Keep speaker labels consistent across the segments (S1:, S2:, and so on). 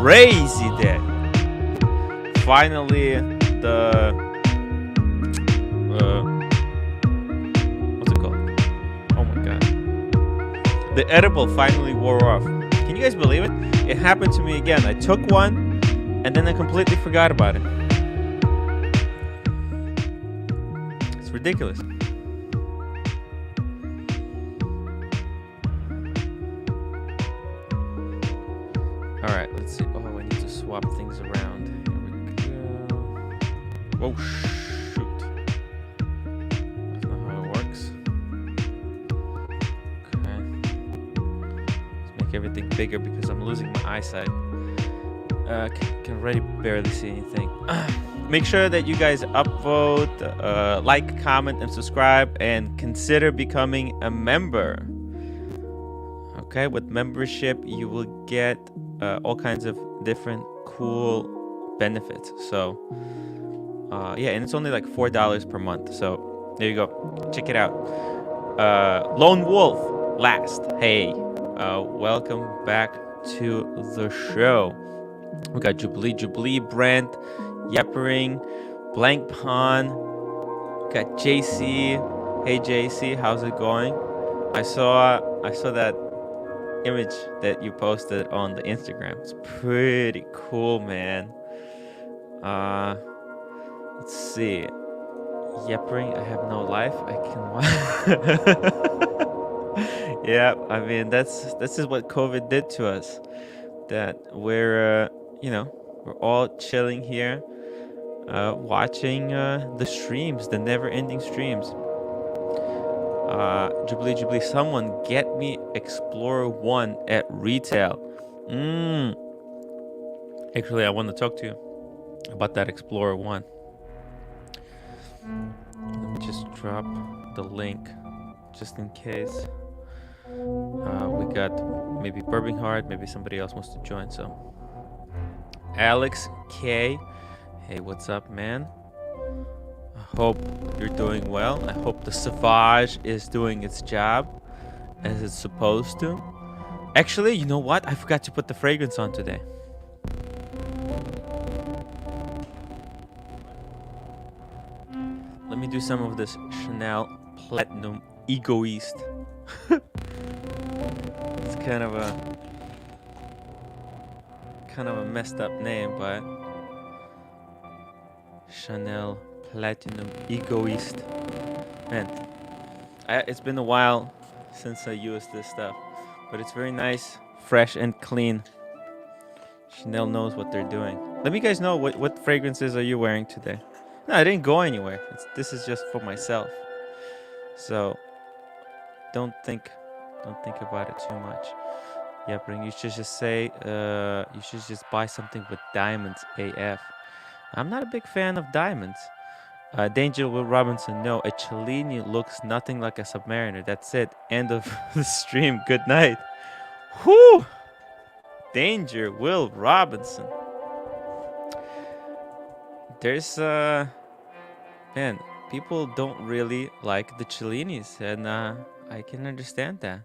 S1: crazy day. Finally, the what's it called? Oh my god. The edible finally wore off. Can you guys believe it? It happened to me again. I took one and then I completely forgot about it. It's ridiculous. Alright, let's see. Oh, I need to swap things around. Here we go. Oh, shoot. That's not how it works. Okay. Let's make everything bigger because I'm losing my eyesight. Can already barely see anything. Make sure that you guys upvote, like, comment, and subscribe, and consider becoming a member. Okay, with membership, you will get all kinds of different cool benefits. So, yeah, and it's only like $4 per month. So, there you go. Check it out. Lone Wolf last. Hey, welcome back to the show. We got Jubilee, Brent, Yeppering, Blank Pond. Got JC. Hey JC, how's it going? I saw that image that you posted on the Instagram. It's pretty cool, man. Let's see. Yeppering, I have no life. I can. Yeah, I mean this is what COVID did to us. That we're we're all chilling here, watching the streams, the never-ending streams. Jubilee, someone get me Explorer 1 at retail. Actually, I want to talk to you about that Explorer 1. Let me just drop the link just in case. We got maybe Birmingham, maybe somebody else wants to join. So, Alex K. Hey, what's up, man? I hope you're doing well. I hope the Sauvage is doing its job as it's supposed to. Actually, you know what? I forgot to put the fragrance on today. Let me do some of this Chanel Platinum Egoist. It's kind of a messed up name, but Chanel Platinum Egoist. Man, it's been a while since I used this stuff, but it's very nice, fresh, and clean. Chanel knows what they're doing. Let me guys know what fragrances are you wearing today. No, I didn't go anywhere. This is just for myself. So don't think about it too much. Yeah, but you should just say you should just buy something with diamonds AF. I'm not a big fan of diamonds. Danger Will Robinson, no, a Cellini looks nothing like a Submariner. That's it. End of the stream. Good night. Whoo! Danger Will Robinson. There's man, people don't really like the Cellinis, and I can understand that.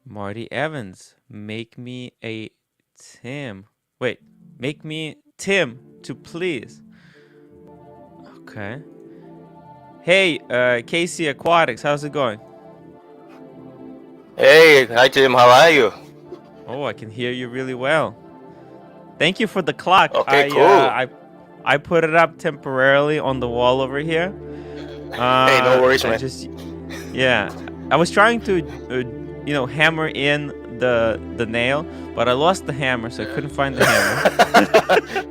S1: Marty Evans, make me a Tim. Wait, make me Tim to please. Okay. Hey, Casey Aquatics, how's it going?
S2: Hey, hi Tim, how are you?
S1: Oh, I can hear you really well. Thank you for the clock.
S2: Okay, cool.
S1: I put it up temporarily on the wall over here.
S2: Hey, no worries, man.
S1: Yeah, I was trying to, hammer in the nail, but I lost the hammer, so I couldn't find the hammer.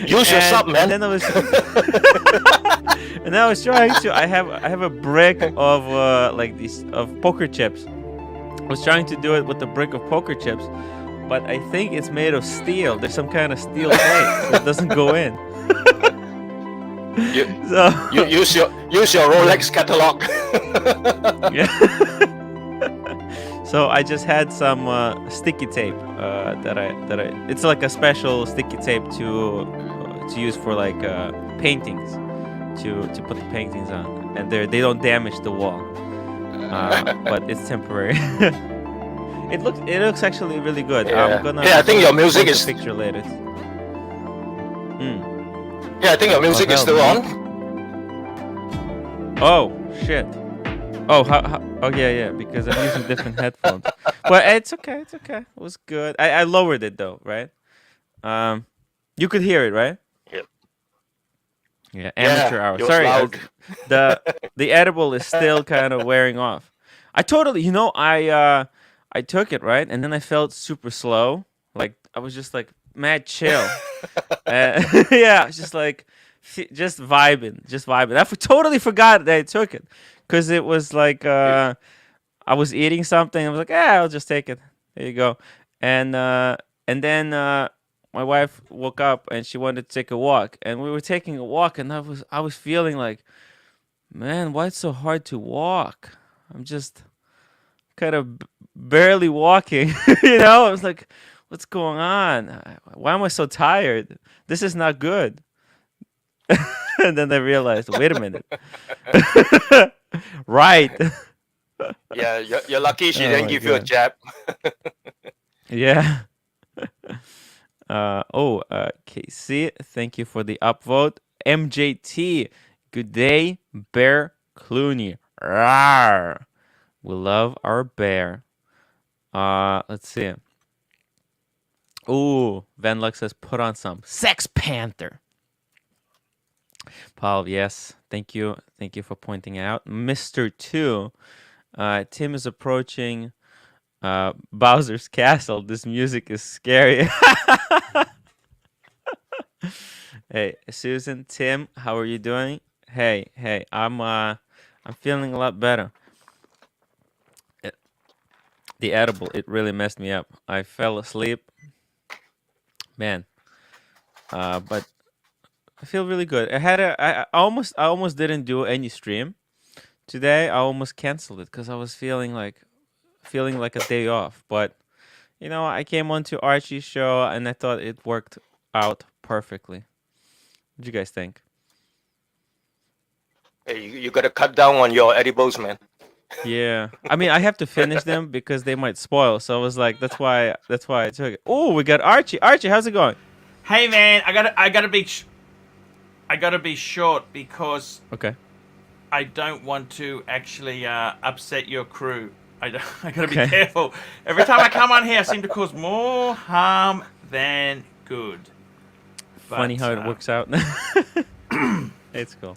S2: Use your sub, man.
S1: And then I was trying to. I have a brick of of poker chips. I was trying to do it with a brick of poker chips, but I think it's made of steel. There's some kind of steel plate, so it doesn't go in.
S2: You use your Rolex catalog.
S1: Yeah. So I just had some sticky tape it's like a special sticky tape to use for like paintings, to put the paintings on, and they don't damage the wall. But it's temporary. It looks actually really good.
S2: Yeah.
S1: I'm gonna.
S2: Hey, I think your music
S1: post
S2: is.
S1: a picture later.
S2: Yeah, I think your music is
S1: hell,
S2: still
S1: man.
S2: on.
S1: Oh shit. Oh, oh yeah, because I'm using different headphones. But it's okay. It's okay. It was good. I lowered it though, right? You could hear it, right?
S2: Yep.
S1: Yeah,
S2: Yeah,
S1: amateur hour.
S2: it was
S1: Sorry,
S2: loud.
S1: the edible is still kind of wearing off. I totally, I took it, right, and then I felt super slow. Like I was just like mad chill. Yeah, I was just like just vibing, just vibing. Totally forgot that I took it because it was like I was eating something. I was like, yeah, I'll just take it. There you go. And then my wife woke up and she wanted to take a walk, and we were taking a walk, and I was feeling like, man, why it's so hard to walk? I'm just kind of barely walking. I was like, what's going on? Why am I so tired? This is not good. And then I realized, wait a minute. Right.
S2: Yeah, you're lucky she
S1: Oh
S2: didn't
S1: my
S2: give you a
S1: god.
S2: jab.
S1: Yeah. KC, thank you for the upvote. MJT, good day, Bear Clooney. Rawr. We love our bear. Let's see. Ooh, Van Lux says put on some Sex Panther. Paul, yes, thank you for pointing out. Mr. 2, Tim is approaching Bowser's castle. This music is scary. Hey, Susan, Tim, how are you doing? Hey, I'm feeling a lot better. The edible, it really messed me up. I fell asleep, man. But I feel really good. I almost didn't do any stream today. I almost canceled it because I was feeling like a day off. But I came on to Archie's show and I thought it worked out perfectly. What do you guys think?
S2: Hey, you gotta cut down on your edibles, man.
S1: Yeah, I mean, I have to finish them because they might spoil. So I was like, that's why I took it. Oh, we got Archie. Archie, how's it going?
S3: Hey man, I gotta be short because
S1: Okay.
S3: I don't want to actually upset your crew. I gotta be
S1: Okay.
S3: careful. Every time I come on here, I seem to cause more harm than good.
S1: Funny how it works out. It's cool.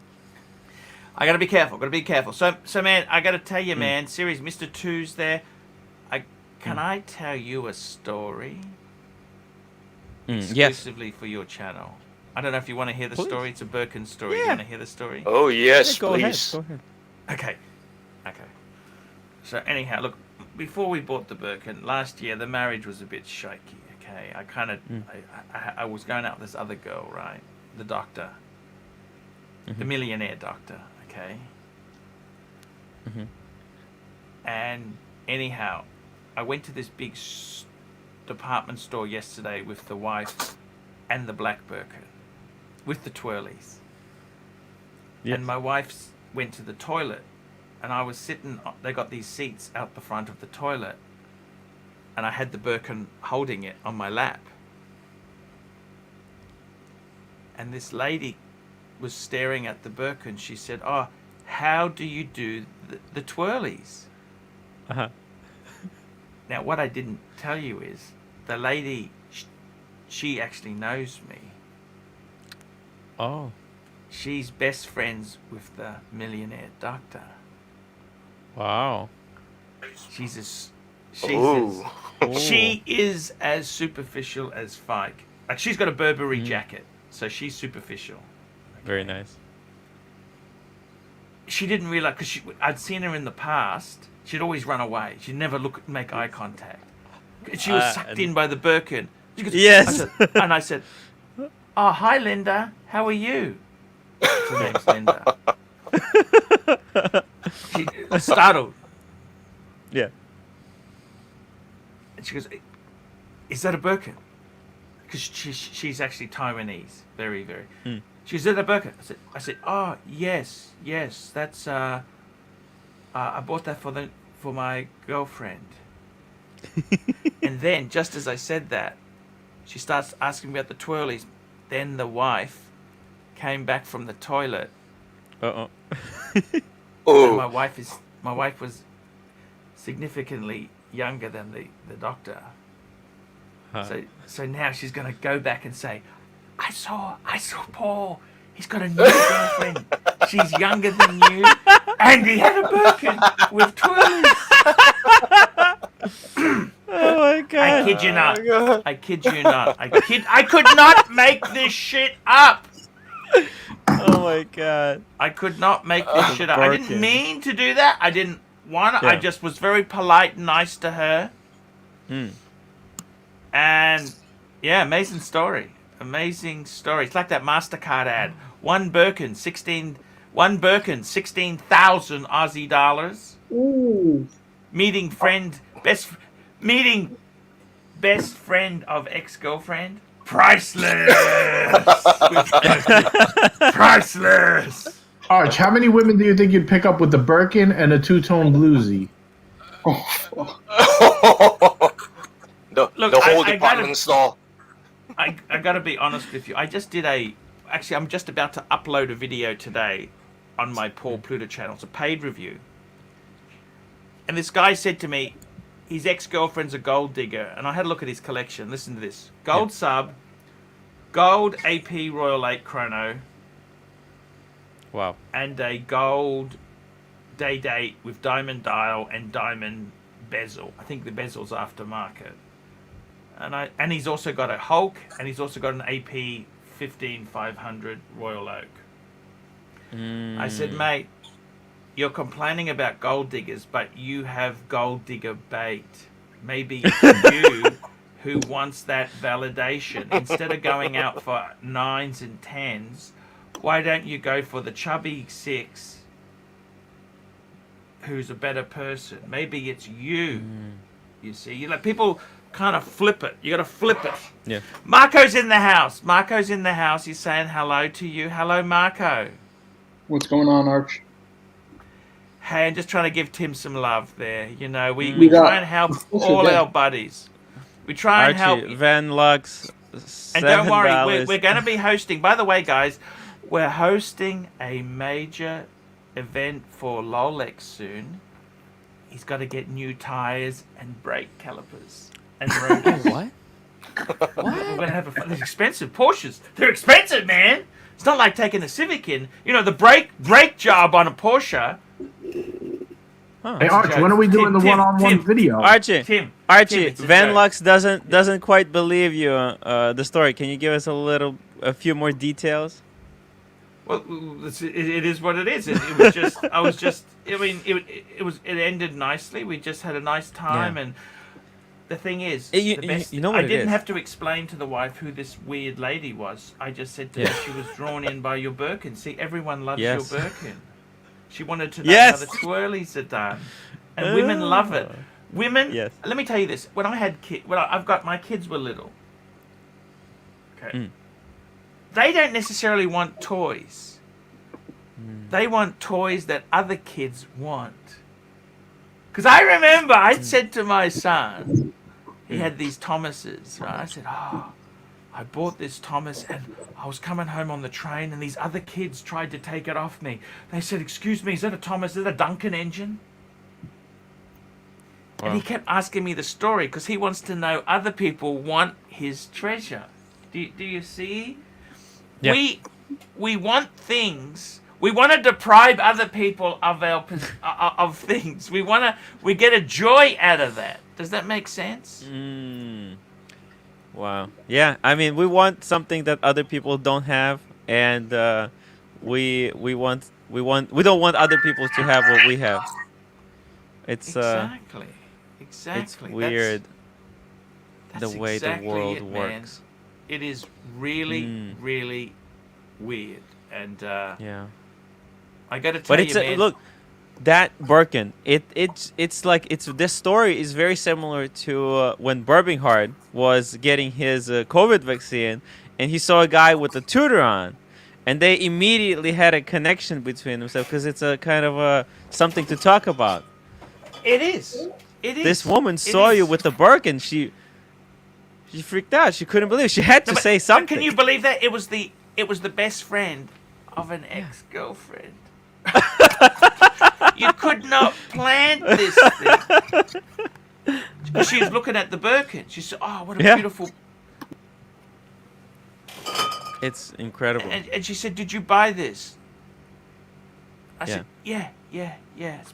S3: I gotta be careful. So man, I gotta tell you, man. Series Mr. 2's there. Can I tell you a story?
S1: Yes.
S3: Exclusively for your channel. I don't know if you want to hear the
S1: Please.
S3: story. It's a Birkin story.
S1: Yeah.
S3: You want to hear the story?
S2: Oh yes,
S1: Go
S2: please.
S1: ahead.
S3: Okay. So anyhow, look, before we bought the Birkin, last year the marriage was a bit shaky, okay? I was going out with this other girl, right? The doctor. The millionaire doctor, okay? And anyhow, I went to this big department store yesterday with the wife and the black Birkin, with the twirlies.
S1: Yes.
S3: And my wife went to the toilet, and I was sitting. They got these seats out the front of the toilet, and I had the Birkin holding it on my lap. And this lady was staring at the Birkin. She said, "Oh, how do you do the twirlies?"
S1: Uh-huh.
S3: Now, what I didn't tell you is the lady, she actually knows me.
S1: Oh.
S3: She's best friends with the millionaire doctor.
S2: Ooh.
S1: Wow.
S3: She is as superficial as Fike. Like, she's got a Burberry jacket, so she's superficial. Okay.
S1: Very nice.
S3: She didn't realize, because I'd seen her in the past. She'd always run away. She'd never make eye contact. She was sucked in by the Birkin. She goes,
S1: Yes.
S3: I said, "Oh, hi, Linda. How are you?" Her name's Linda. She was startled.
S1: Yeah.
S3: And she goes, "Is that a Birkin?" Because she's actually Taiwanese. Very, very. She goes, "Is that a Birkin?" I said, "Oh, yes. That's, I bought that for my girlfriend." And then, just as I said that, she starts asking me about the twirlies. Then the wife came back from the toilet,
S1: Uh-oh.
S3: and
S2: Oh,
S3: my wife was significantly younger than the doctor.
S1: Huh.
S3: So now she's gonna go back and say, I saw Paul. He's got a new girlfriend. She's younger than you, and he had a Birkin with twirlies.
S1: Oh my god.
S3: I kid you not.
S2: my God.
S3: I kid you not. I could not make this shit up.
S1: Oh my god.
S3: I could not make this shit up. I didn't
S1: Birkin.
S3: mean to do that. I didn't want to. I
S1: Yeah.
S3: just was very polite and nice to her.
S1: Hmm.
S3: And yeah, amazing story. Amazing story. It's like that MasterCard ad. One Birkin, 16,000 Aussie dollars.
S4: Ooh.
S3: Meeting best friend of ex-girlfriend. Priceless. Priceless.
S5: Arch, how many women do you think you'd pick up with the Birkin and a two-tone bluesy?
S2: the
S3: Look,
S2: whole
S3: I
S2: department
S3: gotta-
S2: store.
S3: I gotta be honest with you. I just did actually, I'm just about to upload a video today on my Paul Pluta channel. It's a paid review. And this guy said to me, his ex-girlfriend's a gold digger. And I had a look at his collection. Listen to this. Gold sub, gold AP Royal 8 chrono,
S1: Wow.
S3: and a gold day date with diamond dial and diamond bezel. I think the bezel's aftermarket. And he's also got a Hulk, and he's also got an AP 15500 Royal Oak. I said, mate, you're complaining about gold diggers, but you have gold digger bait. Maybe it's you who wants that validation. Instead of going out for 9s and 10s, why don't you go for the chubby 6 who's a better person? Maybe it's you. You see, you let people kind of flip it. You got to flip it.
S1: Yeah.
S3: Marco's in the house. Marco's in the house. He's saying hello to you. Hello, Marco.
S4: What's going on, Arch?
S3: Hey, I'm just trying to give Tim some love there. You know, we
S4: We got-
S3: try and help
S4: What's
S3: all
S4: your
S3: our
S4: name?
S3: buddies. We try and help.
S1: Archie, Van Lux.
S3: And don't worry,
S1: $7.
S3: we're going to be hosting. By the way, guys, we're hosting a major event for Rolex soon. He's got to get new tires and brake calipers and rotors.
S1: What?
S3: We're going to have they're expensive Porsches. They're expensive, man. It's not like taking a Civic in. You know, the brake job on a Porsche.
S1: Huh.
S5: Hey, Arch, when are we doing the
S3: Tim,
S5: one-on-one
S3: Tim.
S5: video?
S1: Archie,
S3: Tim,
S1: Archie,
S3: it's a
S1: Van
S3: joke.
S1: Lux doesn't quite believe you. The story. Can you give us a few more details?
S3: Well, it is what it is. It was just, I mean, it ended nicely. We just had a nice time,
S1: Yeah.
S3: and the thing is,
S1: You
S3: the best,
S1: know what
S3: I
S1: it
S3: didn't
S1: is.
S3: have to explain to the wife who this weird lady was. I just said to
S1: Yeah.
S3: her she was drawn in by your Birkin. See, everyone loves
S1: Yes.
S3: your Birkin. She wanted to know
S1: Yes.
S3: how the twirlies are done, and women love it. Women,
S1: Yes.
S3: let me tell you this: when I had kids, I've got my kids were little. Okay,
S1: Mm.
S3: they don't necessarily want toys. They want toys that other kids want. Because I remember I'd said to my son, he had these Thomases, right? I said, oh, I bought this Thomas and I was coming home on the train and these other kids tried to take it off me. They said, excuse me, is that a Thomas? Is that a Duncan engine? And he
S1: Wow.
S3: kept asking me the story because he wants to know other people want his treasure. Do you see?
S1: Yeah.
S3: We want things. We want to deprive other people of our of things. We get a joy out of that. Does that make sense?
S1: Wow. Yeah. I mean, we want something that other people don't have, and we don't want other people to have what we have. It's
S3: Exactly.
S1: it's weird
S3: That's
S1: the way
S3: exactly
S1: the world
S3: it, man.
S1: works.
S3: It is really, really weird, and
S1: Yeah.
S3: I got to tell
S1: But it's
S3: you, man.
S1: look, that Birkin. It's like this story is very similar to when Birminghard was getting his COVID vaccine, and he saw a guy with a tutor on, and they immediately had a connection between themselves because it's a kind of something to talk about.
S3: It is. It is.
S1: This woman
S3: It
S1: saw
S3: is.
S1: you with the Birkin. She freaked out. She couldn't believe it. She had to
S3: No,
S1: say
S3: but
S1: something.
S3: can you believe that? It was the best friend of an ex-girlfriend. You could not plant this thing. Because she was looking at the Birkin. She said, "Oh, what a beautiful."
S1: It's incredible.
S3: And she said, "Did you buy this?" I
S1: Yeah.
S3: said, "Yeah. It's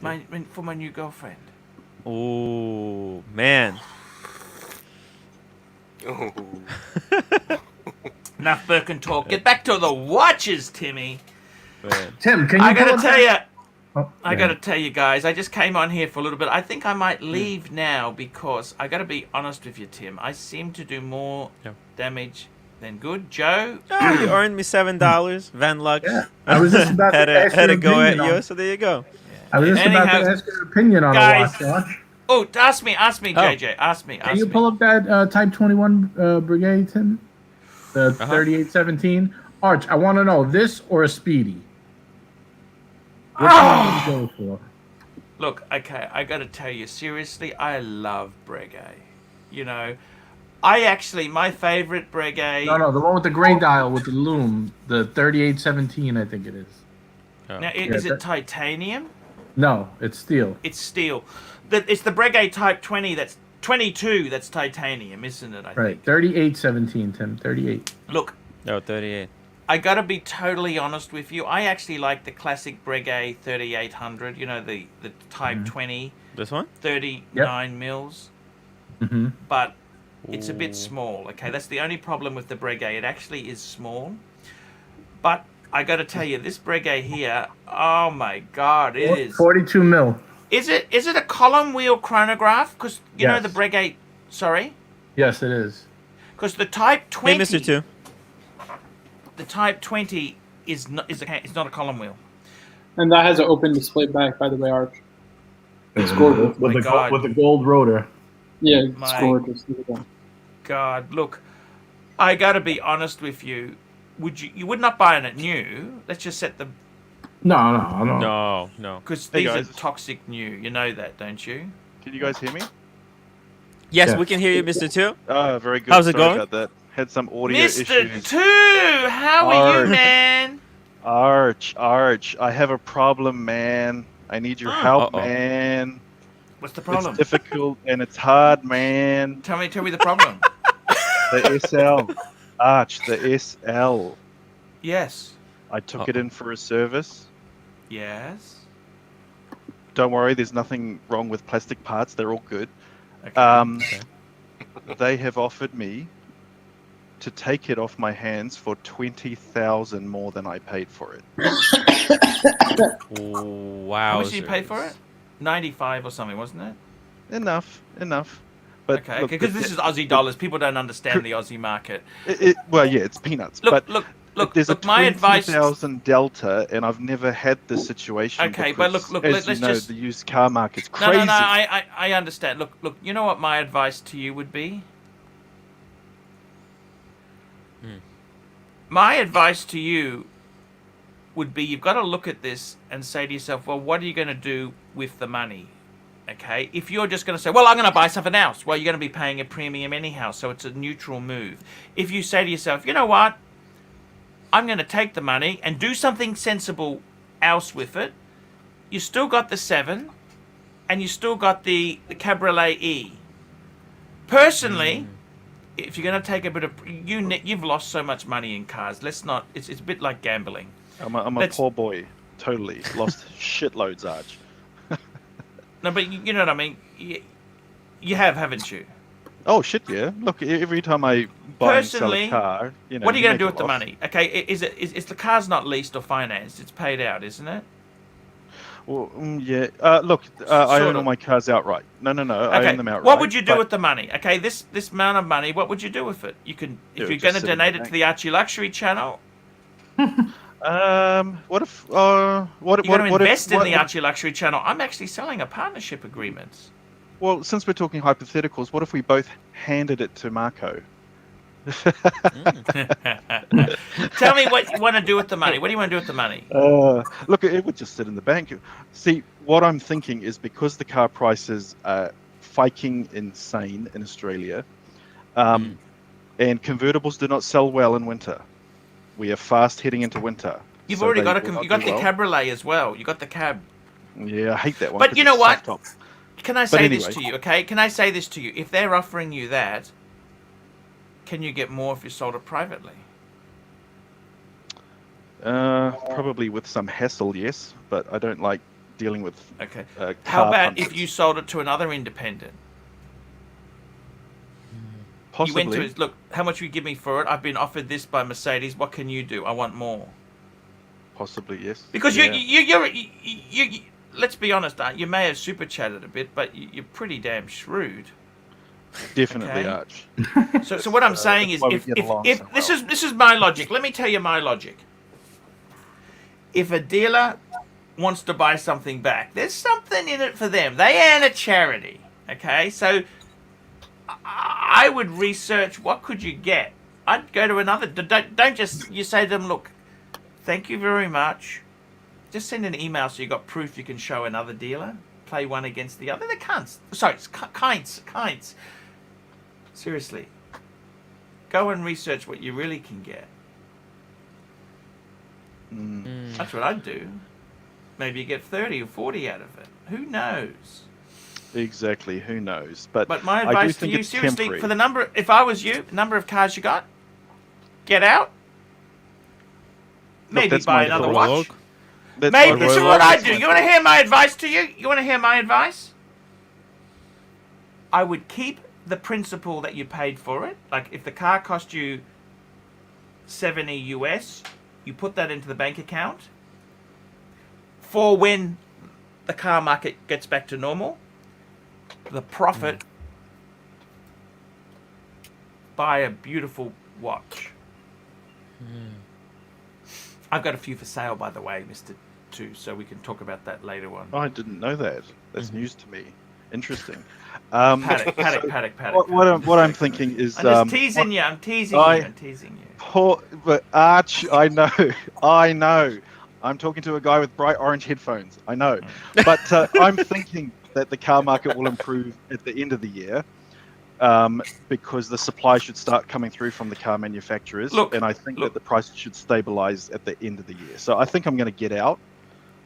S3: for my new girlfriend."
S1: Oh man.
S2: Ooh.
S3: Enough Birkin talk. Get back to the watches, Timmy.
S1: Man.
S5: Tim, can you?
S3: I gotta
S5: pull up
S3: tell you.
S5: Oh,
S3: I
S5: yeah.
S3: gotta tell you guys, I just came on here for a little bit. I think I might leave now because I gotta be honest with you, Tim. I seem to do more damage than good. Joe?
S1: Oh, you earned me $7. Van Lux.
S5: Yeah, I was just about
S1: had
S5: to
S1: a,
S5: ask
S1: had
S5: your
S1: a go at
S5: opinion
S1: you,
S5: on-
S1: so there you go.
S5: I was just about
S3: Anyhow,
S5: to ask your opinion on
S3: guys,
S5: a watch.
S3: Oh, ask me,
S1: Oh.
S3: JJ. Ask me.
S5: Can you pull up that Type 21 Breguet, Tim? The 3817? Arch, I want to know, this or a Speedy? Which one would you go for?
S3: Look, okay, I gotta tell you, seriously, I love Breguet. You know, my favorite Breguet...
S5: No, the one with the gray dial with the loom. The 3817, I think it is.
S1: Oh.
S3: Now, is it titanium?
S5: No, it's steel.
S3: It's steel. It's the Breguet Type 20 that's 22 that's titanium, isn't it, I
S5: Right,
S3: think?
S5: 3817, Tim, 38.
S3: Look,
S1: No, 38.
S3: I gotta be totally honest with you. I actually like the classic Breguet 3800, you know, the Type 20,
S1: This one?
S3: 39 mils.
S5: Mm-hmm.
S3: But it's a bit
S1: Ooh.
S3: small, okay? That's the only problem with the Breguet. It actually is small. But I gotta tell you, this Breguet here, oh my God, it is.
S5: 42 mil.
S3: Is it a column wheel chronograph? Because, you know,
S5: Yes.
S3: the Breguet, sorry?
S5: Yes, it is.
S3: Because the Type 20...
S1: Hey, Mr. Two.
S3: The Type 20 is not a column wheel.
S4: And that has an open display back, by the way, Arch. It's gorgeous.
S5: With
S3: My God.
S5: with the gold rotor.
S4: Yeah, it's
S3: My-
S4: gorgeous. Look at that.
S3: God, look, I gotta be honest with you. You would not buy it new? Let's just set the...
S5: No.
S1: No.
S3: Because
S6: Hey,
S3: these are
S6: guys.
S3: toxic new. You know that, don't you?
S6: Can you guys hear me?
S1: Yes,
S5: Yeah.
S1: we can hear you, Mr. Two.
S6: Very good.
S1: How's it
S6: Sorry
S1: going?
S6: about that. Had some audio
S3: Mr.
S6: issues.
S3: Two, how are you,
S6: Arch.
S3: man?
S6: Arch, I have a problem, man. I need your help,
S1: Uh-oh.
S6: man.
S3: What's the problem?
S6: It's difficult and it's hard, man.
S3: Tell me the problem.
S6: The SL. Arch, the SL.
S3: Yes.
S6: I took it in for a service.
S3: Yes.
S6: Don't worry, there's nothing wrong with plastic parts. They're all good.
S3: Okay.
S6: They have offered me to take it off my hands for 20,000 more than I paid for it.
S1: Wow.
S3: How much did you pay for it? 95 or something, wasn't it?
S6: Enough. But
S3: Okay,
S6: look,
S3: because this is Aussie dollars. People don't understand the Aussie market.
S6: well, yeah, it's peanuts.
S3: Look,
S6: but
S3: look,
S6: there's
S3: look,
S6: a
S3: my advice...
S6: 20,000 delta, and I've never had this situation.
S3: Okay, but
S6: because,
S3: look,
S6: as
S3: let's
S6: you know,
S3: just-
S6: the used car market's
S3: No,
S6: crazy.
S3: I understand. Look, you know what my advice to you would be? My advice to you would be you've got to look at this and say to yourself, well, what are you going to do with the money? Okay? If you're just going to say, well, I'm going to buy something else, well, you're going to be paying a premium anyhow, so it's a neutral move. If you say to yourself, you know what? I'm going to take the money and do something sensible else with it. You still got the 7, and you still got the Cabriolet E. Personally, if you're going to take a bit of... You've lost so much money in cars. Let's not... It's a bit like gambling.
S6: I'm a
S3: Let's-
S6: poor boy. Totally. Lost shitloads, Arch.
S3: No, but you know what I mean? You have, haven't you?
S6: Oh, shit, yeah. Look, every time I buy and sell
S3: Personally,
S6: a car, you know...
S3: what are you going to do
S6: make
S3: with
S6: a
S3: the
S6: loss.
S3: money? Okay, is the car's not leased or financed? It's paid out, isn't it?
S6: Well, yeah. Look, I
S3: Sort
S6: own all
S3: of.
S6: my cars outright. No. I
S3: Okay,
S6: own them outright.
S3: what would you do
S6: but-
S3: with the money? Okay, this amount of money, what would you do with it? You can,
S6: Yeah,
S3: if you're
S6: just
S3: going to
S6: sit in the
S3: donate it to
S6: bank.
S3: the Archie Luxury channel,
S6: What if... what
S3: you're going to
S6: what if-
S3: invest in
S6: what-
S3: the
S6: what-
S3: Archie Luxury channel. I'm actually selling a partnership agreement.
S6: Well, since we're talking hypotheticals, what if we both handed it to Marco?
S3: Tell me what you want to do with the money. What do you want to do with the money?
S6: Look, it would just sit in the bank. See, what I'm thinking is because the car prices fucking insane in Australia. And convertibles do not sell well in winter. We are fast heading into winter.
S3: You've
S6: so
S3: already
S6: they
S3: got
S6: will not
S3: you got
S6: do
S3: the
S6: well.
S3: cabriolet as well. You got the cab.
S6: Yeah, I hate that one.
S3: But
S6: 'cause
S3: you know
S6: it's
S3: what?
S6: sucked up.
S3: Can I say this
S6: anyway.
S3: to you? Okay, can I say this to you? If they're offering you that, can you get more if you sold it privately?
S6: Probably with some hassle, yes, but I don't like dealing with.
S3: Okay.
S6: Car
S3: How about
S6: punters.
S3: if you sold it to another independent?
S6: Possibly.
S3: You went to his, look, how much will you give me for it? I've been offered this by Mercedes. What can you do? I want more.
S6: Possibly, yes.
S3: Because
S6: yeah.
S3: you let's be honest, you may have super chatted a bit, but you're pretty damn shrewd.
S6: Definitely,
S3: Okay.
S6: Arch.
S3: So what I'm saying is,
S6: why we
S3: if
S6: get along so
S3: this
S6: well.
S3: is this is my logic. Let me tell you my logic. If a dealer wants to buy something back, there's something in it for them. They earn a charity. Okay, so I would research what could you get. I'd go to another. Don't just you say to them, look, thank you very much. Just send an email so you got proof you can show another dealer. Play one against the other. They're cunts. Sorry, it's kinds. Seriously. Go and research what you really can get. That's what I'd do. Maybe you get 30 or 40 out of it. Who knows?
S6: Exactly. Who knows? But
S3: my
S6: I do
S3: advice to
S6: think
S3: you,
S6: it's
S3: seriously,
S6: temporary.
S3: for the number, if I was you, the number of cars you got, get out. Maybe
S6: that's
S3: buy
S6: my
S3: another
S6: thought.
S3: watch.
S6: That's
S3: Maybe
S6: my
S3: this is
S6: thought.
S3: what I
S6: That's
S3: do.
S6: my
S3: You want to
S6: thought.
S3: hear my advice to you? You want to hear my advice? I would keep the principal that you paid for it. Like if the car cost you 70 US, you put that into the bank account for when the car market gets back to normal. The profit, buy a beautiful watch. I've got a few for sale, by the way, Mr. 2, so we can talk about that later on.
S6: I didn't know that. That's news to me. Interesting.
S3: Paddock.
S6: What I'm thinking is.
S3: I'm just teasing you. I'm teasing you.
S6: Poor, but Arch, I know. I'm talking to a guy with bright orange headphones. I know. But I'm thinking that the car market will improve at the end of the year because the supply should start coming through from the car manufacturers. And I think that the price should stabilize at the end of the year. So I think I'm going to get out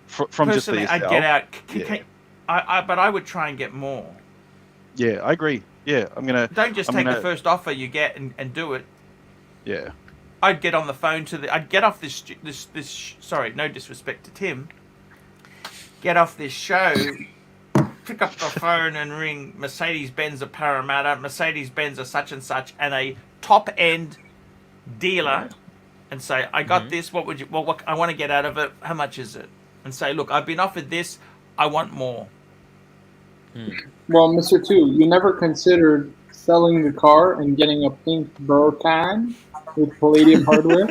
S6: from just the
S3: Personally, I'd get out. But I would try and get more.
S6: Yeah, I agree. Yeah, I'm going to...
S3: Don't just take the first offer you get and do it.
S6: Yeah.
S3: I'd get on the phone I'd get off this. Sorry, no disrespect to Tim. Get off this show, pick up the phone and ring Mercedes-Benz of Parramatta, Mercedes-Benz of such and such, and a top-end dealer, and say, I got this. What would you? Well, what I want to get out of it. How much is it? And say, look, I've been offered this. I want more.
S4: Well, Mr. Two, you never considered selling the car and getting a pink Burkan with palladium hardware?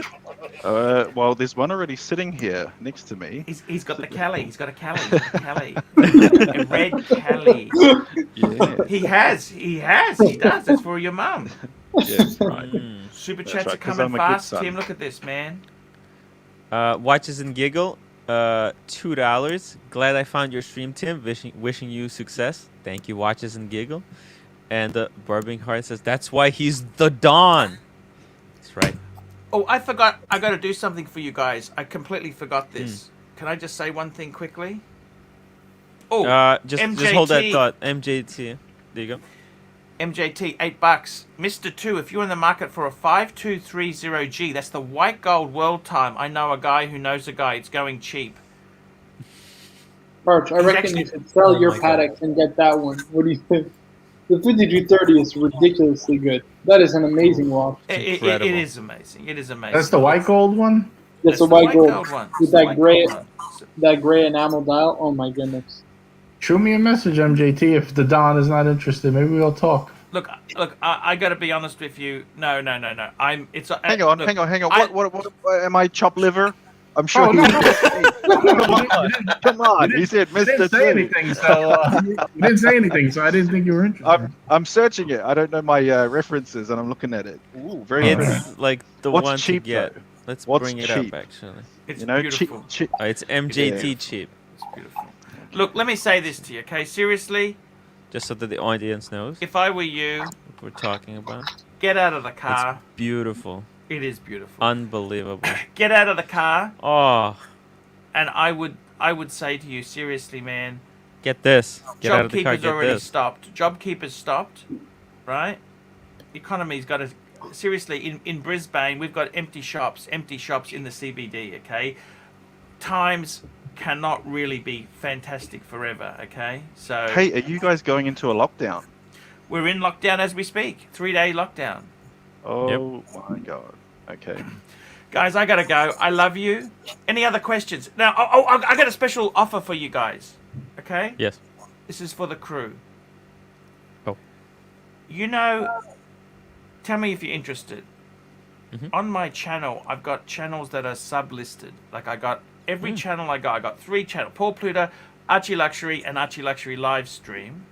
S6: Well, there's one already sitting here next to me.
S3: He's got the Cali. He's got a Cali. A red Cali.
S6: Yeah.
S3: He does. It's for your mum.
S6: Yes, right.
S3: Super
S6: That's
S3: chats
S6: right,
S3: are
S6: 'cause
S3: coming
S6: I'm a good
S3: fast.
S6: son.
S3: Tim, look at this, man.
S1: Watches and Giggle, $2. Glad I found your stream, Tim. Wishing you success. Thank you, Watches and Giggle. And Bourbon Heart says that's why he's the Don. That's right.
S3: Oh, I forgot. I got to do something for you guys. I completely forgot this. Can I just say one thing quickly? Oh,
S1: just hold that thought. MJT. There you go.
S3: MJT, $8. Mr. 2, if you're in the market for a 5230G, that's the white gold world time. I know a guy who knows a guy. It's going cheap.
S4: Arch, I reckon you should sell your Paddocks and get that one. What do you think? The 5230 is ridiculously good. That is an amazing watch.
S3: It is amazing. It is amazing.
S5: That's the white gold one?
S4: That's the white gold
S3: one.
S4: with that gray enamel dial. Oh my goodness.
S5: Shoot me a message, MJT, if the Don is not interested. Maybe we'll talk.
S3: Look. I got to be honest with you. No.
S6: Hang on. What am I chopped liver? I'm sure
S5: Oh,
S6: he.
S5: no.
S6: Come on. He said,
S5: You
S6: Mr.
S5: didn't say anything, so I didn't think you were interested.
S6: I'm searching it. I don't know my references, and I'm looking at it. Ooh, very interesting.
S1: It's like the
S6: What's
S1: one
S6: cheap,
S1: to get.
S6: though?
S1: Let's
S6: What's
S1: bring it
S6: cheap?
S1: up, actually.
S3: It's
S6: Beautiful.
S3: beautiful.
S1: It's MJT
S6: Yeah.
S1: cheap.
S3: It's beautiful. Look, let me say this to you, okay? Seriously,
S1: just so that the audience knows
S3: If I were you,
S1: what we're talking about.
S3: get out of the
S1: It's
S3: car.
S1: beautiful,
S3: It is beautiful.
S1: unbelievable.
S3: Get out of the car,
S1: Oh,
S3: and I would say to you, seriously, man,
S1: get this. Get out of the car.
S3: JobKeeper's
S1: Get
S3: already
S1: this.
S3: stopped. JobKeeper's stopped, right? Economy's got to seriously in Brisbane. We've got empty shops in the CBD. Okay, times cannot really be fantastic forever. Okay, so
S6: Hey, are you guys going into a lockdown?
S3: we're in lockdown as we speak. 3-day lockdown.
S6: Oh my god. Okay.
S3: Guys, I gotta go. I love you. Any other questions? Now, I got a special offer for you guys. Okay?
S1: Yes.
S3: This is for the crew.
S1: Oh.
S3: You know, tell me if you're interested. On my channel, I've got channels that are sub-listed. Like I got every channel I got 3 channels. Paul Pluto, Archie Luxury, and Archie Luxury live stream.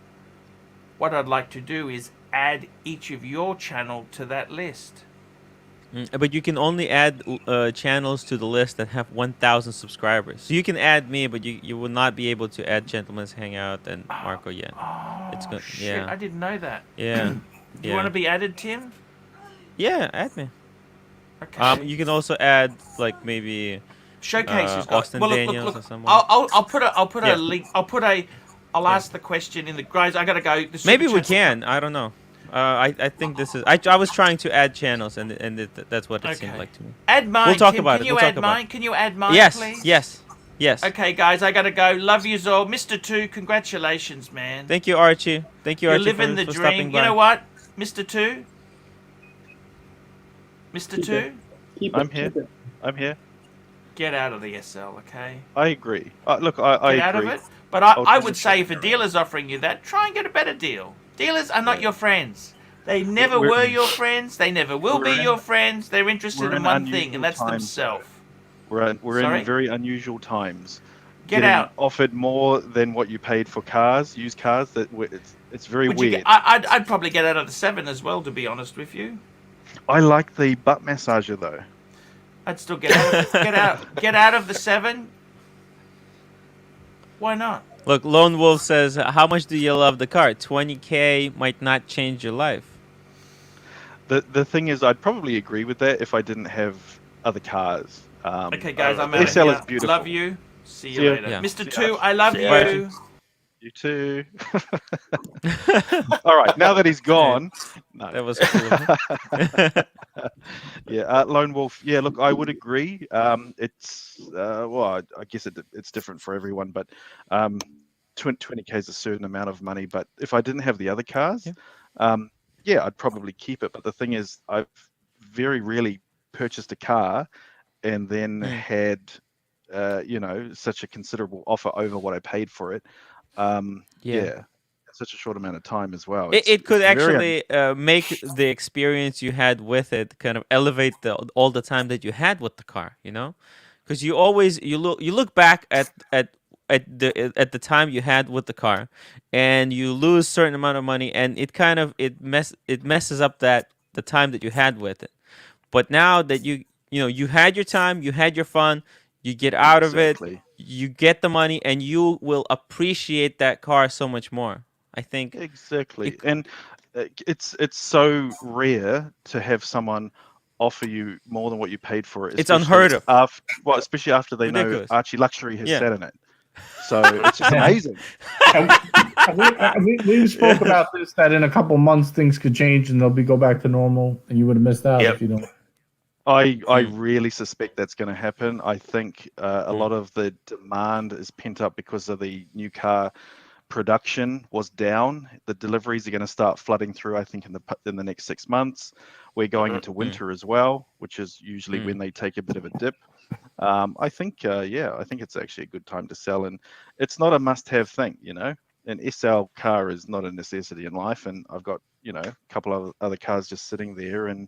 S3: What I'd like to do is add each of your channel to that list.
S1: But you can only add channels to the list that have 1,000 subscribers. So you can add me, but you will not be able to add Gentleman's Hangout and Marco yet. It's
S3: Oh,
S1: good.
S3: shit,
S1: Yeah.
S3: I didn't know that.
S1: Yeah.
S3: Do you want to be added, Tim?
S1: Yeah, add me.
S3: Okay.
S1: You can also add like maybe
S3: Showcases.
S1: Austin
S3: well,
S1: Daniels or someone.
S3: I'll put a
S1: Yeah.
S3: link. I'll ask the question in the guys. I gotta go. The
S1: Maybe
S3: super
S1: we
S3: chats-
S1: can. I don't know. I think this is. I was trying to add channels, and that's what it seemed
S3: Okay.
S1: like to me.
S3: Add mine.
S1: We'll talk
S3: Tim.
S1: about
S3: Can
S1: it.
S3: you
S1: We'll
S3: add
S1: talk about
S3: mine? Can you add mine,
S1: Yes.
S3: please?
S1: Yes. Yes.
S3: Okay, guys, I gotta go. Love yous all, Mr. Two. Congratulations, man.
S1: Thank you, Archie. Thank you,
S3: You're
S1: Archie,
S3: living
S1: for,
S3: the
S1: for
S3: dream.
S1: stopping by.
S3: You know what, Mr. Two? Mr.
S4: Keep
S3: Two,
S4: it. Keep it.
S6: I'm here.
S4: Keep it.
S6: I'm here.
S3: get out of the SL, okay?
S6: I agree. Look, I
S3: Get out
S6: agree.
S3: of it. But I
S6: I'll
S3: would
S6: just
S3: say
S6: check
S3: if a
S6: it out.
S3: dealer's offering you that, try and get a better deal. Dealers are not
S6: Yeah.
S3: your friends. They never
S6: We're-
S3: were your friends. They never will be
S6: we're in-
S3: your friends. They're interested
S6: we're
S3: in
S6: in
S3: one thing,
S6: unusual
S3: and that's
S6: times,
S3: themselves.
S6: We're
S3: Sorry?
S6: in very unusual times.
S3: Get
S6: Getting
S3: out.
S6: offered more than what you paid for cars, used cars. It's very
S3: Would you
S6: weird.
S3: get, I'd probably get out of the 7 as well, to be honest with you.
S6: I like the butt massager though.
S3: I'd still get out of, get out of the 7. Why not?
S1: Look, Lone Wolf says, "How much do you love the car? 20K might not change your life."
S6: The thing is, I'd probably agree with that if I didn't have other cars.
S3: Okay, guys, I'm
S6: the
S3: out of
S6: SL
S3: here.
S6: is beautiful.
S3: Love you. See you
S6: See ya.
S3: later.
S1: Yeah.
S3: Mr.
S6: See
S3: Two,
S6: ya.
S3: I love
S6: See ya.
S3: you.
S6: You too. All right, now that he's gone, no.
S1: That was cool.
S6: Yeah, Lone Wolf. Yeah, look, I would agree. It's well, I guess it's different for everyone, but 20K is a certain amount of money. But if I didn't have the other cars, yeah, I'd probably keep it. But the thing is, I've very rarely purchased a car and then had such a considerable offer over what I paid for it. Yeah, such a short amount of time as well.
S1: It could
S6: it's
S1: actually
S6: very
S1: make the experience you had with it kind of elevate all the time that you had with the car, you know, because you always you look back at the time you had with the car, and you lose a certain amount of money, and it messes up the time that you had with it. But now that you had your time, you had your fun, you get out of it,
S6: Exactly.
S1: you get the money, and you will appreciate that car so much more. I think
S6: Exactly, and it's so rare to have someone offer you more than what you paid for it.
S1: It's unheard of.
S6: Especially after they
S1: Ridiculous.
S6: know Archie Luxury has
S1: Yeah.
S6: sat in it. So it's just amazing.
S5: We spoke about this, that in a couple months things could change and go back to normal, and you would have missed out
S3: Yep.
S5: if you don't.
S6: I really suspect that's going to happen. I think a lot of the demand is pent up because of the new car production was down. The deliveries are going to start flooding through, I think, in the next 6 months. We're going into winter as well, which is usually when they take a bit of a dip. I think it's actually a good time to sell, and it's not a must-have thing, you know. An SL car is not a necessity in life, and I've got a couple of other cars just sitting there, and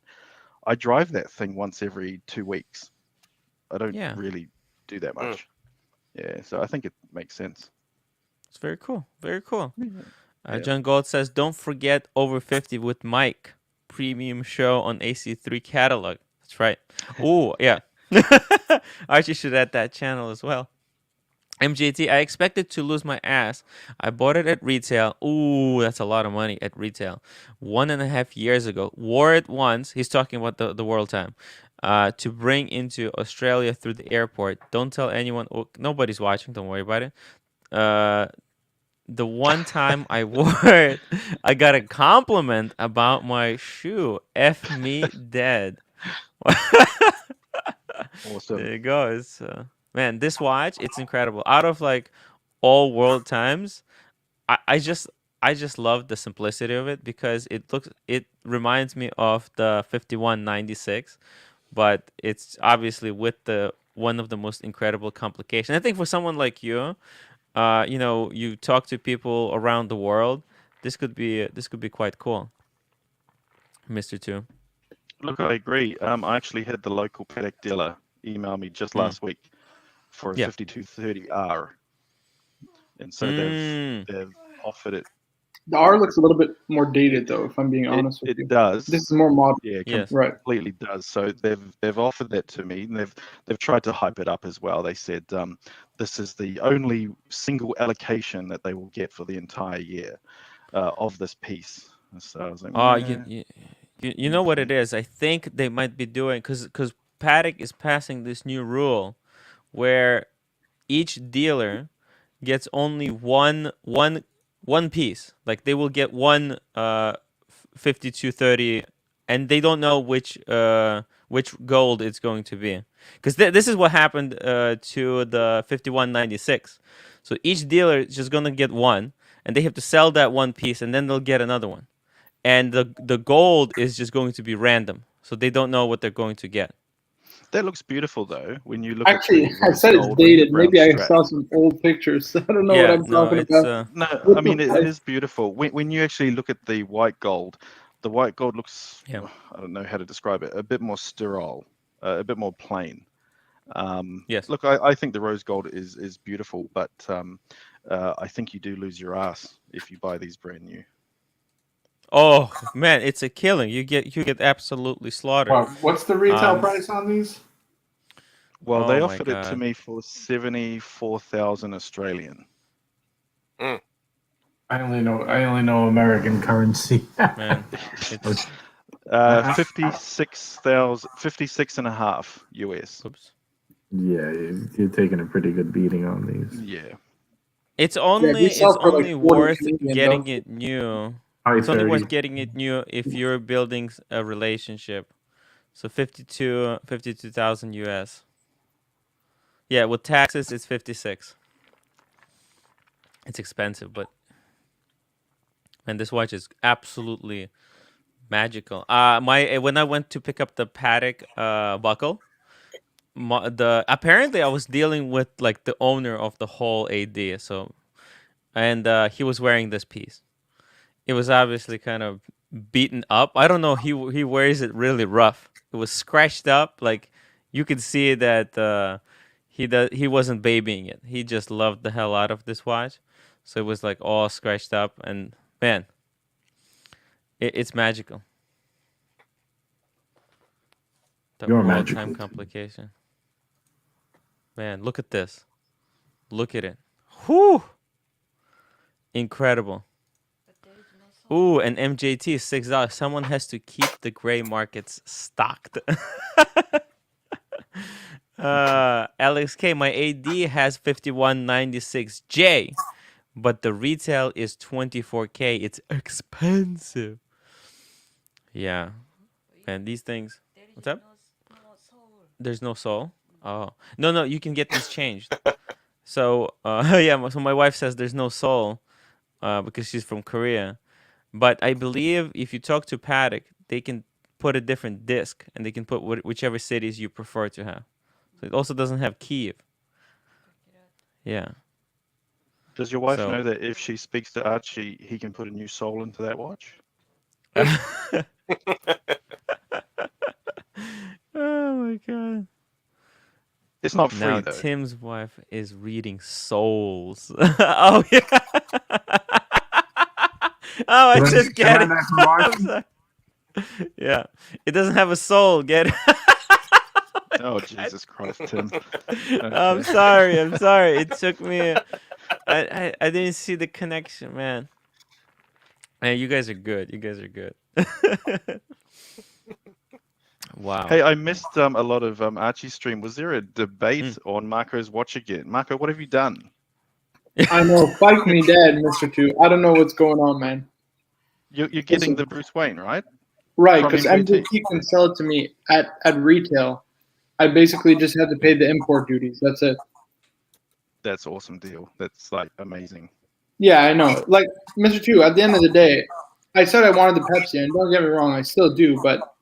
S6: I drive that thing once every 2 weeks. I don't really do that much. Yeah, so I think it makes sense.
S1: it's very cool. Very cool.
S6: Yeah.
S1: John Gold says, "Don't forget Over 50 with Mike, premium show on AC3 catalog." That's right. Oh, yeah. Archie should add that channel as well. MJT, I expected to lose my ass. I bought it at retail. Ooh, that's a lot of money at retail. 1.5 years ago. Wore it once. He's talking about the world time. To bring into Australia through the airport. Don't tell anyone. Oh, nobody's watching. Don't worry about it. The one time I wore it, I got a compliment about my shoe. F me dead.
S6: Awesome.
S1: There you go. It's man, this watch, it's incredible. Out of like all world times, I just love the simplicity of it because it reminds me of the 5196, but it's obviously with the one of the most incredible complications. I think for someone like you, you talk to people around the world, this could be quite cool, Mr. Two.
S6: Look, I agree. I actually had the local Patek dealer email me just last week for a
S1: Yeah.
S6: 5230R, and so they've offered it.
S4: The R looks a little bit more dated, though, if I'm being honest with you.
S6: It does.
S4: This is more modern.
S6: Yeah,
S1: Yes.
S4: Right.
S6: completely does. So they've offered that to me, and they've tried to hype it up as well. They said this is the only single allocation that they will get for the entire year of this piece. So I was like,
S1: Oh,
S6: "Meh."
S1: you know what it is? I think they might be doing because Paddock is passing this new rule where each dealer gets only one piece. Like they will get one 5230, and they don't know which gold it's going to be. Because this is what happened to the 5196. So each dealer is just gonna get one, and they have to sell that one piece, and then they'll get another one. And the gold is just going to be random, so they don't know what they're going to get.
S6: That looks beautiful though. When you look
S4: Actually,
S6: at the
S4: I said it's
S6: gold with the
S4: dated.
S6: brown
S4: Maybe I
S6: strap.
S4: saw some old pictures. I don't know what
S1: Yeah,
S4: I'm
S1: no,
S4: talking
S1: it's
S4: about.
S6: No,
S4: What
S6: I mean
S4: the
S6: it
S4: fuck?
S6: is beautiful. When you actually look at the white gold, the white gold looks,
S1: Yeah.
S6: I don't know how to describe it, a bit more sterile, a bit more plain.
S1: Yes.
S6: Look, I think the rose gold is beautiful, but I think you do lose your ass if you buy these brand new.
S1: Oh man, it's a killing. You get absolutely slaughtered.
S5: Wow, what's the retail
S1: Um,
S5: price on these?
S6: Well,
S1: Oh
S6: they
S1: my
S6: offered it to
S1: God.
S6: me for 74,000 Australian.
S5: I only know American currency.
S1: Man, it's
S6: 56 and a half US.
S1: oops.
S5: Yeah, you're taking a pretty good beating on these.
S6: Yeah.
S1: It's
S4: Yeah,
S1: only
S4: these sell
S1: it's
S4: for like
S1: only
S4: 40
S1: worth
S4: Canadian,
S1: getting
S4: don't they?
S1: it new.
S5: High
S1: It's only
S5: 30s.
S1: worth getting it new if you're building a relationship. So 52,000 US. Yeah, with taxes it's 56. It's expensive, but and this watch is absolutely magical. When I went to pick up the Patek buckle, apparently I was dealing with like the owner of the whole AD, so and he was wearing this piece. It was obviously kind of beaten up. I don't know. He wears it really rough. It was scratched up. Like you could see that he wasn't babying it. He just loved the hell out of this watch. So it was like all scratched up, and man, it's magical. The
S5: You're
S1: world
S5: magical,
S1: time
S5: too.
S1: complication. Man, look at this. Look at it. Whew. Incredible. Ooh, and MJT is $6. Someone has to keep the gray markets stocked. Alex K, my AD has 5196J, but the retail is 24K. It's expensive. Yeah. And these things. What's up? There's no soul. Oh. No, you can get these changed. So, yeah, so my wife says there's no soul because she's from Korea. But I believe if you talk to Paddock, they can put a different disc and they can put whichever cities you prefer to have. So it also doesn't have Kiev. Yeah.
S6: Does your wife
S1: So-
S6: know that if she speaks to Archie, he can put a new soul into that watch?
S1: Oh my God.
S6: It's not free
S1: Now
S6: though.
S1: Tim's wife is reading souls. Oh yeah. Oh, I just get it. I'm sorry. Yeah, it doesn't have a soul. Get it?
S6: Oh, Jesus Christ, Tim.
S1: I'm
S6: Okay.
S1: sorry. I'm sorry. It took me. I didn't see the connection, man. Man, you guys are good. You guys are good. Wow.
S6: Hey, I missed a lot of Archie's stream. Was there a debate on Marco's watch again? Marco, what have you done?
S4: I know, fight me dead, Mr. Two. I don't know what's going on, man.
S6: You're getting the Bruce Wayne, right?
S4: Right,
S6: From
S4: because
S6: MJT.
S4: MJT can sell it to me at retail. I basically just had to pay the import duties. That's it.
S6: That's an awesome deal. That's like amazing.
S4: Yeah, I know. Like, Mr. Two, at the end of the day, I said I wanted the Pepsi, and don't get me wrong, I still do, but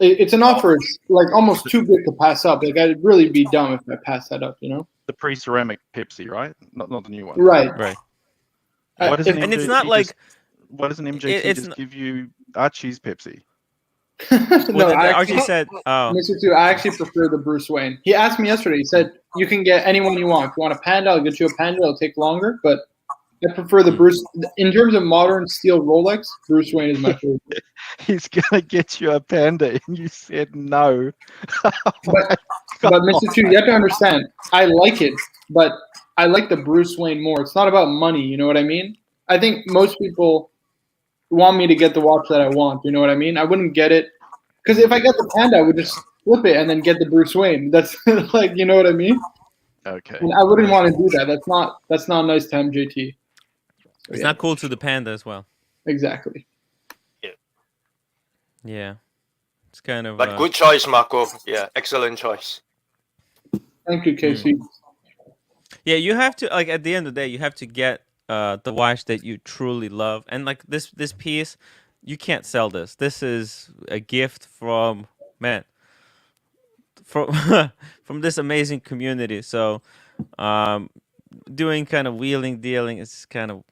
S4: it's an offer. It's like almost too good to pass up. Like, I'd really be dumb if I passed that up, you know?
S6: The pre-ceramic Pepsi, right? Not the new one.
S4: Right.
S1: Right.
S6: Why doesn't
S4: If-
S1: And it's
S6: MJT
S1: not like
S6: why doesn't MJT
S1: it's
S6: just
S1: not-
S6: give you Archie's Pepsi?
S4: no,
S1: Archie said, "Oh,
S4: Mr. Two, I actually prefer the Bruce Wayne. He asked me yesterday. He said, you can get anyone you want. If you want a Panda, I'll get you a Panda. It'll take longer, but I prefer the Bruce. In terms of modern steel Rolex, Bruce Wayne is my favorite.
S6: He's gonna get you a Panda, and you said no.
S4: But Mr. Two, you have to understand, I like it, but I like the Bruce Wayne more. It's not about money, you know what I mean? I think most people want me to get the watch that I want, you know what I mean? I wouldn't get it, because if I get the Panda, I would just flip it and then get the Bruce Wayne. That's like, you know what I mean?
S6: Okay.
S4: And I wouldn't want to do that. That's not nice to MJT. So,
S1: it's
S4: yeah,
S1: not cool to the Panda as well."
S4: exactly.
S1: Yeah, it's kind of.
S2: But good choice, Marco. Yeah, excellent choice.
S4: Thank you, Casey.
S1: Yeah, you have to like at the end of the day, you have to get the watch that you truly love, and like this piece, you can't sell this. This is a gift from from from this amazing community. So, doing kind of wheeling dealing is kind of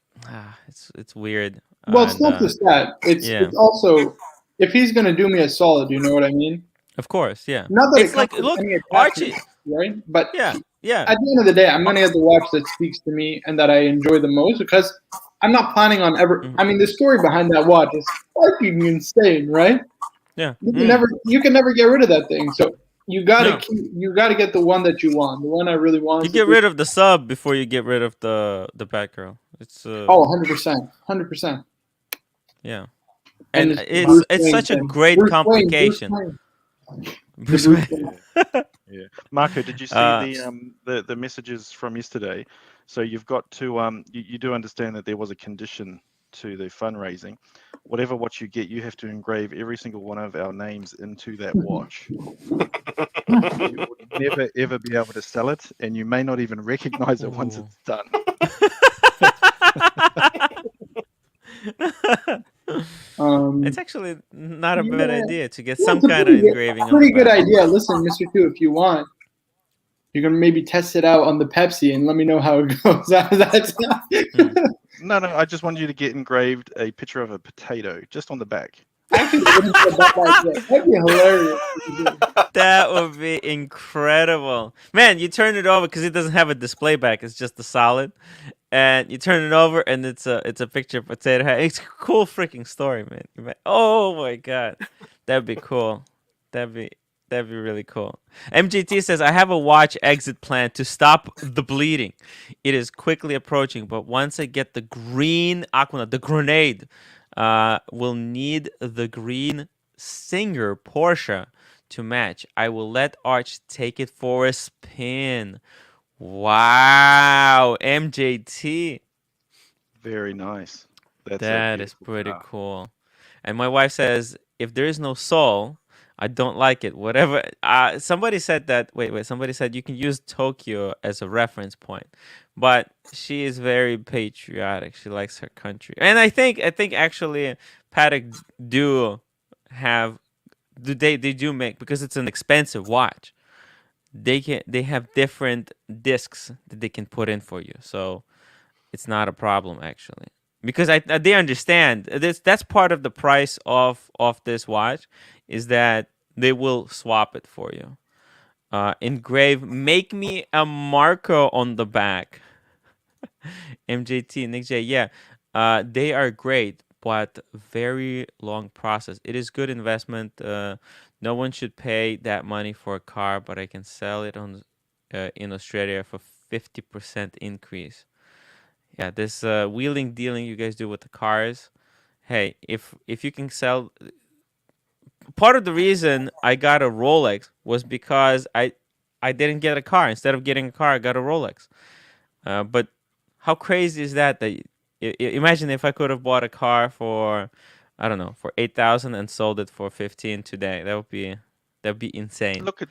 S1: it's weird.
S4: Well, it's not just that. It's also, if he's gonna do me a solid, you know what I mean?
S1: Of course, yeah.
S4: Not that
S1: It's
S4: it
S1: like
S4: comes with
S1: look,
S4: any
S1: Archie.
S4: attachment, right? But
S1: Yeah.
S4: at the end of the day, I'm gonna get the watch that speaks to me and that I enjoy the most, because I'm not planning on ever. I mean, the story behind that watch is fucking insane, right?
S1: Yeah.
S4: You can never get rid of that thing. So you gotta get the one that you want, the one I really want.
S1: You get rid of the sub before you get rid of the Batgirl. It's
S4: 100%, 100%.
S1: Yeah, and
S4: Bruce
S1: it's
S4: Wayne
S1: such a
S4: thing.
S1: great
S4: Bruce
S1: complication.
S4: Wayne.
S1: Bruce Wayne.
S6: Yeah. Marco, did you see the messages from yesterday? So you've got to you do understand that there was a condition to the fundraising. Whatever watch you get, you have to engrave every single one of our names into that watch. You would never ever be able to sell it, and you may not even recognize it once it's done.
S1: It's actually not a bad idea to get some kind of engraving.
S4: Pretty good idea. Listen, Mr. Two, if you want, you can maybe test it out on the Pepsi and let me know how it goes.
S6: No, I just wanted you to get engraved a picture of a potato just on the back.
S4: Actually, that'd be hilarious.
S1: That would be incredible, man. You turn it over because it doesn't have a display back; it's just a solid. And you turn it over, and it's a picture of potato head. It's a cool freaking story, man. Oh my god, that'd be cool. That'd be really cool. MGT says, I have a watch exit plan to stop the bleeding. It is quickly approaching, but once I get the green Aquanaut, the grenade, will need the green Singer Porsche to match. I will let Arch take it for a spin. Wow, MJT.
S6: Very nice.
S1: That is pretty cool. And my wife says, if there is no soul, I don't like it. Whatever. Somebody said that. Wait. Somebody said you can use Tokyo as a reference point, but she is very patriotic. She likes her country, and I think actually Patek do have. They do make, because it's an expensive watch. They have different discs that they can put in for you, so it's not a problem actually. Because they understand that's part of the price of this watch, is that they will swap it for you. Engrave, make me a Marco on the back. MJT, Nick J, yeah, they are great. but very long process. It is good investment. No one should pay that money for a car, but I can sell it on in Australia for 50% increase. Yeah, this wheeling dealing you guys do with the cars. Hey, if you can sell, part of the reason I got a Rolex was because I didn't get a car. Instead of getting a car, I got a Rolex. But how crazy is that? Imagine if I could have bought a car for, I don't know, for 8,000 and sold it for 15 today. That'd be insane.
S6: Look,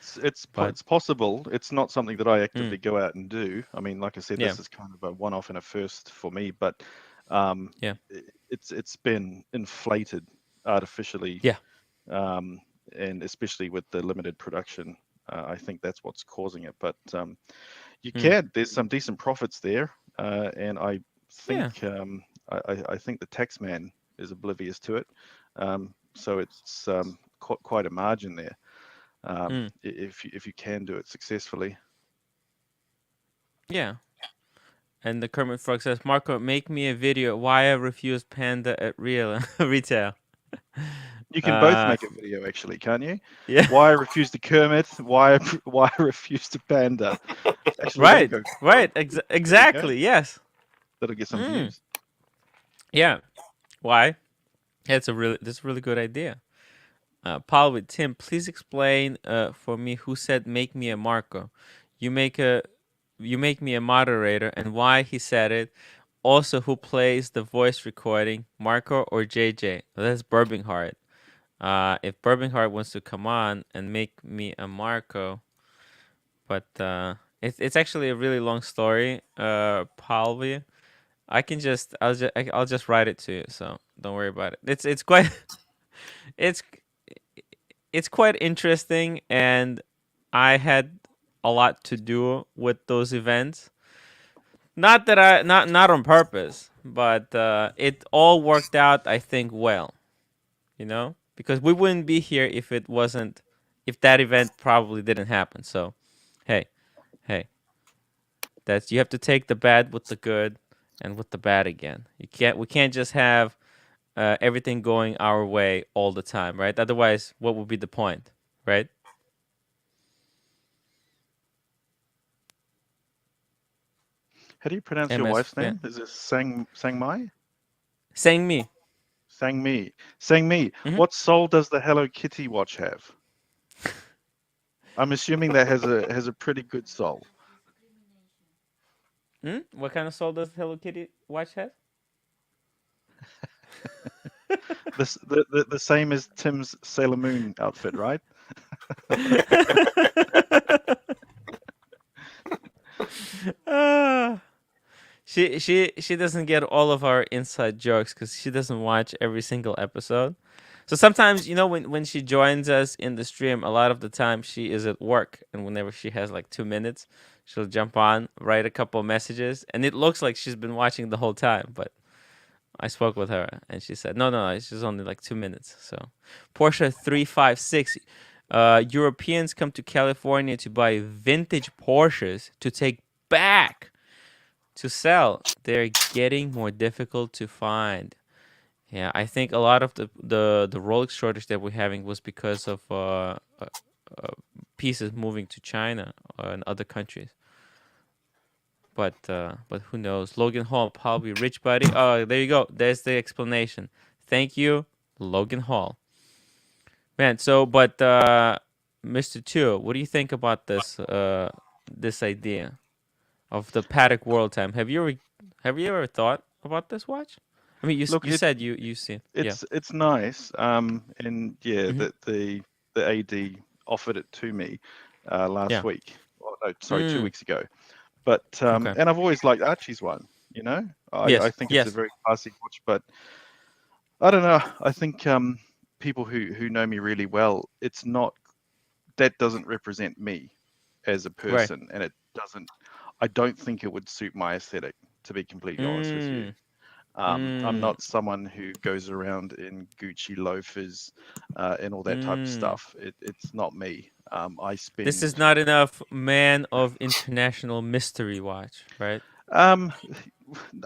S1: But
S6: it's possible. It's not something that I
S1: mm,
S6: actively go out and do. I mean, like I said,
S1: yeah,
S6: this is kind of a one-off and a first for me, but
S1: yeah,
S6: it's been inflated artificially,
S1: yeah,
S6: and especially with the limited production, I think that's what's causing it. But
S1: mm,
S6: there's some decent profits there, and I
S1: yeah,
S6: think I think the tax man is oblivious to it. So it's quite a margin there,
S1: mm,
S6: if you can do it successfully.
S1: yeah. And the Kermit Frog says, Marco, make me a video why I refuse Panda at real retail.
S6: You can both
S1: Uh,
S6: make a video, actually, can't you?
S1: yeah,
S6: Why I refuse to Kermit, why why I refuse to Panda. Actually, that'll
S1: right,
S6: go viral.
S1: right,
S6: There you go.
S1: exactly, yes.
S6: That'll get some
S1: Mm,
S6: views.
S1: yeah. Why? That's a really good idea. Paul with Tim, please explain for me who said make me a Marco. You make a you make me a moderator and why he said it. Also, who plays the voice recording, Marco or JJ? Well, that's Burbinghart. If Burbinghart wants to come on and make me a Marco, but it's actually a really long story. Palvi, I'll just write it to you, so don't worry about it. It's quite it's it's quite interesting, and I had a lot to do with those events. Not that I not on purpose, but it all worked out, I think, well. You know, because we wouldn't be here if that event probably didn't happen. So, hey, hey, that's you have to take the bad with the good and with the bad again. We can't just have everything going our way all the time, right? Otherwise, what would be the point, right?
S6: How do you pronounce your
S1: MS
S6: wife's name? Is it Sangmai?
S1: saying me.
S6: Sangmi. Sangmi.
S1: Hmm.
S6: What soul does the Hello Kitty watch have? I'm assuming that has a pretty good soul.
S1: What kind of soul does Hello Kitty watch have?
S6: The same as Tim's Sailor Moon outfit, right?
S1: Ah. She doesn't get all of our inside jokes because she doesn't watch every single episode. So sometimes, when she joins us in the stream, a lot of the time she is at work, and whenever she has like 2 minutes, she'll jump on, write a couple of messages, and it looks like she's been watching the whole time. But I spoke with her, and she said, no, it's just only like 2 minutes. So Porsche 356. Europeans come to California to buy vintage Porsches to take back to sell. They're getting more difficult to find. Yeah, I think a lot of the Rolex shortage that we're having was because of pieces moving to China and other countries. But who knows? Logan Hall, probably rich buddy. Oh, there you go. There's the explanation. Thank you, Logan Hall. Man, so but Mr. Two, what do you think about this idea of the Patek World Time? Have you ever thought about this watch? I mean,
S6: Look,
S1: you said you seen. Yeah.
S6: it's nice, and yeah,
S1: Hmm.
S6: the AD offered it to me last
S1: Yeah.
S6: week. Oh, no, sorry, two
S1: Mm.
S6: weeks ago. But
S1: Okay.
S6: and I've always liked Archie's one. I
S1: Yes.
S6: think it's a
S1: Yes.
S6: very classy watch, but I don't know. I think people who know me really well, that doesn't represent me as a
S1: Right.
S6: person, and I don't think it would suit my aesthetic, to be completely honest with you.
S1: Mm.
S6: I'm
S1: Mm.
S6: not someone who goes around in Gucci loafers and all that type of
S1: Mm.
S6: stuff. It's not me. I
S1: This is
S6: spend
S1: not enough man of international mystery watch, right?
S6: um,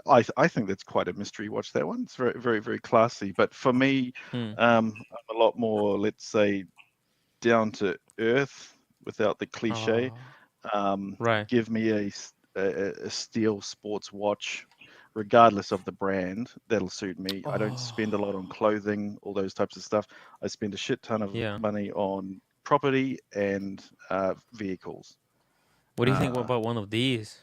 S6: I think that's quite a mystery watch. That one, it's very very very classy. But for me, I'm a lot more, let's say, down to earth without the cliche.
S1: Right.
S6: Give me a steel sports watch, regardless of the brand. That'll suit me. I don't spend a lot on clothing, all those types of stuff. I spend a shit ton of
S1: Yeah.
S6: money on property and vehicles.
S1: What do you think about one of these?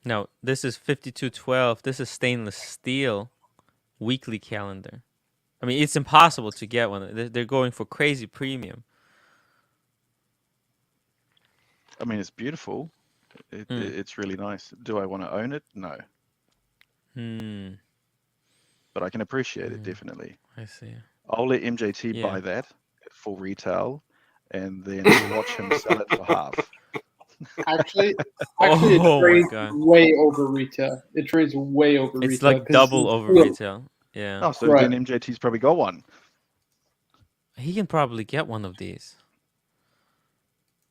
S1: No, this is 5212. This is stainless steel weekly calendar. I mean, it's impossible to get one. They're going for crazy premium.
S6: I mean, it's beautiful. It's really nice. Do I want to own it? No. But I can appreciate it, definitely.
S1: I see.
S6: I'll let MJT
S1: Yeah.
S6: buy that at full retail and then watch him sell it for half.
S4: Actually,
S1: Oh
S4: it
S1: my
S4: trades
S1: God.
S4: way over retail. It trades way over retail.
S1: It's like
S4: 'cause
S1: double
S4: it's
S1: over
S4: steel.
S1: retail. Yeah.
S6: Oh, so
S4: Right.
S6: then MJT's probably got one.
S1: He can probably get one of these.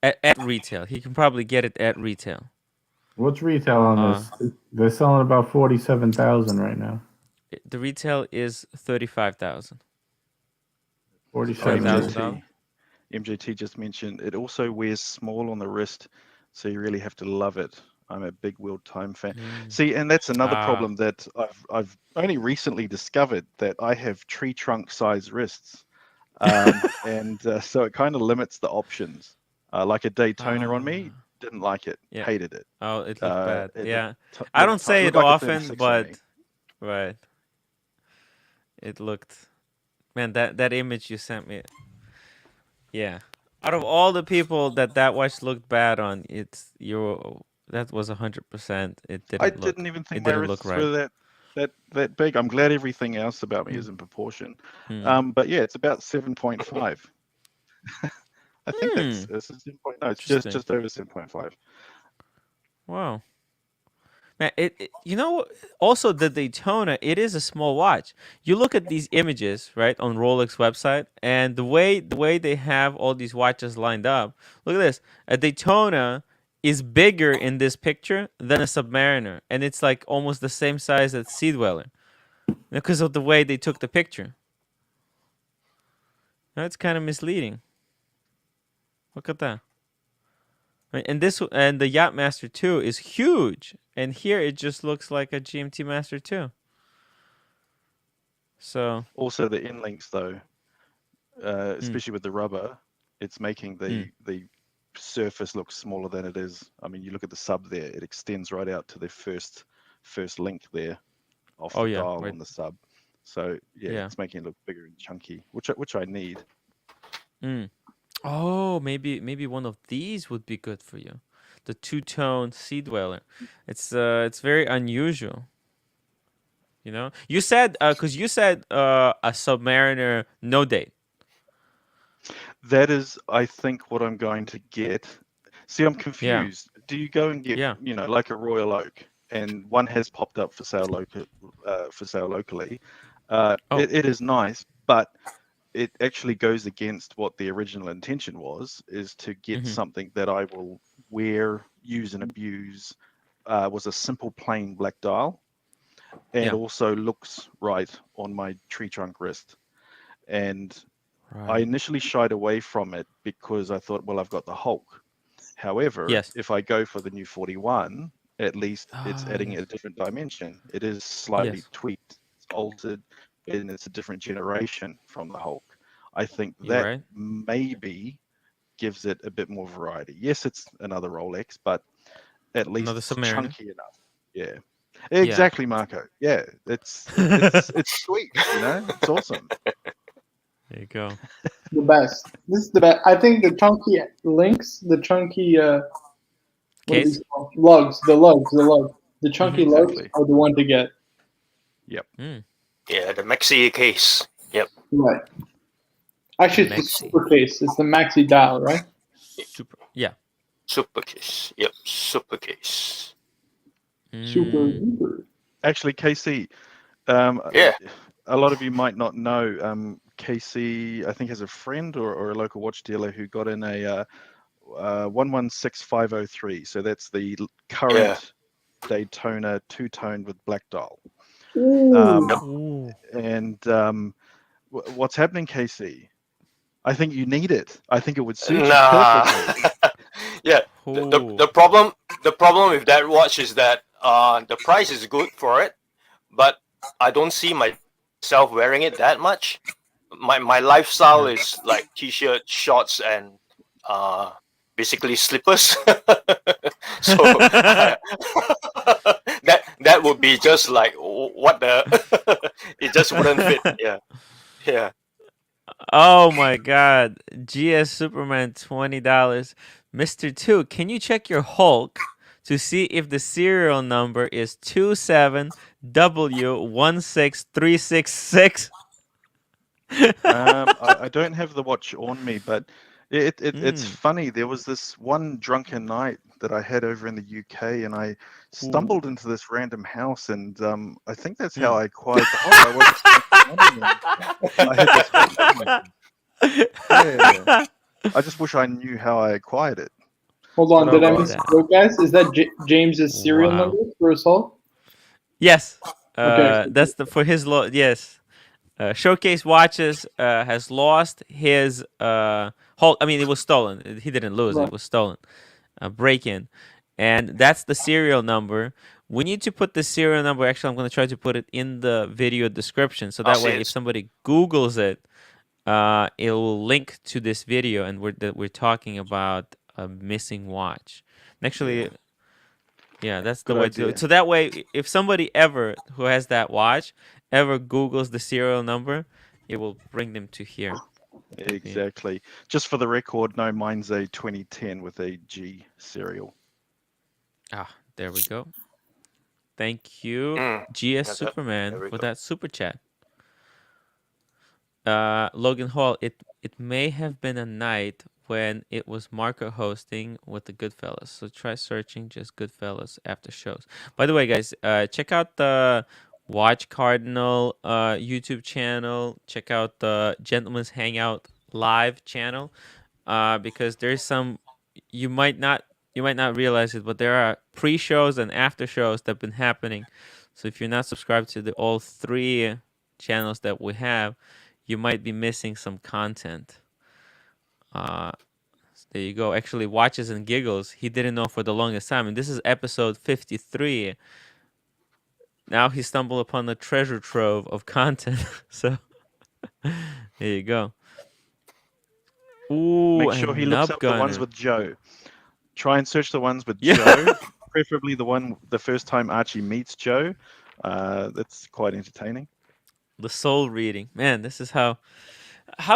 S1: At retail. He can probably get it at retail.
S5: What's retail on this? They're selling about 47,000 right now.
S1: The retail is 35,000.
S5: 47,000.
S6: MJT just mentioned it also wears small on the wrist, so you really have to love it. I'm a big World Time fan. See, and that's another problem that I've only recently discovered, that I have tree trunk size wrists, and so it kind of limits the options. Like a Daytona on me, didn't like it, hated it.
S1: Oh, it looked bad.
S6: It
S1: Yeah.
S6: looked
S1: I don't say it
S6: like a
S1: often,
S6: 36 on
S1: but
S6: me.
S1: right. It looked, man, that image you sent me. Yeah. Out of all the people that watch looked bad on, that was 100%. It didn't
S6: I
S1: look.
S6: didn't even
S1: It
S6: think my
S1: didn't look
S6: wrists
S1: right.
S6: were that big. I'm glad everything else about me is in proportion. But yeah, it's about 7.5. I think it's 7.5. No, it's just over 7.5.
S1: Wow. Man, also the Daytona, it is a small watch. You look at these images, right, on Rolex website, and the way they have all these watches lined up. Look at this. A Daytona is bigger in this picture than a Submariner, and it's like almost the same size as Sea Dweller, because of the way they took the picture. That's kind of misleading. Look at that. And the Yachtmaster 2 is huge, and here it just looks like a GMT Master 2. So
S6: also the end links though, especially with the rubber, it's making the surface look smaller than it is. I mean, you look at the sub there; it extends right out to the first link there, off the dial
S1: right.
S6: on the sub. So yeah, it's making it look bigger and chunky, which I need.
S1: Oh, maybe one of these would be good for you. The two-tone Sea Dweller. It's very unusual. You know, you said a Submariner no date.
S6: That is, I think, what I'm going to get. See, I'm confused. Do you go and get, like a Royal Oak, and one has popped up for sale locally? It is nice, but it actually goes against what the original intention was, is to get something that I will wear, use and abuse. Was a simple plain black dial, and also looks right on my tree trunk wrist. And I initially shied away from it because I thought, well, I've got the Hulk. However, if I go for the new 41, at least it's adding a different dimension. It is slightly tweaked, it's altered, and it's a different generation from the Hulk. I think that maybe gives it a bit more variety. Yes, it's another Rolex, but at least it's chunky enough. Yeah. Exactly, Marco. Yeah, it's sweet, it's awesome.
S1: There you go.
S4: The best. This is the best. I think the chunky links, the chunky
S1: case,
S4: lugs, the chunky lugs are the one to get.
S6: Yep.
S2: Yeah, the maxi case. Yep.
S4: Right. Actually, it's the super case. It's the maxi dial, right?
S1: Super. Yeah.
S2: Super case. Yep. Super case.
S4: Super.
S6: Actually, KC. A lot of you might not know. KC, I think, has a friend or a local watch dealer who got in 116503. So that's the current Daytona two-tone with black dial.
S1: Ooh.
S6: And what's happening, KC? I think you need it. I think it would suit you
S2: Nah.
S6: perfectly.
S2: Yeah. The problem with that watch is that the price is good for it, but I don't see myself wearing it that much. My lifestyle is like t-shirt, shorts, and basically slippers. So that would be just like what the it just wouldn't fit. Yeah.
S1: Oh my God. GS Superman, $20. Mr. 2, can you check your Hulk to see if the serial number is 27W16366?
S6: I don't have the watch on me, but it's
S1: Mm.
S6: funny. There was this one drunken night that I had over in the UK, and I stumbled into this random house, and I think that's how I acquired the Hulk. I wasn't spending money, and I had this Hulk in my house. Yeah. I just wish I knew how I acquired it.
S4: Hold on,
S6: But
S4: did I
S6: well.
S4: miss a quote, guys? Is that James's serial
S1: Wow.
S4: number for his Hulk?
S1: Yes.
S4: Okay.
S1: That's for his yes. Showcase Watches has lost his Hulk. I mean, it was stolen. He didn't lose it.
S4: Right.
S1: It was stolen. Break-in. And that's the serial number. We need to put the serial number. Actually, I'm going to try to put it in the video description. So that way, if somebody Googles it, it will link to this video. And we're talking about a missing watch. And actually, yeah, that's the
S6: Good
S1: way to do
S6: idea.
S1: it. So that way, if somebody ever who has that watch ever Googles the serial number, it will bring them to here.
S6: Exactly. Just for the record, no, mine's a 2010 with a G serial.
S1: Ah, there we go. Thank you, GS
S2: there
S1: Superman,
S2: we
S1: for
S2: go.
S1: that super chat. Logan Hall, it may have been a night when it was Marco hosting with the Goodfellas. So try searching just Goodfellas after shows. By the way, guys, check out the Watch Cardinal YouTube channel. Check out the Gentleman's Hangout live channel, because there's some you might not realize it, but there are pre-shows and after shows that have been happening. So if you're not subscribed to all three channels that we have, you might be missing some content. There you go. Actually, Watches and Giggles, he didn't know for the longest time. And this is episode 53. Now he stumbled upon a treasure trove of content. So there you go. Ooh,
S6: Make sure he looks
S1: Nub
S6: up the ones
S1: Gunner.
S6: with Joe. Try and search the ones with
S1: Yeah.
S6: Joe, preferably the first time Archie meets Joe. That's quite entertaining.
S1: The soul reading. Man, this is how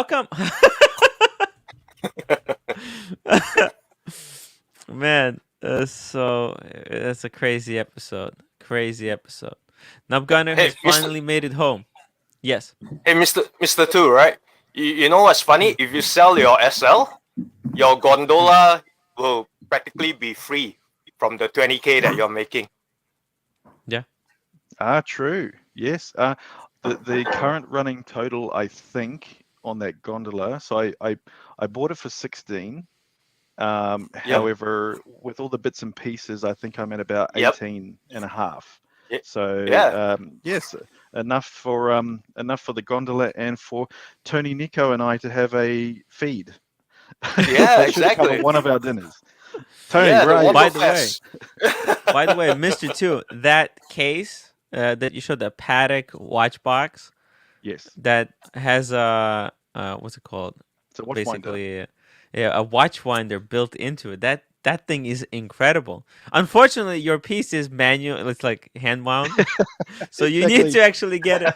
S1: come man, so that's a crazy episode. Crazy episode. Nub Gunner
S2: Hey,
S1: has finally made it home. Yes.
S2: Hey, Mr. Two, right? You know what's funny? If you sell your SL, your gondola will practically be free from the 20K that you're making.
S1: Yeah.
S6: True. Yes. The current running total, I think, on that gondola. So I bought it for 16. However, with all the bits and pieces, I think I'm at about 18 and a half. So yes, enough for the gondola and for Tony, Nico, and I to have a feed.
S2: Yeah,
S6: That should
S2: exactly.
S6: cover one of our dinners. Tony,
S2: Yeah,
S6: where are you?
S1: By the way, Mr. Two, that case that you showed, the Patek watch box.
S6: Yes.
S1: That has a what's it called?
S6: It's a watch
S1: Basically, a watch winder built into it. That thing is incredible. Unfortunately, your piece is manual. It's like hand wound, so you need to actually get it.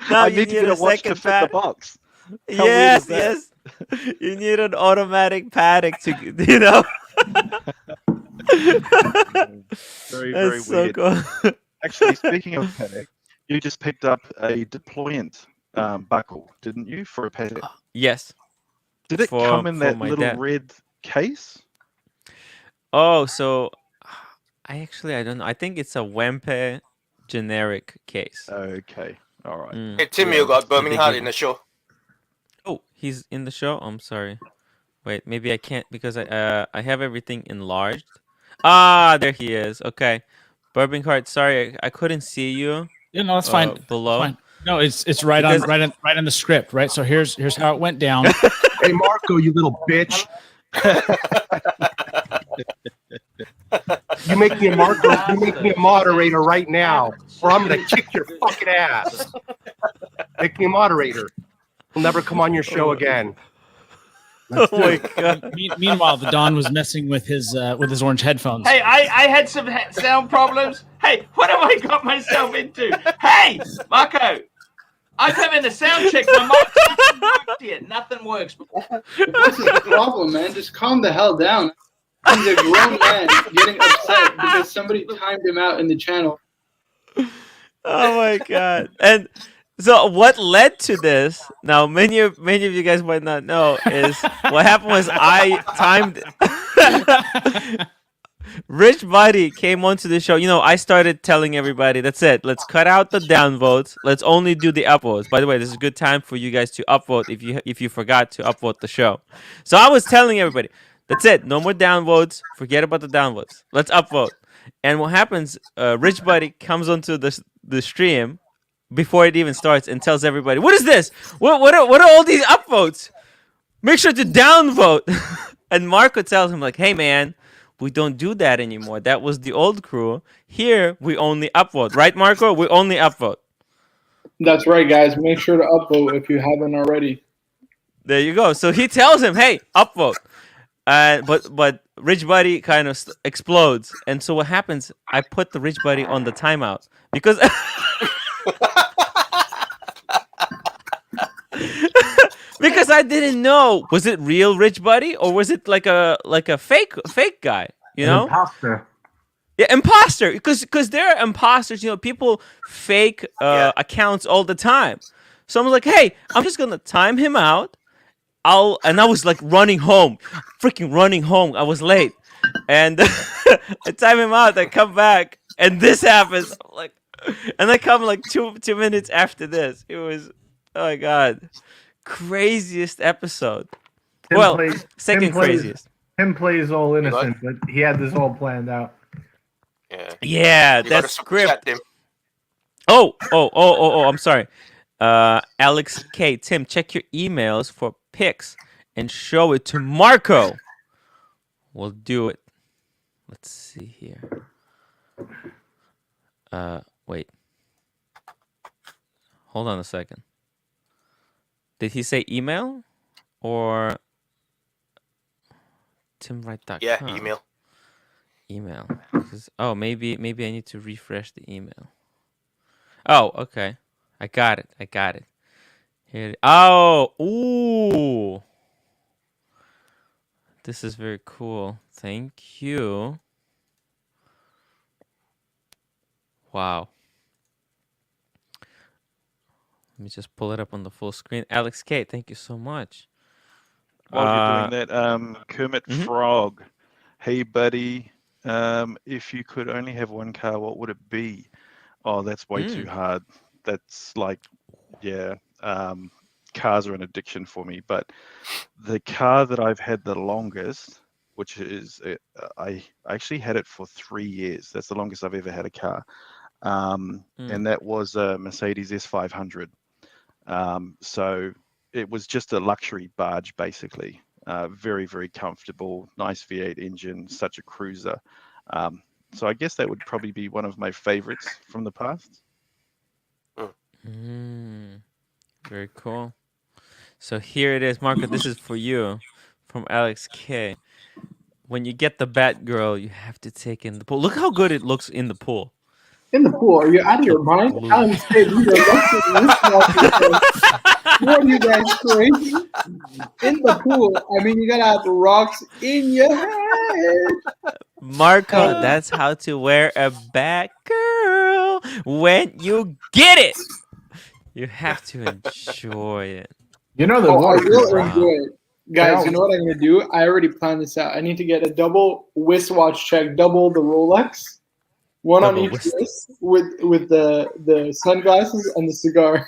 S1: Now
S6: I
S1: you
S6: need to get a watch to
S1: second
S6: fit the box. How weird
S1: Yes,
S6: is that?
S1: yes. You need an automatic Patek to, you know.
S6: Very,
S1: That's
S6: very
S1: so
S6: weird.
S1: cool.
S6: Actually, speaking of Patek, you just picked up a deployant buckle, didn't you, for a Patek?
S1: Yes.
S6: Did it come in that
S1: my
S6: little
S1: dad.
S6: red case?
S1: Oh, so I don't know. I think it's a Wempe generic case.
S6: Okay, all right.
S2: Hey, Tim, you got Birmingham in the show.
S1: Oh, he's in the show? I'm sorry. Wait, maybe I can't because I have everything enlarged. Ah, there he is. Okay, Bourbon Cart. Sorry, I couldn't see you.
S7: Yeah, no, that's fine.
S1: Below.
S7: That's fine. No, it's right
S1: Because-
S7: on the script, right? So here's how it went down.
S8: Hey, Marco, you little bitch. You make me a Marco. You make me a moderator right now, or I'm gonna kick your fucking ass. Make me a moderator. We'll never come on your show again.
S1: Oh my god!
S7: Meanwhile, the Don was messing with his orange headphones.
S3: Hey, I had some sound problems. Hey, what have I got myself into? Hey, Marco, I'm having a sound check. My mic doesn't work yet. Nothing works.
S4: What's the problem, man? Just calm the hell down. He's a grown man getting upset because somebody timed him out in the channel.
S1: Oh my god! And so what led to this? Now, many of you guys might not know is what happened was I timed. Rich Buddy came onto the show. You know, I started telling everybody, that's it. Let's cut out the downvotes. Let's only do the upvotes. By the way, this is a good time for you guys to upvote if you forgot to upvote the show. So I was telling everybody, that's it. No more downvotes. Forget about the downvotes. Let's upvote. And what happens? Rich Buddy comes onto the stream before it even starts and tells everybody, "What is this? What are all these upvotes? Make sure to downvote." And Marco tells him like, "Hey man, we don't do that anymore. That was the old crew. Here we only upvote, right, Marco? We only upvote."
S4: That's right, guys. Make sure to upvote if you haven't already.
S1: There you go. So he tells him, "Hey, upvote." But Rich Buddy kind of explodes, and so what happens? I put the Rich Buddy on the timeout because. Because I didn't know, was it real Rich Buddy or was it like a fake guy? You know,
S5: Imposter.
S1: Yeah, imposter. Because there are imposters. You know, people fake accounts all the time. So I'm like, hey, I'm just gonna time him out. I was like running home, freaking running home. I was late, and I time him out. I come back, and this happens. I'm like, and I come like two minutes after this. It was, oh my god. Craziest episode. Second craziest.
S5: Him plays all innocent, but he had this all planned out.
S1: Yeah, that's script. Oh, I'm sorry. Alex K. Tim, check your emails for pics and show it to Marco. We'll do it. Let's see here. Wait. Hold on a second. Did he say email or timwright.com?
S2: Yeah, email.
S1: Email. Oh, maybe I need to refresh the email. Oh, okay. I got it. Here. Oh, ooh. This is very cool. Thank you. Wow. Let me just pull it up on the full screen. Alex K, thank you so much.
S6: While you're doing that, Kermit Frog. Hey, buddy. If you could only have one car, what would it be? Oh, that's way too hard. That's like, yeah. Cars are an addiction for me. But the car that I've had the longest, which is, I actually had it for 3 years. That's the longest I've ever had a car. And that was a Mercedes S500. So it was just a luxury barge, basically. Very, very comfortable, nice V8 engine, such a cruiser. So I guess that would probably be one of my favorites from the past.
S1: Very cool. So here it is, Marco. This is for you from Alex K. When you get the Batgirl, you have to take in the pool. Look how good it looks in the pool.
S4: In the pool? Are you out of your mind? I'm saying these are what are you guys crazy? In the pool, I mean, you gotta have rocks in your head.
S1: Marco, that's how to wear a Batgirl when you get it. You have to enjoy it.
S5: You know the
S4: I
S5: water.
S4: will enjoy it. Guys, you know what I'm gonna do? I already planned this out. I need to get a double wristwatch check, double the Rolex, one
S1: Double
S4: on each wrist with the sunglasses and the cigar.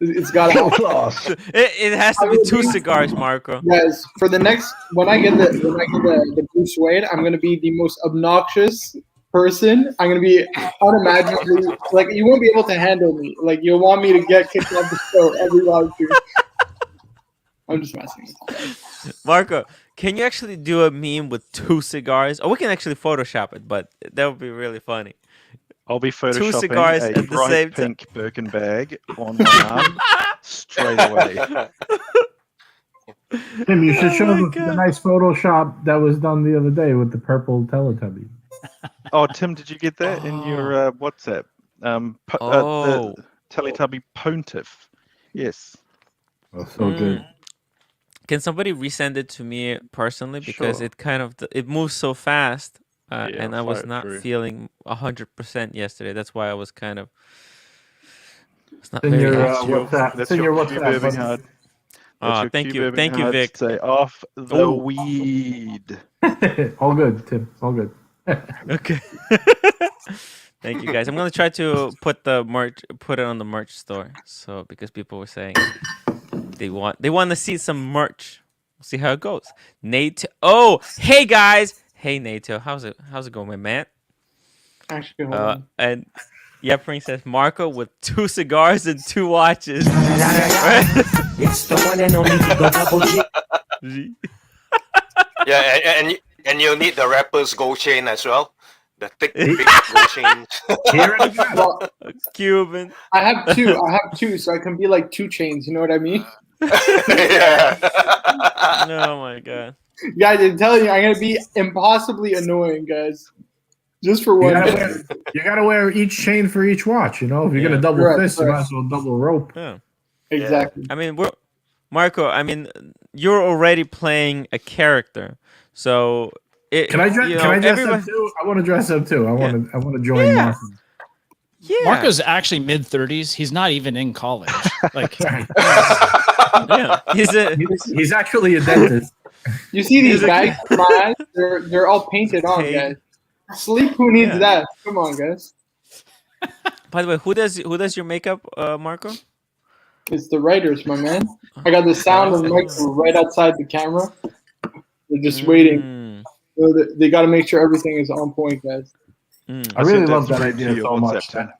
S4: It's got to
S6: Get
S4: happen.
S6: lost.
S1: It has to be 2 cigars, Marco.
S4: Guys, for the next when I get the Bruce Wayne, I'm gonna be the most obnoxious person. I'm gonna be unimaginably like you won't be able to handle me. Like you'll want me to get kicked off the show every live stream. I'm just messing with you.
S1: Marco, can you actually do a meme with 2 cigars? Or we can actually Photoshop it, but that would be really funny.
S6: I'll be
S1: 2
S6: photoshopping
S1: cigars
S6: a
S1: at the
S6: bright
S1: same time.
S6: pink Birkin bag on my arm straight away.
S5: Tim, you should show
S1: my
S5: the
S1: God.
S5: nice Photoshop that was done the other day with the purple Teletubby.
S6: Oh, Tim, did you get that in your WhatsApp?
S1: Oh.
S6: The Teletubby Pontiff. Yes.
S5: Oh, so good.
S1: Can somebody resend it to me personally because
S6: Sure.
S1: it kind of it moves so fast,
S6: Yeah,
S1: and I
S6: I'll
S1: was
S6: fire it
S1: not
S6: through.
S1: feeling 100% yesterday. That's why I was kind of. It's not
S5: It's in
S1: very
S5: your
S1: active.
S5: WhatsApp.
S6: That's
S5: It's in
S6: your
S5: your
S6: cube
S5: WhatsApp.
S6: Irving
S5: buddy.
S6: Hard. That's your
S1: Thank
S6: cube
S1: you,
S6: Irving
S1: thank you,
S6: Hard.
S1: Vic.
S6: Say off the
S1: Ooh.
S6: weed.
S5: All good, Tim. All good.
S1: Okay. Thank you guys. I'm gonna try to put it on the merch store. So because people were saying they want to see some merch. We'll see how it goes. Nate. Oh, hey guys. Hey Nato. How's it going, my man?
S4: Actually, hold on.
S1: And Princess Marco with 2 cigars and 2 watches.
S9: It's the one and only Double G.
S2: Yeah, and you'll need the rapper's gold chain as well. The thick, big gold chain.
S5: Here it is.
S4: Well,
S1: Cuban.
S4: I have two, so I can be like 2 chains. You know what I mean?
S2: Yeah.
S1: Oh my god.
S4: Guys, I'm telling you, I'm gonna be impossibly annoying, guys. Just for
S5: You
S4: one.
S5: gotta wear each chain for each watch. You know, if you're
S1: Yeah.
S5: gonna double
S4: Correct,
S5: fist, you
S4: correct.
S5: might as well double rope.
S1: Yeah.
S4: Exactly.
S1: I mean, Marco. I mean, you're already playing a character, so
S5: Can I dress? Can I dress up too? I want to dress up too. I want to join
S1: Yeah.
S5: Marco.
S1: Yeah.
S7: Marco's actually mid-30s. He's not even in college. Like,
S1: Yeah.
S5: He's actually a dentist.
S4: You see these
S1: He's a
S4: bags in my eyes? They're all painted on,
S1: Hey.
S4: guys. Sleep? Who needs
S1: Yeah.
S4: that? Come on, guys.
S1: By the way, who does your makeup, Marco?
S4: It's the writers, my man. I got the sound and microphone right outside the camera. They're just waiting.
S1: Mm,
S4: So they got to make sure everything is on point, guys.
S1: mm.
S5: I really
S6: sent
S5: love that
S6: through
S5: idea
S6: to your
S5: so much.
S6: WhatsApp, Tim.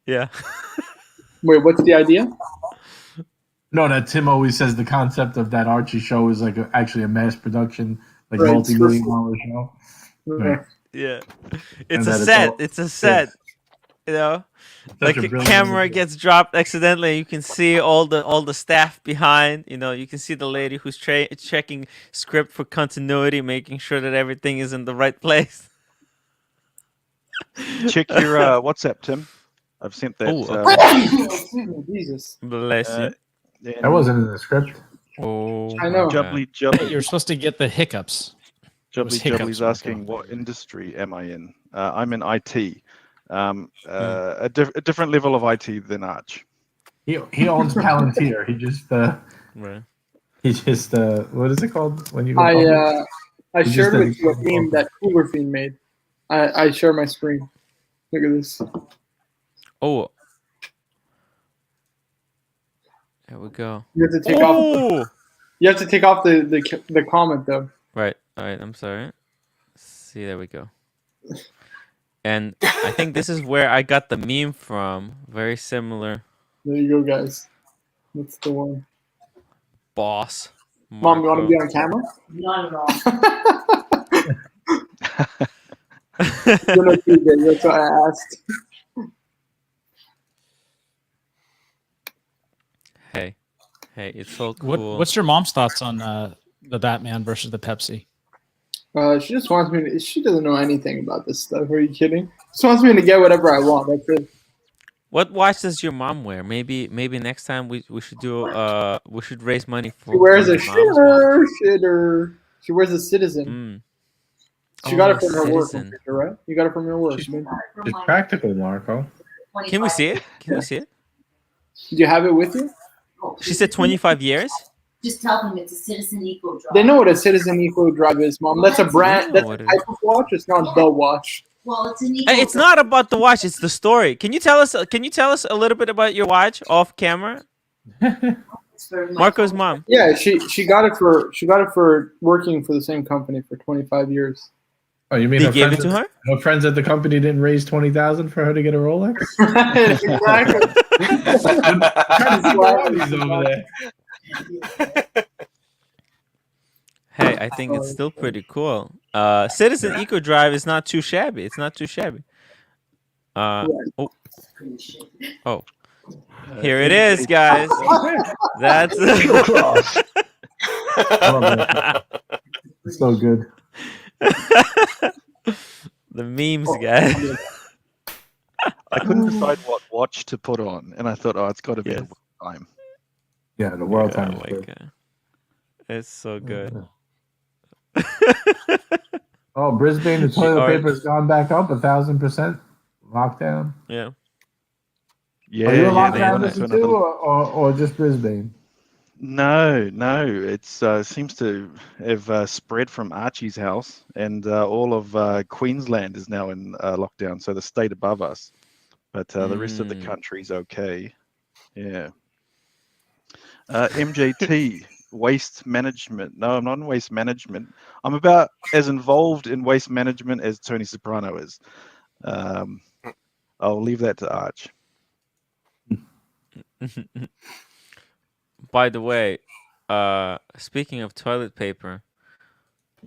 S1: Yeah.
S4: Wait, what's the idea?
S5: No, that Tim always says the concept of that Archie show is like actually a mass production, like
S4: Right,
S5: multi-million-dollar show. Right.
S1: Yeah.
S5: And
S1: It's
S5: that
S1: a
S5: it's
S1: set.
S5: all-
S1: It's a set. You know,
S5: Such
S1: like
S5: a
S1: a
S5: brilliant
S1: camera
S5: idea.
S1: gets dropped accidentally. You can see all the staff behind. You know, you can see the lady who's checking script for continuity, making sure that everything is in the right place.
S6: Check your WhatsApp, Tim. I've sent that.
S1: Oh, okay.
S4: Jesus.
S1: Bless you.
S5: That wasn't in the script.
S1: Oh,
S4: I know.
S1: my God.
S6: Jubbly,
S7: you're supposed to get the hiccups.
S6: Jubbly's
S7: hiccups,
S6: asking, what industry am I in? I'm in IT. A different level of IT than Arch.
S5: He owns Palantir.
S1: Right.
S5: What is it called when you go
S4: I
S5: public? He
S4: shared
S5: just
S4: with you a
S5: doesn't-
S4: meme that Cooler Fiend made. I share my screen. Look at this.
S1: Oh. There we go.
S4: You have to take off.
S1: Oh.
S4: You have to take off the comment though.
S1: Right. All right. I'm sorry. See, there we go. And I think this is where I got the meme from. Very similar.
S4: There you go, guys. That's the one.
S1: Boss.
S4: Mom, you want to
S1: Marco.
S4: be on camera?
S9: Not at all.
S4: You're not too big, that's why I asked.
S1: Hey, it's so cool.
S7: What's your mom's thoughts on the Batman versus the Pepsi?
S4: She just wants me to. She doesn't know anything about this stuff. Are you kidding? She wants me to get whatever I want. That's it.
S1: What watch does your mom wear? Maybe next time we should do we should raise money for.
S4: She wears
S1: for
S4: a
S1: your mom's watch.
S4: shitter. She wears a Citizen.
S1: Mm.
S4: She got
S1: Oh,
S4: it from her work,
S1: Citizen.
S4: right? You got it from your work.
S5: She's-
S4: man.
S5: It's practical, Marco.
S1: Can we see it? Can we see it?
S4: Do you have it with you?
S1: She said 25 years.
S9: Just tell them it's a Citizen Eco Drive.
S4: They know what a Citizen Eco Drive is, Mom. That's a brand.
S1: know
S4: That's
S1: what
S4: a
S1: it
S4: type of watch. It's not the watch.
S1: It's not about the watch; it's the story. Can you tell us? Can you tell us a little bit about your watch off camera? Marco's mom.
S4: Yeah, she got it for working for the same company for 25 years.
S5: Oh, you mean
S1: They gave it to her?
S5: Her friends at the company didn't raise $20,000 for her to get a Rolex?
S4: Exactly.
S1: Hey, I think it's still pretty cool. Citizen Eco Drive is not too shabby. It's not too shabby. Oh, here it is, guys. That's
S5: It's so good.
S1: The memes, guys.
S6: I couldn't decide what watch to put on, and I thought, oh, it's got to be the World Time.
S5: Yeah, the World
S1: Oh
S5: Time.
S1: my god, it's so good.
S5: Oh, Brisbane, the toilet paper has gone back up 1,000% lockdown.
S1: Yeah.
S5: Are you a lockdown too, or just Brisbane?
S6: No, it seems to have spread from Archie's house, and all of Queensland is now in lockdown, so the state above us. But the rest of the country's okay. Yeah. MJT, waste management. No, I'm not in waste management. I'm about as involved in waste management as Tony Soprano is. I'll leave that to Arch.
S1: By the way, speaking of toilet paper,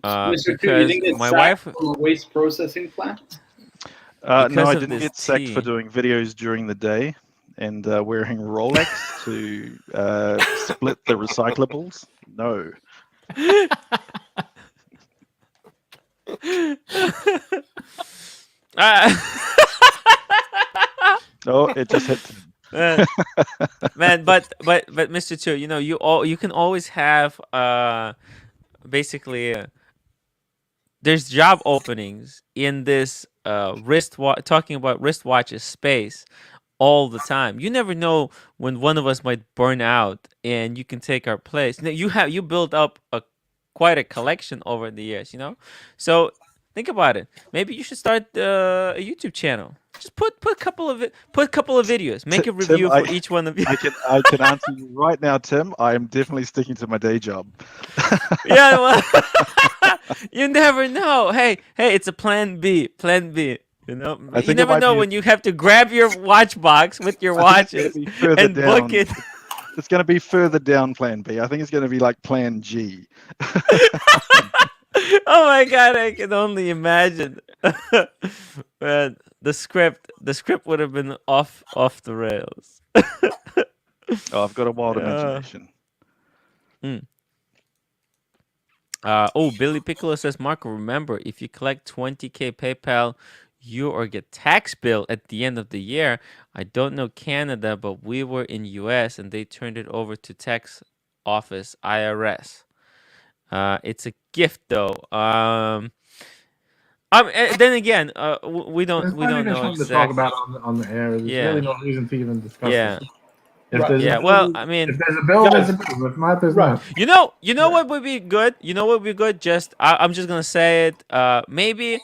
S4: Mr. Two, you
S1: because
S4: didn't get
S1: my
S4: sacked
S1: wife
S4: from a waste processing plant?
S6: No, I
S1: of
S6: didn't
S1: this
S6: get sacked
S1: tea.
S6: for doing videos during the day and wearing Rolex to split the recyclables. No. Oh, it just hit.
S1: Man, but Mr. Two, you can always have basically there's job openings in this talking about wristwatches space all the time. You never know when one of us might burn out and you can take our place. You build up quite a collection over the years, So think about it. Maybe you should start a YouTube channel. Just put a couple of videos. Make a review
S6: Tim,
S1: for each one of you.
S6: I can answer you right now, Tim. I am definitely sticking to my day job.
S1: Yeah, well, you never know. Hey, it's a plan B. Plan B. You never know when you have to grab your watch box with your watches and book it.
S6: It's going to be further down plan B. I think it's going to be like plan G.
S1: Oh my god, I can only imagine. Man, the script would have been off the rails.
S6: Oh, I've got a wild imagination.
S1: Billy Piccolo says, Marco, remember, if you collect 20K PayPal, you or get tax bill at the end of the year. I don't know Canada, but we were in US and they turned it over to tax office, IRS. It's a gift though. Then again, we don't know exactly.
S5: To talk about on the air. There's really no reason to even discuss this. If there's
S1: if
S5: there's a bill, there's a bill. If not, there's not.
S1: You know what would be good? Just I'm just gonna say it. Maybe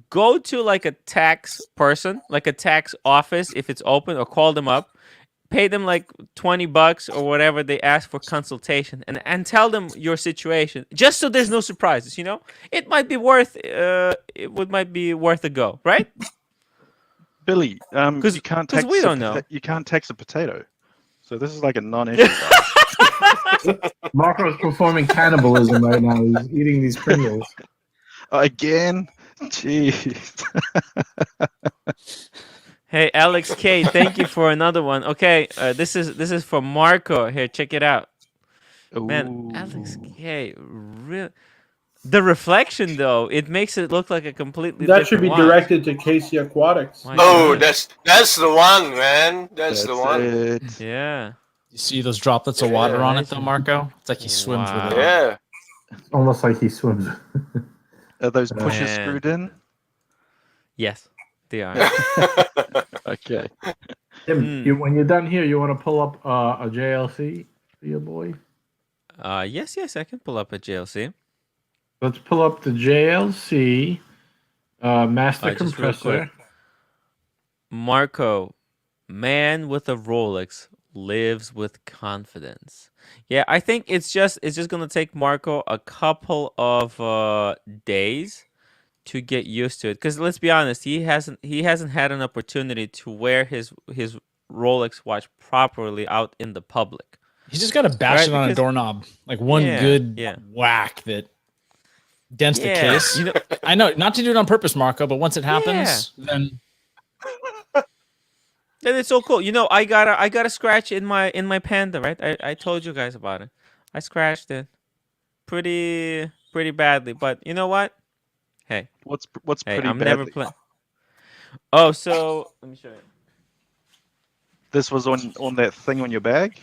S1: go to like a tax person, like a tax office if it's open, or call them up. Pay them like $20 or whatever they ask for consultation, and tell them your situation, just so there's no surprises. It might be worth a go, right?
S6: Billy, you can't tax.
S1: We don't know.
S6: You can't tax a potato, so this is like a non-issue.
S5: Marco's performing cannibalism right now. He's eating these Pringles.
S6: Again, jeez.
S1: Hey, Alex K, thank you for another one. Okay, this is for Marco. Here, check it out.
S6: Ooh.
S1: Man, Alex K, the reflection though, it makes it look like a completely.
S4: That should be
S1: watch.
S4: directed to Casey Aquatics.
S2: That's the one, man. That's the one.
S6: It.
S1: Yeah.
S7: You see those droplets of water on it though, Marco? It's like he swims with it.
S2: Yeah.
S5: Almost like he swims.
S6: Are those pushers screwed in?
S1: Yes, they are.
S6: Okay.
S5: Tim, when you're done here, you want to pull up a JLC for your boy?
S1: Yes, I can pull up a JLC.
S5: Let's pull up the JLC. Master
S1: Just real quick.
S5: compressor.
S1: Marco, man with a Rolex lives with confidence. Yeah, I think it's just gonna take Marco a couple of days to get used to it. Because let's be honest, he hasn't had an opportunity to wear his Rolex watch properly out in the public.
S7: He's just got to bash
S1: Right,
S7: it on a
S1: because-
S7: doorknob, like one
S1: Yeah,
S7: good
S1: yeah.
S7: whack that dents the
S1: Yeah,
S7: case.
S1: you know-
S7: I know, not to do it on purpose, Marco, but once it happens, then
S1: And it's so cool. You know, I got a scratch in my Panda, right? I told you guys about it. I scratched it pretty badly, but you know what? Hey,
S6: What's
S1: hey,
S6: pretty
S1: I'm
S6: badly?
S1: never playing. Oh, so let me show you.
S6: This was on that thing on your bag.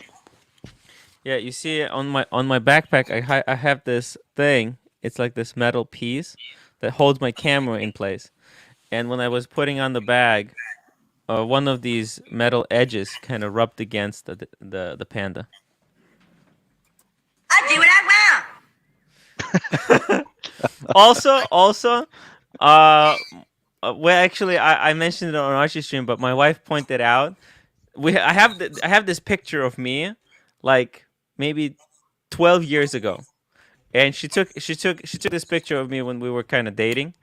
S1: Yeah, you see it on my backpack. I have this thing. It's like this metal piece that holds my camera in place. And when I was putting on the bag, one of these metal edges kind of rubbed against the Panda.
S10: I do what I want.
S1: Also, well, actually, I mentioned it on Archie stream, but my wife pointed out I have this picture of me, like maybe 12 years ago, and she took this picture of me when we were kind of dating,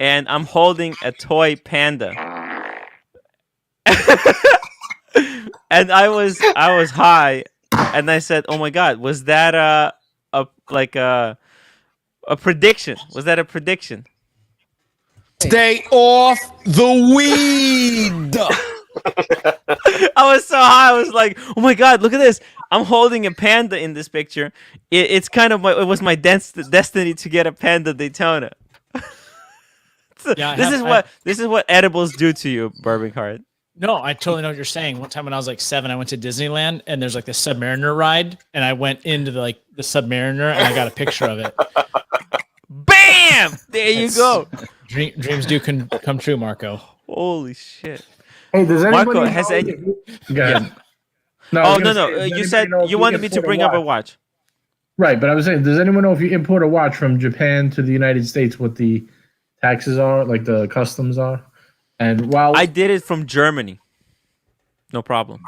S1: and I'm holding a toy panda, and I was high, and I said, "Oh my God, was that a prediction? Was that a prediction?"
S7: stay off the weed.
S1: I was so high. I was like, "Oh my God, look at this! I'm holding a panda in this picture. It's kind of it was my destiny to get a Panda Daytona."
S7: Yeah,
S1: this is what edibles do to you, Bourbon Card.
S7: No, I totally know what you're saying. One time when I was like 7, I went to Disneyland and there's like the Submariner ride, and I went into the Submariner and I got a picture of it.
S1: Bam! There you go.
S7: Dreams do come true, Marco.
S1: Holy shit!
S5: Hey, does anybody
S1: Marco,
S5: know
S1: has any?
S5: Go ahead.
S1: Yeah.
S5: I was
S1: Oh
S5: gonna
S1: no!
S5: say, does
S1: You
S5: anybody
S1: said
S5: know if
S1: you wanted me to
S5: import
S1: bring up a watch.
S5: Right, but I was saying, does anyone know if you import a watch from Japan to the United States, what the taxes are, like the customs are? And while
S1: I did it from Germany. No problem.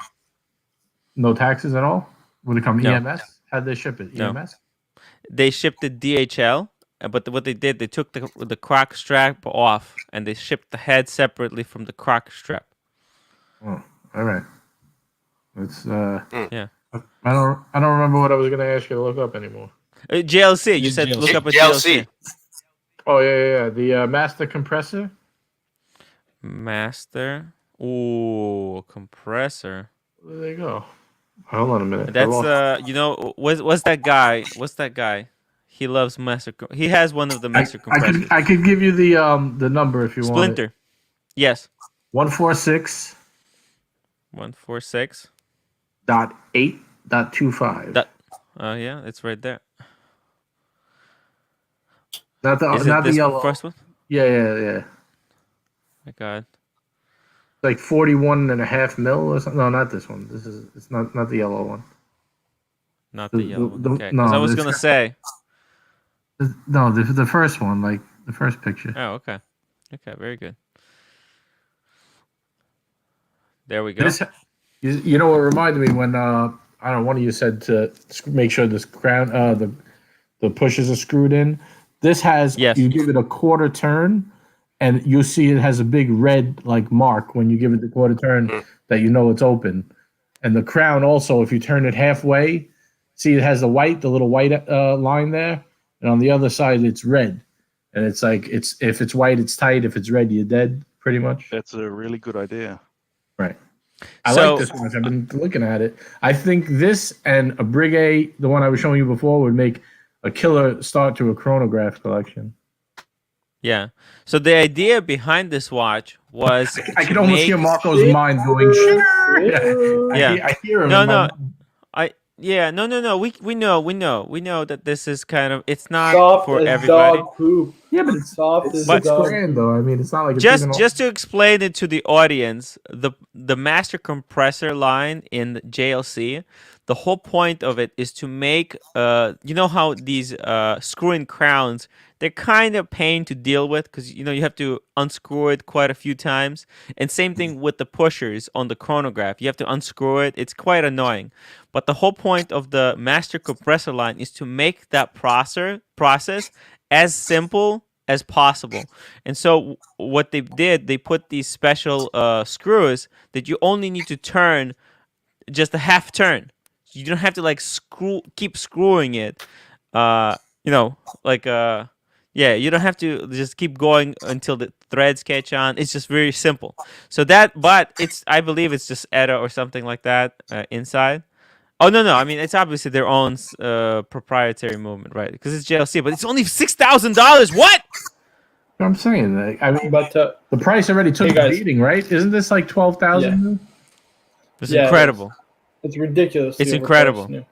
S5: no taxes at all, would it come
S1: No.
S5: EMS? How'd they ship it?
S1: No.
S5: EMS?
S1: They shipped it DHL, but what they did, they took the croc strap off and they shipped the head separately from the croc strap.
S5: Oh, all right. It's
S1: Yeah.
S5: I don't remember what I was gonna ask you to look up anymore.
S1: JLC. You said
S7: JLC.
S1: look up a
S2: JLC.
S1: JLC.
S5: Oh yeah. The master compressor.
S1: Master. Ooh, compressor.
S5: There they go. Hold on a minute.
S1: That's you know, what's that guy? What's that guy? He loves master. He has one of the master compressors.
S5: I could give you the number if you want.
S1: Splinter. Yes.
S5: 146.
S1: 146.
S5: .8.25.
S1: Yeah, it's right there.
S5: Not the
S1: Is it
S5: not the
S1: this
S5: yellow.
S1: first one?
S5: Yeah.
S1: My God.
S5: Like 41.5 mil or something. No, not this one. It's not the yellow one.
S1: Not the yellow one. Okay.
S5: no,
S1: 'Cause I was
S5: it's-
S1: gonna say.
S5: No, the first one, like the first picture.
S1: Oh, okay. Okay, very good. There we go.
S5: This, you know what reminded me when I don't know, one of you said to make sure this crown the pushes are screwed in. This has you give it a quarter turn, and you see it has a big red like mark when you give it the quarter turn that you know it's open. And the crown also, if you turn it halfway, see it has the little white line there, and on the other side it's red. And it's like if it's white, it's tight. If it's red, you're dead, pretty much.
S6: That's a really good idea.
S5: Right. I like this watch. I've been looking at it. I think this and a Breguet, the one I was showing you before, would make a killer start to a chronograph collection.
S1: Yeah. So the idea behind this watch was
S5: I can almost hear Marco's mind going.
S1: Yeah.
S5: I hear him.
S1: No. No. We know that this is kind of it's not
S4: Soft
S1: for
S4: as
S1: everybody.
S4: dog poop.
S5: Yeah, but it's
S4: Soft as
S5: six
S4: dog.
S5: grand though. I mean, it's not like it's even
S1: just to explain it to the audience, the master compressor line in JLC, the whole point of it is to make you know how these screw-in crowns, they're kind of pain to deal with because you know you have to unscrew it quite a few times, and same thing with the pushers on the chronograph, you have to unscrew it, it's quite annoying. But the whole point of the master compressor line is to make that process as simple as possible. And so what they did, they put these special screws that you only need to turn just a half turn. You don't have to like keep screwing it. You know, like yeah, you don't have to just keep going until the threads catch on. It's just very simple. So that, but it's, I believe it's just ETA or something like that inside. Oh no, I mean it's obviously their own proprietary movement, right? Because it's JLC, but it's only $6,000. What?
S5: I'm saying. I mean,
S4: But
S5: the price already took
S4: hey
S5: a
S4: guys,
S5: beating, right? Isn't this like 12,000?
S1: It's incredible.
S4: It's ridiculous.
S1: It's incredible.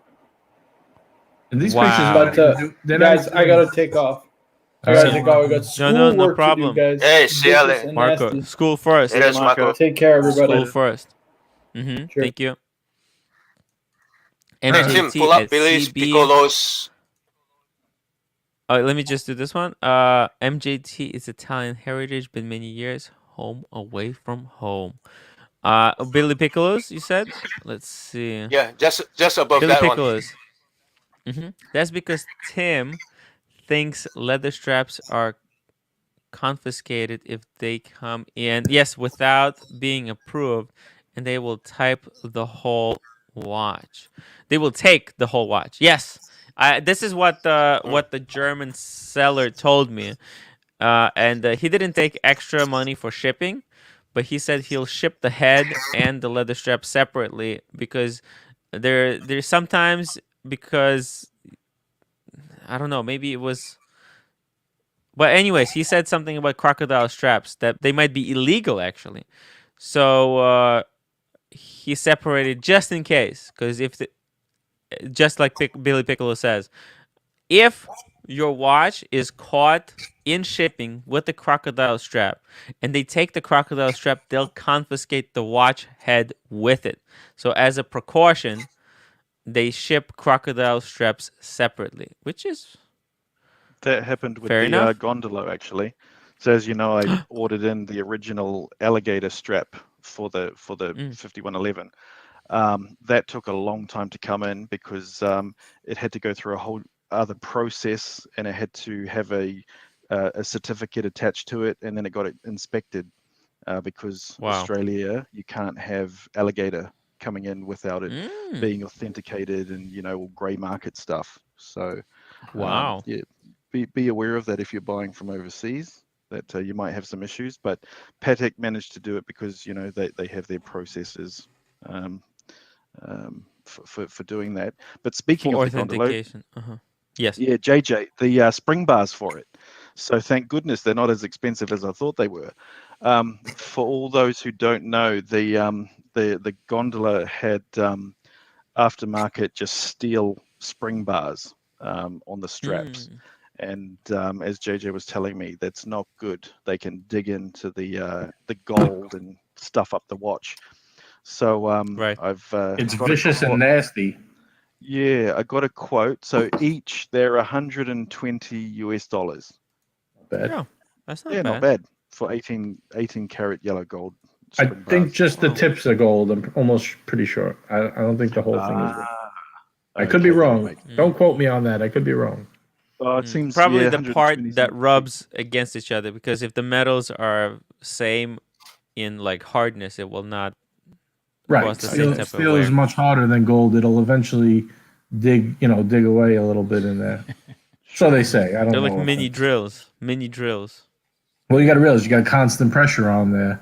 S5: And these
S1: Wow.
S5: pictures,
S4: but guys, I gotta take off. I got school
S1: no
S4: work
S1: problem.
S4: to do, guys.
S2: Hey, see ya
S4: Vicious
S2: later.
S4: and
S1: Marco,
S4: nasty.
S1: school first.
S2: It is Marco.
S4: Take care, everybody.
S1: School first.
S4: Sure.
S1: Thank you.
S2: Hey, Tim,
S1: MJT
S2: pull up
S1: at
S2: Billy's
S1: CB.
S2: Piccolos.
S1: Let me just do this one. MJT is Italian heritage, been many years, home away from home. Billy Piccolos, you said? Let's see.
S2: Yeah, just above
S1: Billy
S2: that
S1: Piccolos. That's because Tim thinks leather straps are confiscated if they come in. Yes, without being approved, and they will type the whole watch. They will take the whole watch. Yes. This is what the German seller told me, and he didn't take extra money for shipping, but he said he'll ship the head and the leather strap separately because there's sometimes, because I don't know, maybe it was, but anyways, he said something about crocodile straps that they might be illegal actually, so he separated just in case, because just like Billy Piccolo says, if your watch is caught in shipping with the crocodile strap and they take the crocodile strap, they'll confiscate the watch head with it. So as a precaution, they ship crocodile straps separately, which is
S6: that happened with
S1: fair
S6: the
S1: enough.
S6: gondola actually. So as you know, I ordered in the original alligator strap for the 5111. That took a long time to come in because it had to go through a whole other process, and it had to have a certificate attached to it, and then it got inspected because Australia, you can't have alligator coming in without it being authenticated and all grey market stuff. So yeah, be aware of that if you're buying from overseas, that you might have some issues. But Patek managed to do it because they have their processes for doing that. But speaking of the gondola,
S1: yes,
S6: yeah, JJ, the spring bars for it. So thank goodness they're not as expensive as I thought they were. For all those who don't know, the gondola had aftermarket just steel spring bars on the straps. And as JJ was telling me, that's not good. They can dig into the gold and stuff up the watch. So I've
S5: it's vicious and nasty.
S6: Yeah, I got a quote. So each they're $120.
S5: Bad.
S1: Yeah, that's not
S6: bad. Not bad for 18 karat yellow gold.
S5: I think just the tips are gold. I'm almost pretty sure. I don't think the whole thing is gold. I could be wrong. Don't quote me on that. I could be wrong.
S6: It seems
S1: probably the part that rubs against each other, because if the metals are same in like hardness, it will not cause the same type of
S5: steel
S1: wear.
S5: is much harder than gold. It'll eventually dig away a little bit in there. So they say. I don't know.
S1: They're like mini drills.
S5: Well, you got to realize you got constant pressure on there.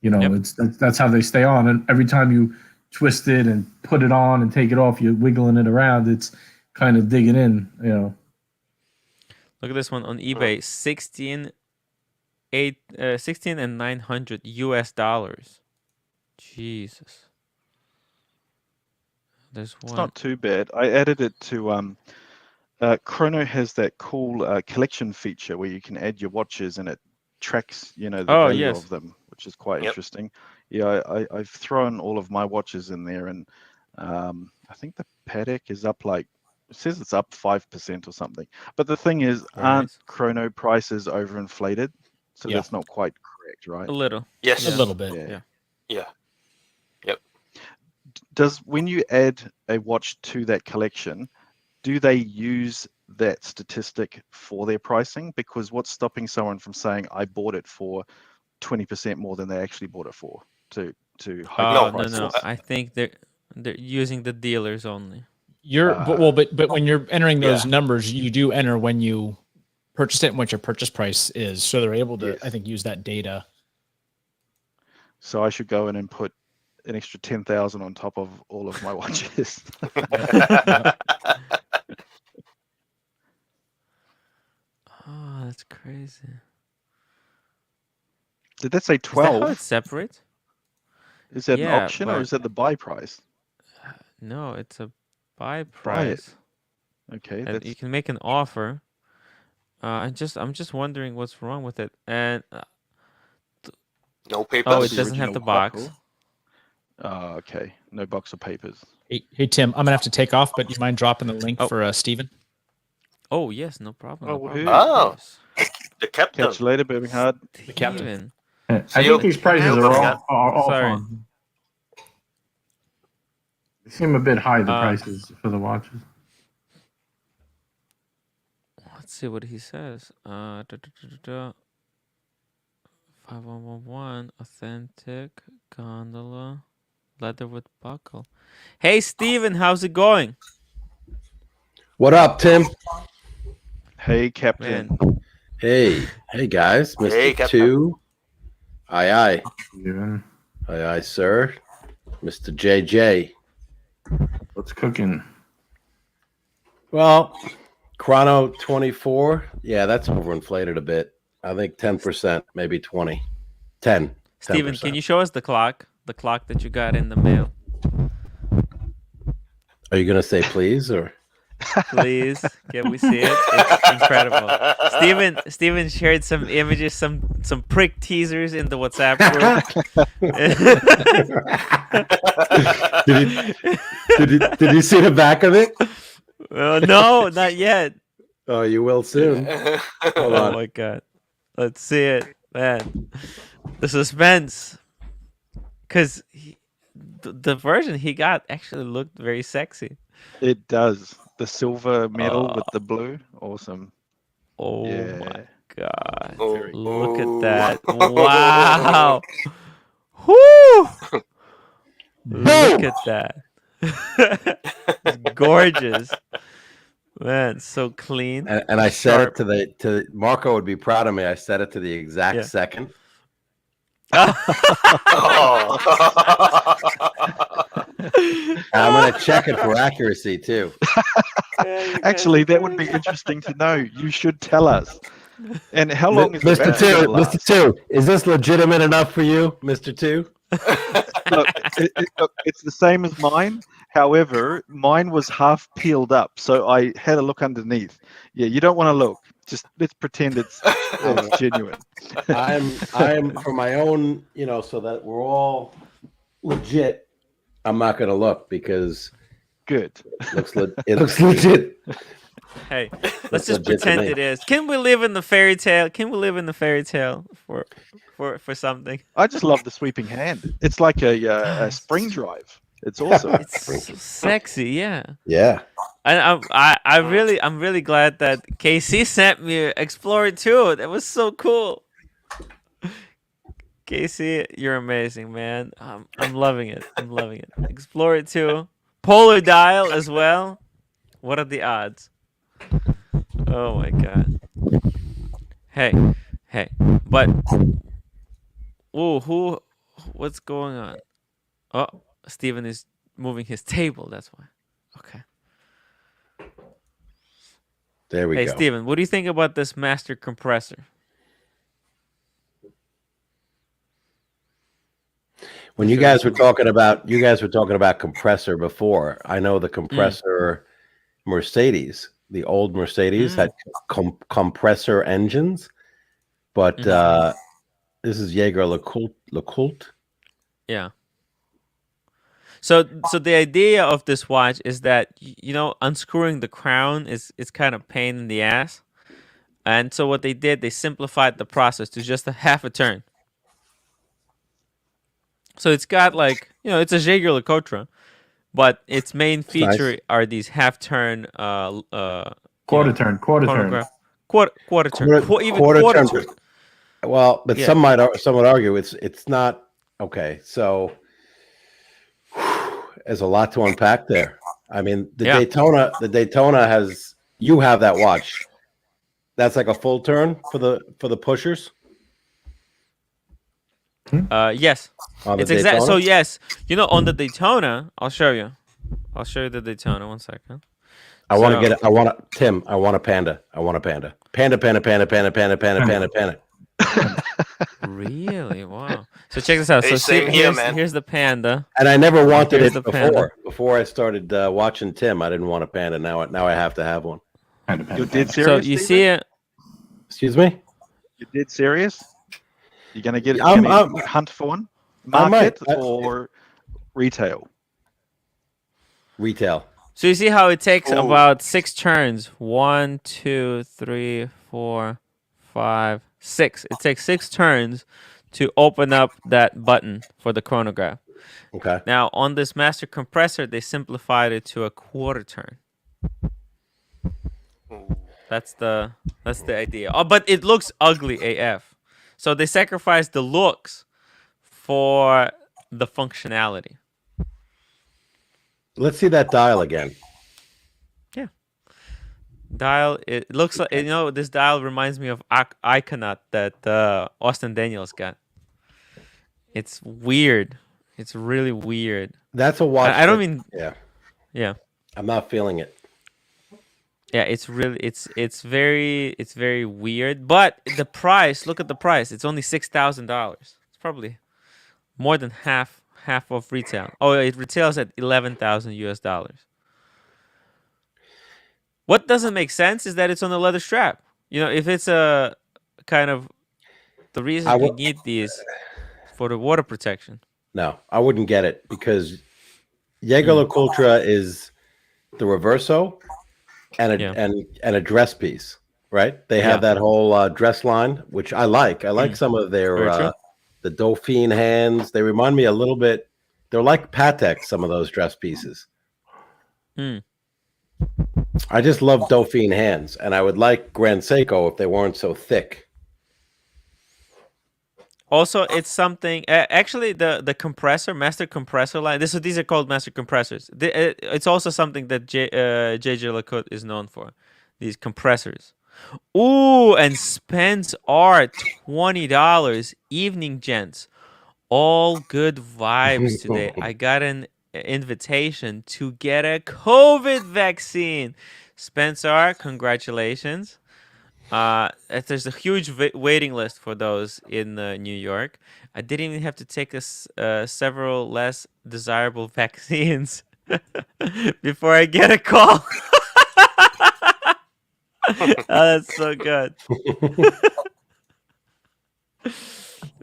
S5: That's how they stay on. And every time you twist it and put it on and take it off, you're wiggling it around. It's kind of digging in.
S1: Look at this one on eBay, 16 and $900. Jesus. There's one.
S6: It's not too bad. I added it to Chrono has that cool collection feature where you can add your watches and it tracks, the
S1: Oh,
S6: value
S1: yes.
S6: of them, which is quite
S2: Yep.
S6: interesting. Yeah, I've thrown all of my watches in there, and I think the Patek is up it says it's up 5% or something. But the thing is,
S1: Very
S6: aren't
S1: nice.
S6: Chrono prices overinflated? So
S7: Yeah.
S6: that's not quite correct, right?
S1: A little.
S2: Yes.
S7: A little bit.
S6: Yeah.
S2: Yeah. Yep.
S6: When you add a watch to that collection, do they use that statistic for their pricing? Because what's stopping someone from saying I bought it for 20% more than they actually bought it for to hike
S2: No.
S6: the prices?
S1: No. I think they're using the dealers only.
S7: But when you're entering those
S2: Yeah.
S7: numbers, you do enter when you purchased it and what your purchase price is. So they're able to,
S6: Yes.
S7: I think, use that data.
S6: So I should go in and put an extra 10,000 on top of all of my watches.
S1: Oh, that's crazy.
S6: Did that say
S1: Is that how
S6: 12?
S1: it's separate?
S6: Is that an
S1: Yeah,
S6: option or
S1: but-
S6: is that the buy price?
S1: No, it's a buy
S6: Buy it.
S1: price.
S6: Okay,
S1: And you can make an offer. I'm just wondering what's wrong with it. And
S2: No papers.
S1: oh, it
S6: the
S1: doesn't have
S6: original
S1: the box.
S6: buckle. Oh, okay. No box of papers.
S7: Hey, Tim, I'm gonna have to take off, but do you mind dropping the link
S1: Oh.
S7: for Steven?
S1: Oh yes, no problem.
S6: Oh,
S1: no problem.
S6: woohoo.
S2: Oh.
S1: Of course.
S2: The captain.
S6: Catch you later, Birmingham.
S7: The captain.
S1: Steven.
S5: I
S2: See you-
S5: think these prices
S2: see you,
S5: are
S2: Birmingham.
S5: all
S1: Sorry.
S5: on. They seem a bit high, the
S1: Uh,
S5: prices for the watches.
S1: Let's see what he says. 5111 authentic gondola leather with buckle. Hey Steven, how's it going?
S10: What up, Tim?
S6: Hey, Captain.
S10: Hey guys, Mr.
S2: Hey, Captain.
S10: 2. Aye,
S5: Steven,
S10: aye, sir. Mr. JJ.
S5: what's cooking?
S10: Well, Chrono 24. Yeah, that's overinflated a bit. I think 10%, maybe 20. 10.
S1: Steven,
S10: 10%.
S1: can you show us the clock? The clock that you got in the mail.
S10: Are you gonna say please or?
S1: Please, can we see it? It's incredible. Steven shared some images, some prick teasers in the WhatsApp
S10: did you see the back of it?
S1: No, not yet.
S10: Oh, you will soon. Hold
S1: Oh
S10: on.
S1: my god. Let's see it, man. The suspense. Because the version he got actually looked very sexy.
S6: It does. The silver medal with the blue. Awesome.
S1: Oh
S6: Yeah.
S1: my god.
S2: Oh.
S1: Look at that. Wow. Whoo! Look at that. It's gorgeous. Man, so clean.
S10: And I said
S1: Sharp.
S10: it to Marco would be proud of me. I said it to the exact
S1: Yeah.
S10: second.
S2: Oh.
S10: I'm gonna check it for accuracy too.
S6: Actually, that would be interesting to know. You should tell us. And how long is the
S10: Mr.
S6: battery
S10: 2?
S6: gonna last?
S10: Mr. 2, is this legitimate enough for you, Mr. 2?
S6: Look, it's the same as mine. However, mine was half peeled up, so I had a look underneath. Yeah, you don't want to look. Just let's pretend it's genuine.
S10: I'm for my own, so that we're all legit. I'm not gonna look because
S6: Good.
S10: it looks legit.
S1: Hey, let's
S10: That's
S1: just
S10: legit to
S1: pretend
S10: me.
S1: it is. Can we live in the fairy tale? Can we live in the fairy tale for something?
S6: I just love the sweeping hand. It's like a spring drive. It's awesome.
S1: It's so sexy, yeah.
S10: Yeah.
S1: And I'm really glad that KC sent me Explorer 2. That was so cool. KC, you're amazing, man. I'm loving it. I'm loving it. Explorer 2, Polar Dial as well. What are the odds? Oh my god. Hey, but what's going on? Oh, Steven is moving his table, that's why. Okay.
S10: There we
S1: Hey
S10: go.
S1: Steven, what do you think about this master compressor?
S10: When you guys were talking about compressor before, I know the compressor Mercedes The old Mercedes had compressor engines, but this is Jaeger LeCoultre.
S1: Yeah. So the idea of this watch is that unscrewing the crown is kind of pain in the ass, and so what they did, they simplified the process to just a half a turn. So it's got it's a Jaeger LeCoultre, but its main feature are these half turn
S5: quarter turn.
S1: Quarter turn.
S10: Well, but some would argue it's not okay. So there's a lot to unpack there. I mean, the Daytona has, you have that watch. That's like a full turn for the pushers.
S1: Yes. It's exact. So yes, on the Daytona, I'll show you the Daytona. 1 second.
S10: I want a panda. I want a panda. Panda.
S1: Really? Wow. So check this out.
S2: Hey,
S1: so here's the panda.
S10: And I never wanted it before. Before I started watching Tim, I didn't want a panda. Now I have to have one.
S6: You're dead serious?
S1: So you see it?
S10: Excuse me?
S6: You're dead serious? You're going to get hunt for one? Market or retail?
S10: Retail.
S1: So you see how it takes about 6 turns. 1, 2, 3, 4, 5, 6. It takes 6 turns to open up that button for the chronograph.
S10: Okay.
S1: Now on this master compressor, they simplified it to a quarter turn. That's the idea. Oh, but it looks ugly AF. So they sacrificed the looks for the functionality.
S10: Let's see that dial again.
S1: Yeah. Dial. It looks like this dial reminds me of Iconaut that Austin Daniels got. It's weird. It's really weird.
S10: That's a watch.
S1: I don't mean.
S10: Yeah.
S1: Yeah.
S10: I'm not feeling it.
S1: Yeah, it's really it's very weird. But the price. Look at the price. It's only $6,000. It's probably more than half of retail. Oh, it retails at $11,000 US. What doesn't make sense is that it's on a leather strap. If it's a kind of the reason you need these for the water protection.
S10: No, I wouldn't get it because Jaeger LeCoultre is the Reverso and a dress piece, right? They have that whole dress line, which I like. I like some of their the Dauphine hands. They remind me a little bit. They're like Patek, some of those dress pieces. I just love Dauphine hands, and I would like Grand Seiko if they weren't so thick.
S1: Also, it's something. Actually, the compressor, master compressor line. These are called master compressors. It's also something that JJ Lecoultre is known for. These compressors. Ooh, and Spence Art, $20. Evening, gents. All good vibes today. I got an invitation to get a COVID vaccine. Spence Art, congratulations. There's a huge waiting list for those in New York. I didn't even have to take several less desirable vaccines before I get a call. Oh, that's so good.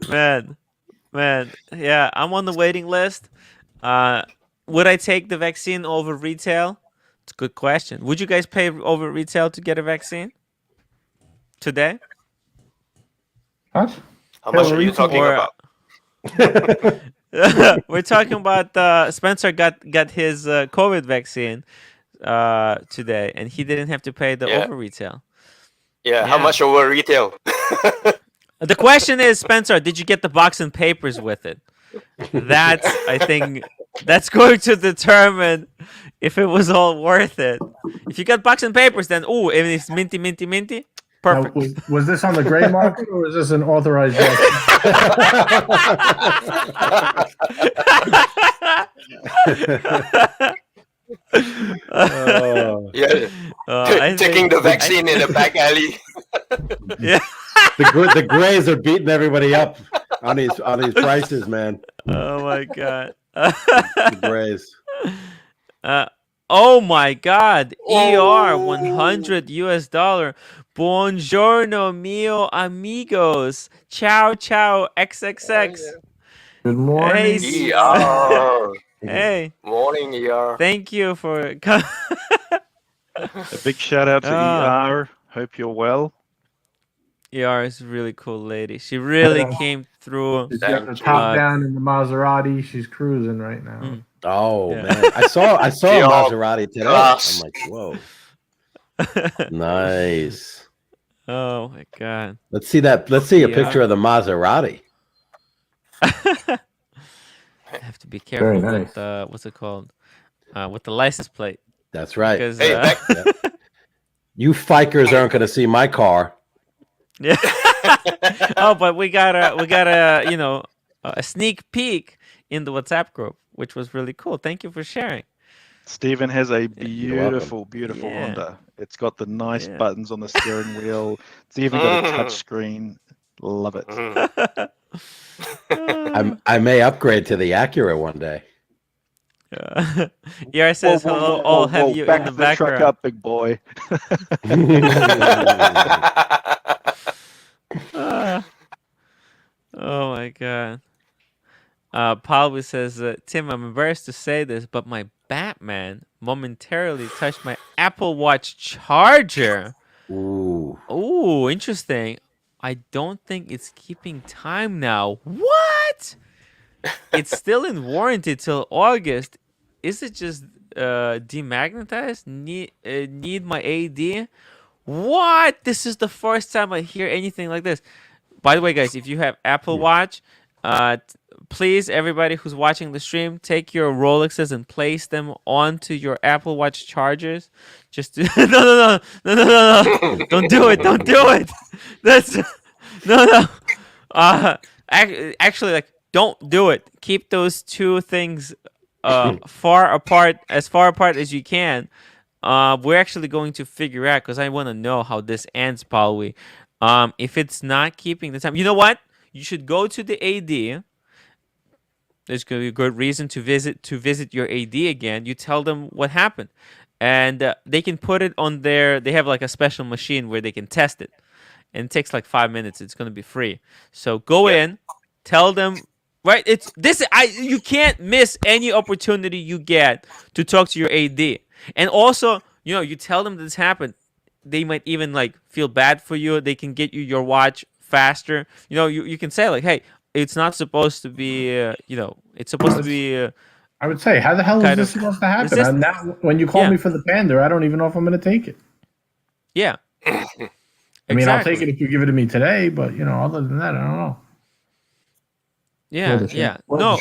S1: Man, yeah, I'm on the waiting list. Would I take the vaccine over retail? It's a good question. Would you guys pay over retail to get a vaccine today?
S5: What?
S2: How much are you talking about?
S1: We're talking about Spencer got his COVID vaccine today, and he didn't have to pay the over retail.
S2: Yeah, how much over retail?
S1: The question is, Spencer, did you get the box and papers with it? I think that's going to determine if it was all worth it. If you got box and papers, then if it's minty, perfect.
S5: Now, was this on the gray market or was this an authorized
S2: Taking the vaccine in a back alley.
S1: Yeah.
S10: The grays are beating everybody up on these prices, man.
S1: Oh my god.
S10: The grays.
S1: Oh my God. ER
S2: Oh.
S1: 100 US dollar. Buongiorno mio amigos. Ciao ciao XXX.
S5: Good morning.
S1: Hey,
S2: ER.
S1: hey.
S2: Morning, ER.
S1: Thank you for
S6: A big shout out to ER. Hope you're well.
S1: ER is a really cool lady. She really came through.
S5: She's got the top down in the Maserati. She's cruising right now.
S10: Oh man, I saw a Maserati today. I'm like, whoa, nice.
S1: Oh my God.
S10: Let's see that. Let's see a picture of the Maserati.
S1: I have to be careful
S5: Very
S1: with what's it called? With the license plate.
S10: That's right.
S1: Because,
S2: Hey,
S10: you fikers aren't going to see my car.
S1: Yeah. Oh, but we got a a sneak peek in the WhatsApp group, which was really cool. Thank you for sharing.
S6: Stephen has a beautiful Honda. It's got the nice buttons on the steering wheel. It's even got a touch screen. Love it.
S10: I may upgrade to the Acura one day.
S1: Yeah, says hello. I'll have you
S6: back
S1: in the
S6: the
S1: background.
S6: truck up, big boy.
S1: Oh my God. Paul says, Tim, I'm embarrassed to say this, but my Batman momentarily touched my Apple Watch charger. Ooh, interesting. I don't think it's keeping time now. What? It's still in warranty till August. Is it just demagnetized? Need my AD? What? This is the first time I hear anything like this. By the way, guys, if you have Apple Watch, please, everybody who's watching the stream, take your Rolexes and place them onto your Apple Watch chargers. Just to, no. Don't do it. Don't do it. That's no. Actually, like, don't do it. Keep those two things far apart as you can. We're actually going to figure out, because I want to know how this ends, probably. If it's not keeping the time, you know what? You should go to the AD. There's going to be a good reason to visit your AD again. You tell them what happened, and they can put it on their. They have like a special machine where they can test it, and it takes like 5 minutes. It's going to be free. So go in, tell them. Right? It's this. You can't miss any opportunity you get to talk to your AD, and also, you tell them this happened. They might even like feel bad for you. They can get you your watch faster. You can say like, hey, it's not supposed to be. It's supposed to be.
S5: I would say, how the hell is this supposed to happen? Now, when you call me for the Panda, I don't even know if I'm going to take it.
S1: Yeah.
S5: I mean, I'll take it if you give it to me today, but other than that, I don't know.
S1: Yeah. No.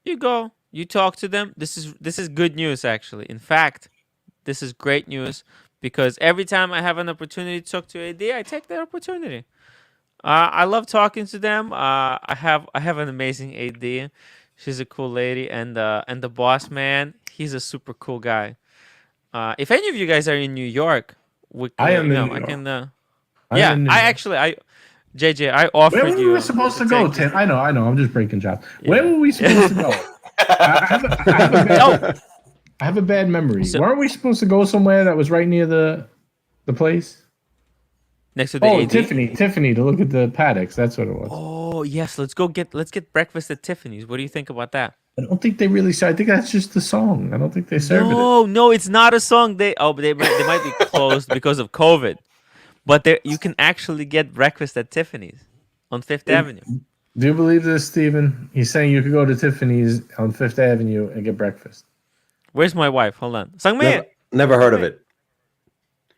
S1: You go. You talk to them. This is good news, actually. In fact, this is great news, because every time I have an opportunity to talk to AD, I take that opportunity. I love talking to them. I have an amazing AD. She's a cool lady, and the boss man, he's a super cool guy. If any of you guys are in New York,
S5: I am in New York.
S1: I can. JJ, I offered
S5: you. Where were we supposed to go, Tim? I know. I'm just breaking chops. Yeah. Where were we supposed to go? I have a bad memory. Weren't we supposed to go somewhere that was right near the place?
S1: Next to the AD?
S5: Tiffany, to look at the paddocks. That's what it was.
S1: Oh yes, let's get breakfast at Tiffany's. What do you think about that?
S5: I don't think they really serve. I think that's just the song. I don't think they serve
S1: it. No, it's not a song. They might be closed because of COVID. But you can actually get breakfast at Tiffany's on Fifth Avenue.
S5: Do you believe this, Stephen? He's saying you could go to Tiffany's on Fifth Avenue and get breakfast.
S1: Where's my wife? Hold on.
S10: Never heard of it.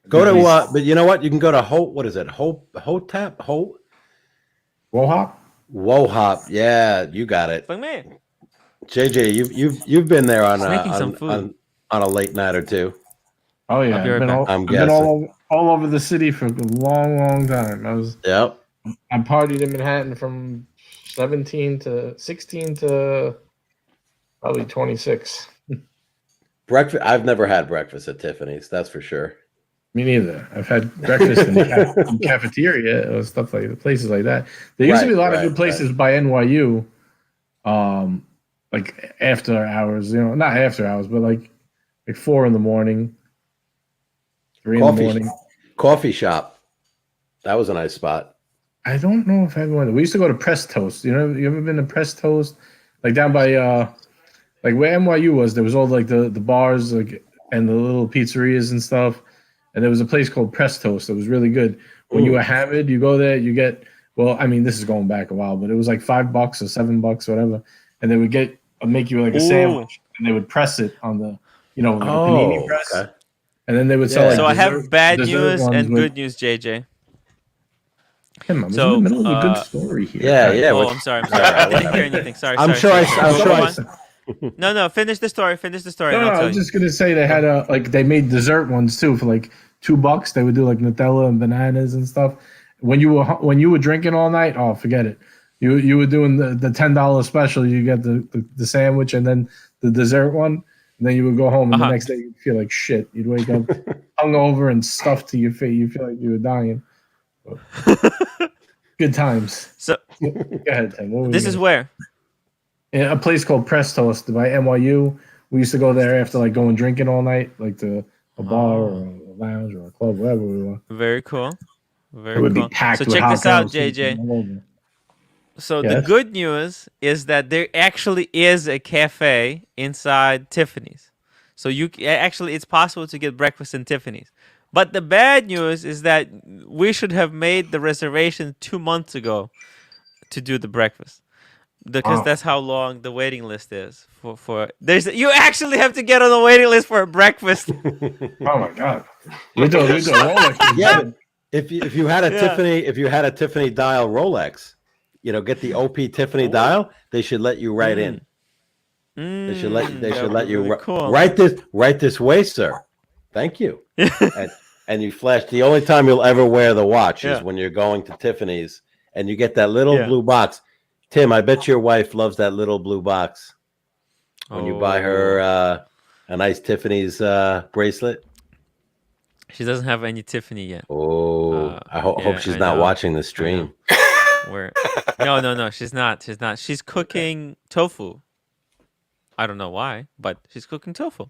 S10: Go to but you know what? You can go to what is it? Hotep?
S5: Wohop?
S10: Wohop. Yeah, you got it. JJ, you've been there on a late night or two.
S5: Oh yeah, I've been all over the city for a long time. I partied in Manhattan from 17 to 16 to probably 26.
S10: Breakfast. I've never had breakfast at Tiffany's. That's for sure.
S5: Me neither. I've had breakfast in the cafeteria or stuff like places like that. There used to be a lot of good places by NYU, like after hours. Not after hours, but like like 4 in the morning, 3 in the morning.
S10: Coffee shop. That was a nice spot.
S5: I don't know if everyone. We used to go to Press Toast. You ever been to Press Toast? Like down by like where NYU was. There was all like the bars like and the little pizzerias and stuff. And there was a place called Press Toast that was really good. When you were hammered, you go there, you get. Well, I mean, this is going back a while, but it was like $5 or $7, whatever. And they would make you like a sandwich, and they would press it on the, like a panini press. Okay. And then they would sell. Like,
S1: so I have bad news and good news, JJ.
S5: Tim, I was in the middle of a good story here.
S10: Yeah.
S1: Oh, I'm sorry. I didn't hear anything. Sorry.
S10: I'm sure I.
S1: No. Finish the story.
S5: No, I was just gonna say they had they made dessert ones too for like $2. They would do like Nutella and bananas and stuff. When you were drinking all night, oh, forget it. You were doing the $10 special. You get the sandwich and then the dessert one. And then you would go home, and the next day you'd feel like shit. You'd wake up hungover and stuffed to your face. You feel like you were dying. Good times.
S1: So
S5: go ahead, Tim.
S1: This is where?
S5: In a place called Press Toast by NYU. We used to go there after like going drinking all night, like to a bar or a lounge or a club, wherever we were.
S1: Very cool.
S5: It would be packed.
S1: So check this out, JJ. So the good news is that there actually is a cafe inside Tiffany's. So it's possible to get breakfast in Tiffany's. But the bad news is that we should have made the reservation 2 months ago to do the breakfast. Because that's how long the waiting list is you actually have to get on the waiting list for a breakfast.
S5: Oh my god. We do Rolex.
S10: Yeah. If you had a Tiffany dial Rolex, get the OP Tiffany dial, they should let you write in. They should let you
S1: cool.
S10: write this way, sir. Thank you. and you flash. The only time you'll ever wear the watch is when you're going to Tiffany's and you get that little blue box. Tim, I bet your wife loves that little blue box when you buy her a nice Tiffany's bracelet.
S1: She doesn't have any Tiffany yet.
S10: I hope she's not watching the stream.
S1: No, she's not. She's cooking tofu. I don't know why, but she's cooking tofu.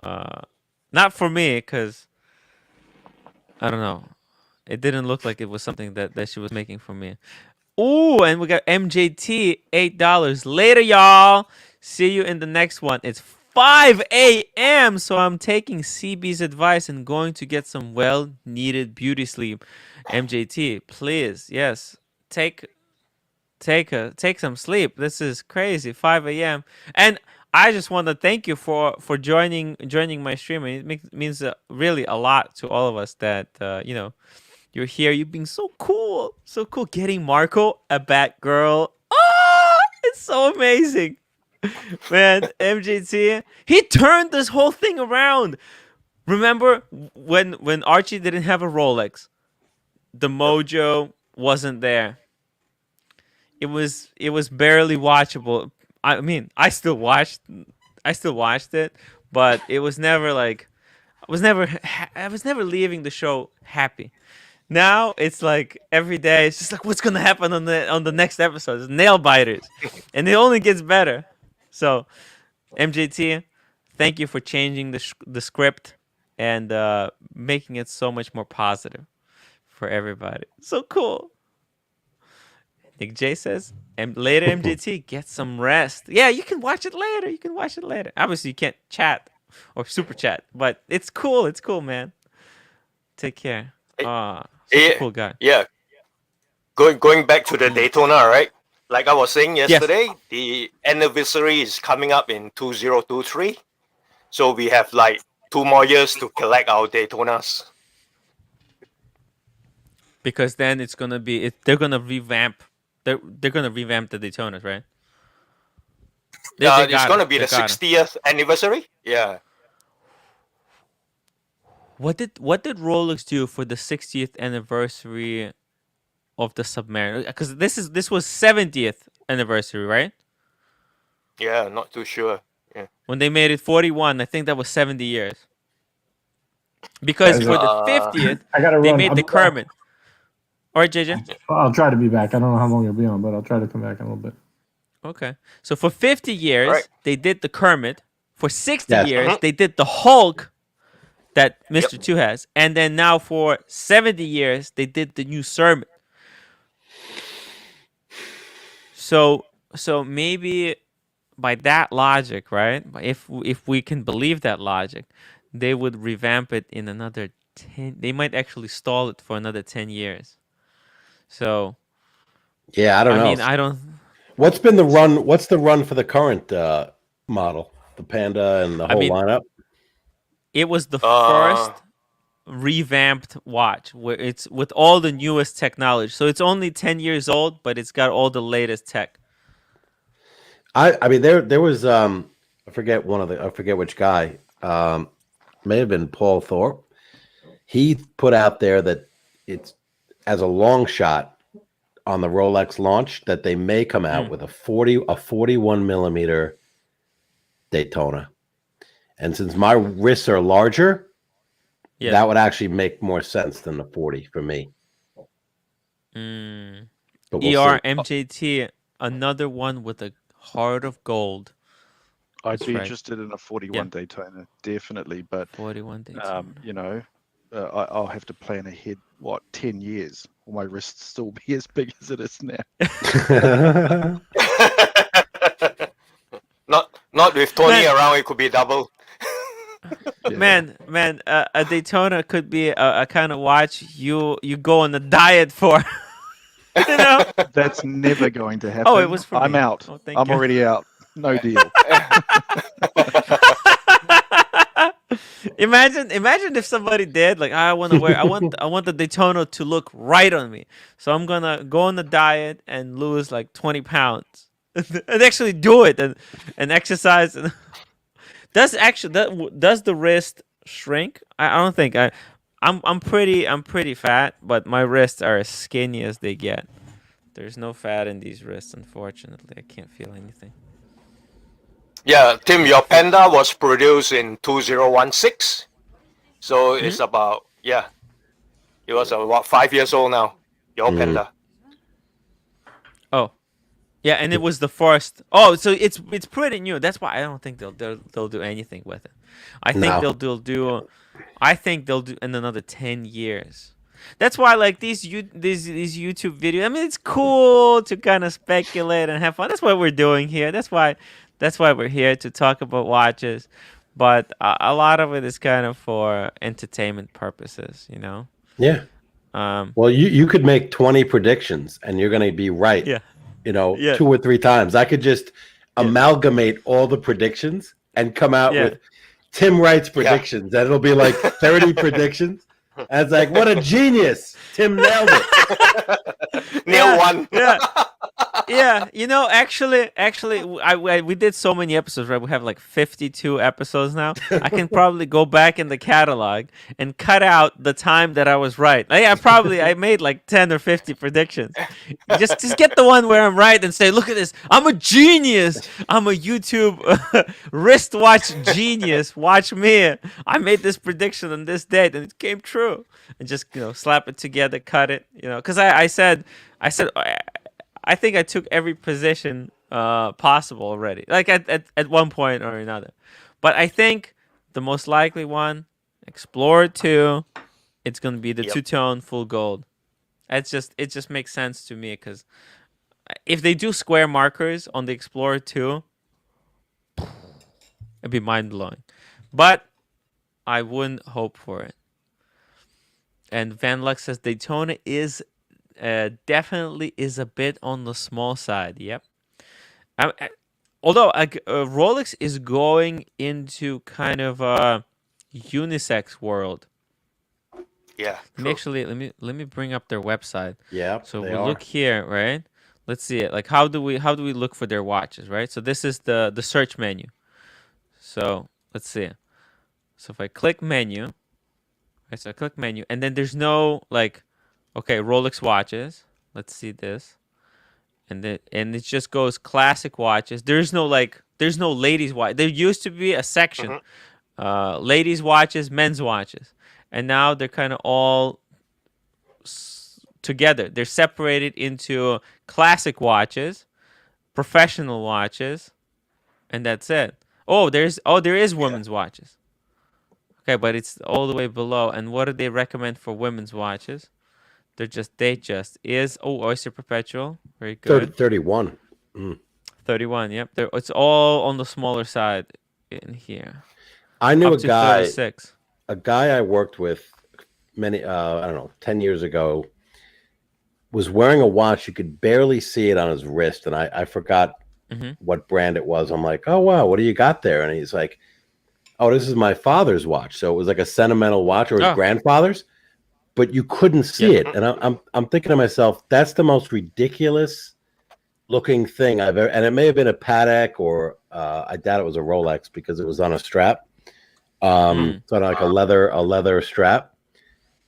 S1: Not for me, because I don't know. It didn't look like it was something that she was making for me. Ooh, and we got MJT, $8. Later, y'all. See you in the next one. It's 5 a.m. So I'm taking CB's advice and going to get some well-needed beauty sleep. MJT, please, yes, take some sleep. This is crazy. 5 a.m. And I just want to thank you for joining my stream. It means really a lot to all of us that you're here. You've been so cool. Getting Marco a Batgirl. It's so amazing. Man, MJT, he turned this whole thing around. Remember when Archie didn't have a Rolex? The mojo wasn't there. It was barely watchable. I mean, I still watched it, but it was never like I was never leaving the show happy. Now it's like every day it's just like what's gonna happen on the next episode? It's nail biters, and it only gets better. So, MJT, thank you for changing the script and making it so much more positive for everybody. So cool. Nick J says, later MJT, get some rest. Yeah, you can watch it later. Obviously, you can't chat or super chat, but it's cool. It's cool, man. Take care. Cool guy.
S2: Yeah. Going back to the Daytona, right? Like I was saying yesterday, the anniversary is coming up in 2023. So we have like 2 more years to collect our Daytonas.
S1: Because then it's gonna be they're gonna revamp. They're gonna revamp the Daytonas, right?
S2: It's gonna be the 60th anniversary. Yeah.
S1: What did Rolex do for the 60th anniversary of the Submariner? Because this was 70th anniversary, right?
S2: Yeah, not too sure. Yeah.
S1: When they made it 41, I think that was 70 years. Because for the 50th, they made the Kermit. All right, JJ?
S5: I'll try to be back. I don't know how long you'll be on, but I'll try to come back in a little bit.
S1: Okay. So for 50 years, they did the Kermit. For 60 years, they did the Hulk that Mr. Two has. And then now for 70 years, they did the new Sermon. So maybe by that logic, right? If we can believe that logic, they would revamp it in another 10. They might actually stall it for another 10 years. So
S10: yeah, I don't know.
S1: I mean, I don't.
S10: What's been the run? What's the run for the current model, the Panda and the whole lineup?
S1: It was the first revamped watch where it's with all the newest technology. So it's only 10 years old, but it's got all the latest tech.
S10: I mean there was I forget which guy, may have been Paul Thorpe. He put out there that it's as a long shot on the Rolex launch that they may come out with a 41 millimeter Daytona. And since my wrists are larger, that would actually make more sense than the 40 for me.
S1: But we'll see. MJT, another one with a heart of gold.
S6: I'd be interested in a 41 Daytona, definitely. But
S1: 41 Daytona.
S6: You know, I'll have to plan ahead. 10 years? Will my wrist still be as big as it is now?
S2: Not with Tony around. It could be double.
S1: Man, a Daytona could be a kind of watch you go on a diet for. You know?
S6: That's never going to happen.
S1: Oh, it was for
S6: I'm
S1: me.
S6: out.
S1: Oh,
S6: I'm already out. No deal.
S1: Imagine if somebody did, like, I want the Daytona to look right on me. So I'm gonna go on the diet and lose like 20 pounds. And actually do it and exercise. Does the wrist shrink? I don't think I'm pretty fat, but my wrists are as skinny as they get. There's no fat in these wrists, unfortunately. I can't feel anything.
S2: Yeah, Tim, your Panda was produced in 2016, so it's about it was about 5 years old now. Your Panda.
S1: Oh, yeah, and it was the first. Oh, so it's pretty new. That's why I don't think they'll do anything with it. I think they'll do. I think they'll do in another 10 years. That's why, like, these YouTube videos. I mean, it's cool to kind of speculate and have fun. That's what we're doing here. That's why we're here to talk about watches. But a lot of it is kind of for entertainment purposes, you know.
S10: Yeah. Well, you could make 20 predictions and you're going to be right.
S1: Yeah.
S10: You know, 2 or 3 times. I could just amalgamate all the predictions and come out with Tim Wright's predictions. And it'll be like 30 predictions. And it's like, what a genius! Tim nailed it.
S2: Nailed one.
S1: Yeah. You know, actually, we did so many episodes, right? We have like 52 episodes now. I can probably go back in the catalog and cut out the time that I was right. I made like 10 or 50 predictions. Just get the one where I'm right and say, look at this. I'm a genius. I'm a YouTube wristwatch genius. Watch me. I made this prediction on this date and it came true. And just, you know, slap it together, cut it, you know, because I said, I think I took every position possible already, like at one point or another. But I think the most likely one, Explorer 2, it's going to be the two-tone full gold. It just makes sense to me because if they do square markers on the Explorer 2, it'd be mind-blowing. But I wouldn't hope for it. And Van Luck says Daytona is definitely is a bit on the small side. Yep. Although Rolex is going into kind of a unisex world.
S2: Yeah.
S1: Let me bring up their website.
S10: Yeah.
S1: So we look here, right? Let's see it. Like how do we look for their watches, right? So this is the search menu. So let's see. So if I click menu, right? So I click menu, and then there's no like, okay, Rolex watches. Let's see this, and it just goes classic watches. There's no ladies watch. There used to be a section, ladies watches, men's watches, and now they're kind of all together. They're separated into classic watches, professional watches, and that's it. Oh, there is women's watches. Okay, but it's all the way below. And what do they recommend for women's watches? Is Oyster Perpetual. Very good.
S10: 31.
S1: 31, yep. It's all on the smaller side in here.
S10: I knew
S1: Up to 36.
S10: A guy I worked with many, I don't know, 10 years ago was wearing a watch. You could barely see it on his wrist. And I forgot what brand it was. I'm like, oh, wow, what do you got there? And he's like, oh, this is my father's watch. So it was like a sentimental watch, or his grandfather's, but you couldn't see it. And I'm thinking to myself, that's the most ridiculous looking thing I've ever, and it may have been a Patek, or I doubt it was a Rolex because it was on a strap, sort of like a leather strap.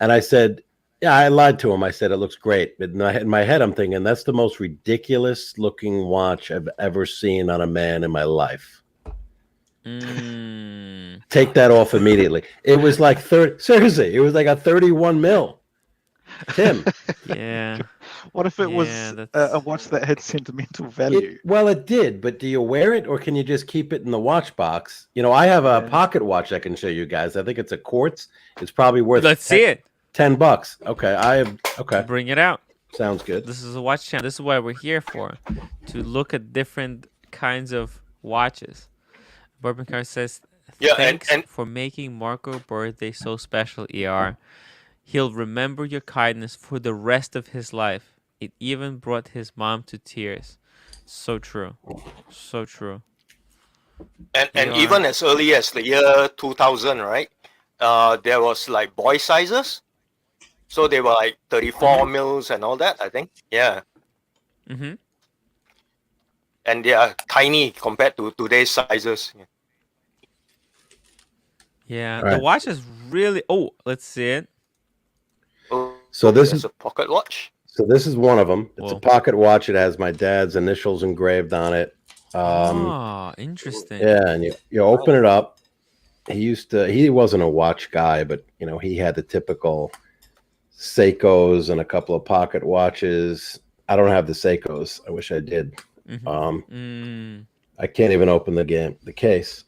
S10: And I said, yeah, I lied to him. I said, it looks great. But in my head, I'm thinking, that's the most ridiculous looking watch I've ever seen on a man in my life. Take that off immediately. It was like seriously, it was like a 31 mil. Tim.
S1: Yeah.
S6: What if it was a watch that had sentimental value?
S10: It did, but do you wear it, or can you just keep it in the watch box? You know, I have a pocket watch I can show you guys. I think it's a quartz. It's probably worth
S1: see it.
S10: $10. Okay.
S1: Bring it out.
S10: Sounds good.
S1: This is a watch channel. This is what we're here for, to look at different kinds of watches. Bourbon Car says, thanks for making Marco birthday so special, ER. He'll remember your kindness for the rest of his life. It even brought his mom to tears. So true. So true.
S2: And even as early as the year 2000, right? There was like boy sizes. So they were like 34 mils and all that, I think. Yeah.
S1: Mm-hmm.
S2: And they are tiny compared to today's sizes.
S1: Yeah, the watch is really... Oh, let's see it.
S10: So this is
S2: a pocket watch.
S10: So this is one of them. It's a pocket watch. It has my dad's initials engraved on it.
S1: Interesting.
S10: Yeah, and you open it up. He wasn't a watch guy, but you know, he had the typical Seikos and a couple of pocket watches. I don't have the Seikos. I wish I did. I can't even open the case.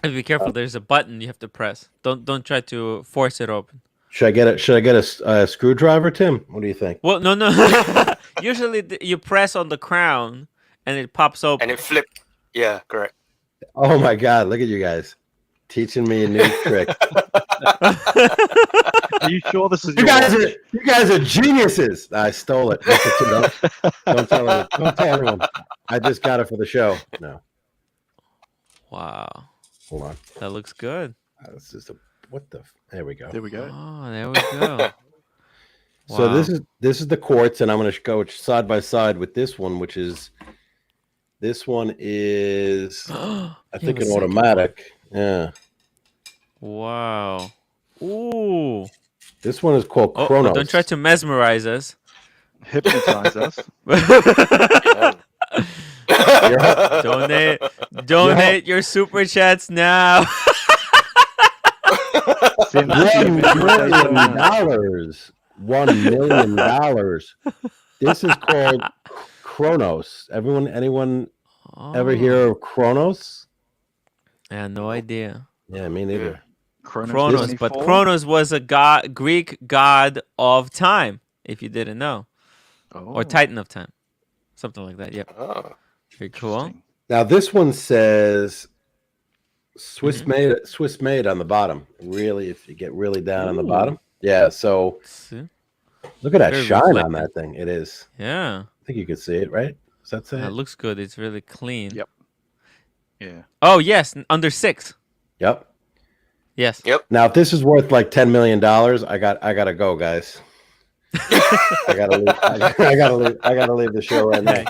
S1: Be careful. There's a button you have to press. Don't try to force it open.
S10: Should I get a screwdriver, Tim? What do you think?
S1: Well, no. Usually you press on the crown and it pops open.
S2: And it flipped. Yeah, correct.
S10: Oh my God! Look at you guys teaching me a new trick.
S6: Are you sure this is
S10: you guys are geniuses? I stole it. Don't tell anyone. Don't tell everyone. I just got it for the show. No.
S1: Wow.
S10: Hold on.
S1: That looks good.
S10: This is there we go.
S6: There we go.
S1: Oh, there we go.
S10: So this is the quartz, and I'm going to go side by side with this one, which is I think an automatic. Yeah.
S1: Wow. Ooh.
S10: This one is called Chronos.
S1: Don't try to mesmerize us.
S6: Hypnotize us.
S1: Donate your super chats now.
S10: $1 million. This is called Chronos. Anyone ever hear of Chronos?
S1: I had no idea.
S10: Yeah, me neither.
S1: Chronos, but Chronos was a Greek god of time, if you didn't know. Or Titan of time. Something like that, yep. Very cool.
S10: Now this one says Swiss made on the bottom. Really, if you get really down on the bottom. Yeah, so look at that shine on that thing. It is.
S1: Yeah.
S10: I think you can see it, right? Does that say?
S1: It looks good. It's really clean.
S6: Yep. Yeah.
S1: Oh yes, under 6.
S10: Yep.
S1: Yes.
S2: Yep.
S10: Now, if this is worth like $10 million, I gotta go, guys. I gotta leave the show right now.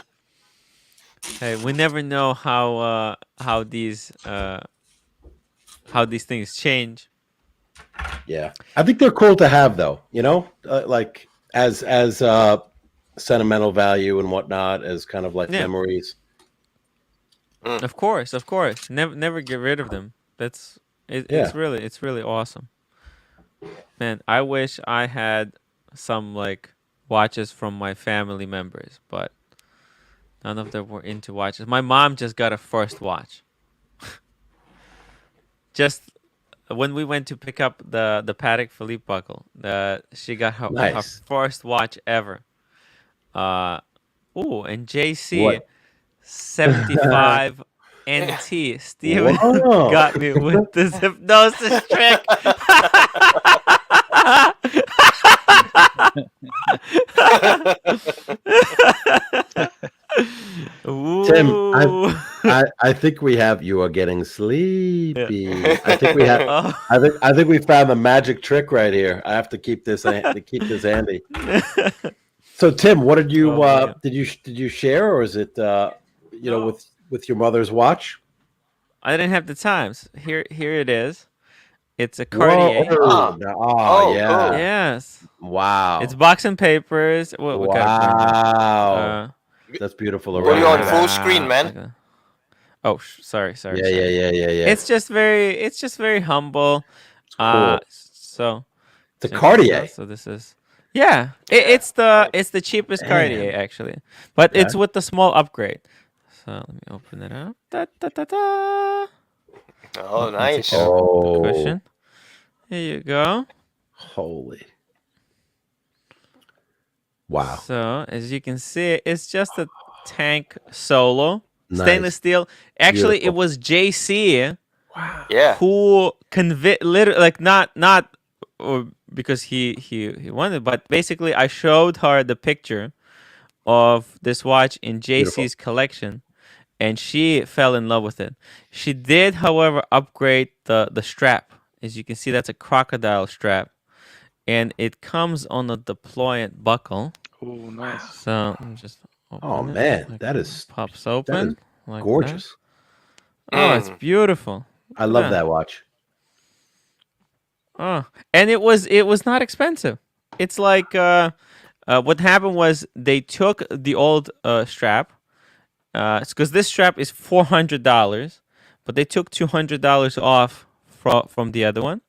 S1: Hey, we never know how these things change.
S10: Yeah, I think they're cool to have, though. You know, like as sentimental value and whatnot, as kind of like memories.
S1: Of course. Never get rid of them. It's really awesome. Man, I wish I had some like watches from my family members, but none of them were into watches. My mom just got a first watch. just when we went to pick up the Patek Philippe buckle, she got her
S10: Nice.
S1: first watch ever. And JC
S10: What?
S1: 75 NT. Steven
S10: Whoa.
S1: got me with this hypnosis trick.
S10: Tim, I think we have you are getting sleepy. Yeah. I think we have. I think we found the magic trick right here. I have to keep this handy. So Tim, what did you did you share, or is it with your mother's watch?
S1: I didn't have the times. Here it is. It's a Cartier.
S10: Yeah.
S1: Cool. Yes.
S10: Wow.
S1: It's box and papers.
S10: Wow. That's beautiful.
S2: Were you on full screen, man?
S1: Sorry.
S10: Yeah.
S1: It's just very humble.
S10: Cool.
S1: So
S10: the Cartier.
S1: So this is it's the cheapest Cartier actually, but it's with the small upgrade. So let me open it up.
S2: Oh, nice.
S1: The cushion. Here you go.
S10: Holy. Wow.
S1: So as you can see, it's just a tank solo. Nice. Stainless steel. Actually, beautiful. It was JC.
S2: Wow. Yeah.
S1: Who literally like not because he wanted, but basically I showed her the picture of this watch in JC's collection, and she fell in love with it. She did, however, upgrade the strap. As you can see, that's a crocodile strap, and it comes on a deployant buckle.
S6: Oh, nice.
S1: So I'm just
S10: man, like that is
S1: pops open.
S10: That is like gorgeous.
S1: That. Oh, it's beautiful.
S10: I love that watch.
S1: Oh, and it was not expensive. It's like what happened was they took the old strap, because this strap is $400, but they took $200 off from the other one,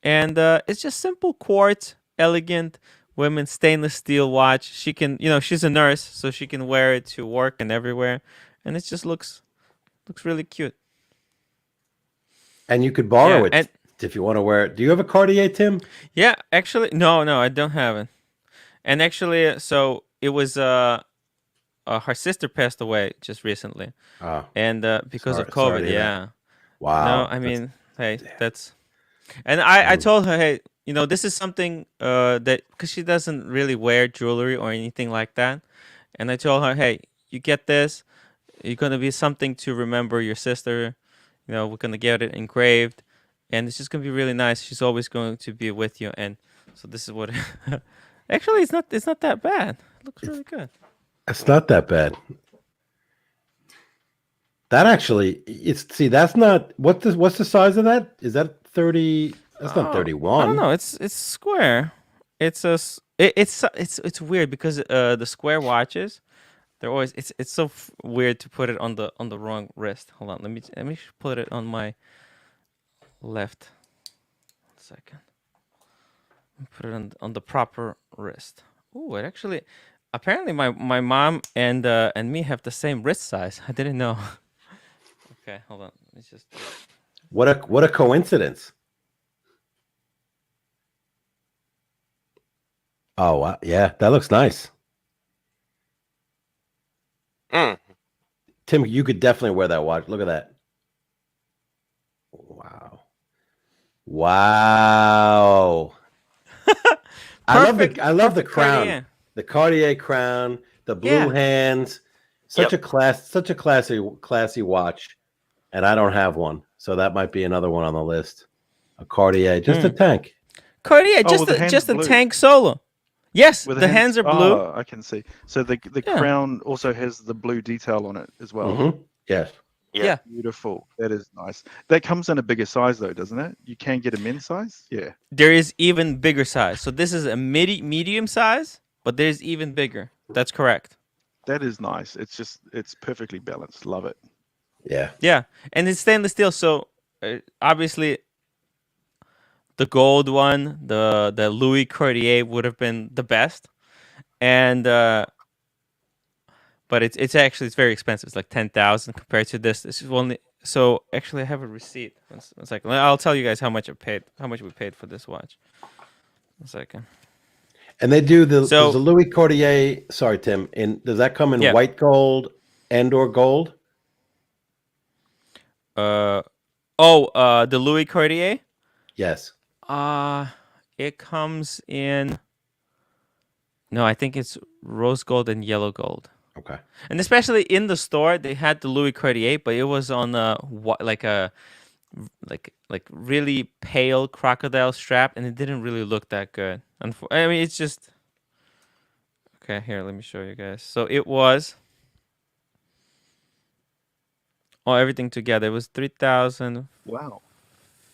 S1: and it's just simple quartz, elegant women's stainless steel watch. She can, she's a nurse, so she can wear it to work and everywhere, and it just looks really cute.
S10: And you could borrow it if you want to wear it. Do you have a Cartier, Tim?
S1: Yeah, actually, no, I don't have it. And actually, so it was her sister passed away just recently, and because of COVID. Yeah.
S10: Wow.
S1: No, I mean, that's, and I told her, hey, this is something that, because she doesn't really wear jewelry or anything like that, and I told her, hey, you get this, you're gonna be something to remember your sister. We're gonna get it engraved, and it's just gonna be really nice. She's always going to be with you, and so this is what. Actually, it's not that bad. It looks really good.
S10: It's not that bad. That actually, that's not what's the size of that? Is that 30? That's not 31.
S1: I don't know. It's square. It's weird because the square watches, they're always it's so weird to put it on the wrong wrist. Hold on, let me put it on my left. 1 second. Put it on the proper wrist. Oh, it actually, apparently my mom and me have the same wrist size. I didn't know. Okay, hold on. Let's just.
S10: What a coincidence. Oh wow. Yeah, that looks nice. Tim, you could definitely wear that watch. Look at that. Wow. I love the crown. Cartier. The Cartier crown, the blue hands. Such a classy watch. And I don't have one. So that might be another one on the list. A Cartier, just a tank.
S1: Cartier, just a tank solo. Yes, the hands are blue.
S6: Oh, I can see. So the crown also has the blue detail on it as well.
S10: Mm-hmm. Yes.
S1: Yeah.
S6: Beautiful. That is nice. That comes in a bigger size though, doesn't it? You can get a men's size? Yeah.
S1: There is even bigger size. So this is a medium size, but there's even bigger. That's correct.
S6: That is nice. It's perfectly balanced. Love it.
S10: Yeah.
S1: Yeah. And it's stainless steel, so obviously the gold one, the Louis Cartier would have been the best. And but it's very expensive. It's like 10,000 compared to this. This is only So actually, I have a receipt. One second. I'll tell you guys how much we paid for this watch. 1 second.
S10: And they do does the Louis Cartier. Sorry, Tim. Does that come in white gold and/or gold?
S1: The Louis Cartier.
S10: Yes.
S1: It comes in. No, I think it's rose gold and yellow gold.
S10: Okay.
S1: And especially in the store, they had the Louis Cartier, but it was on like really pale crocodile strap, and it didn't really look that good. I mean, it's just. Okay, here, let me show you guys. So it was. Everything together, it was 3,000.
S6: Wow.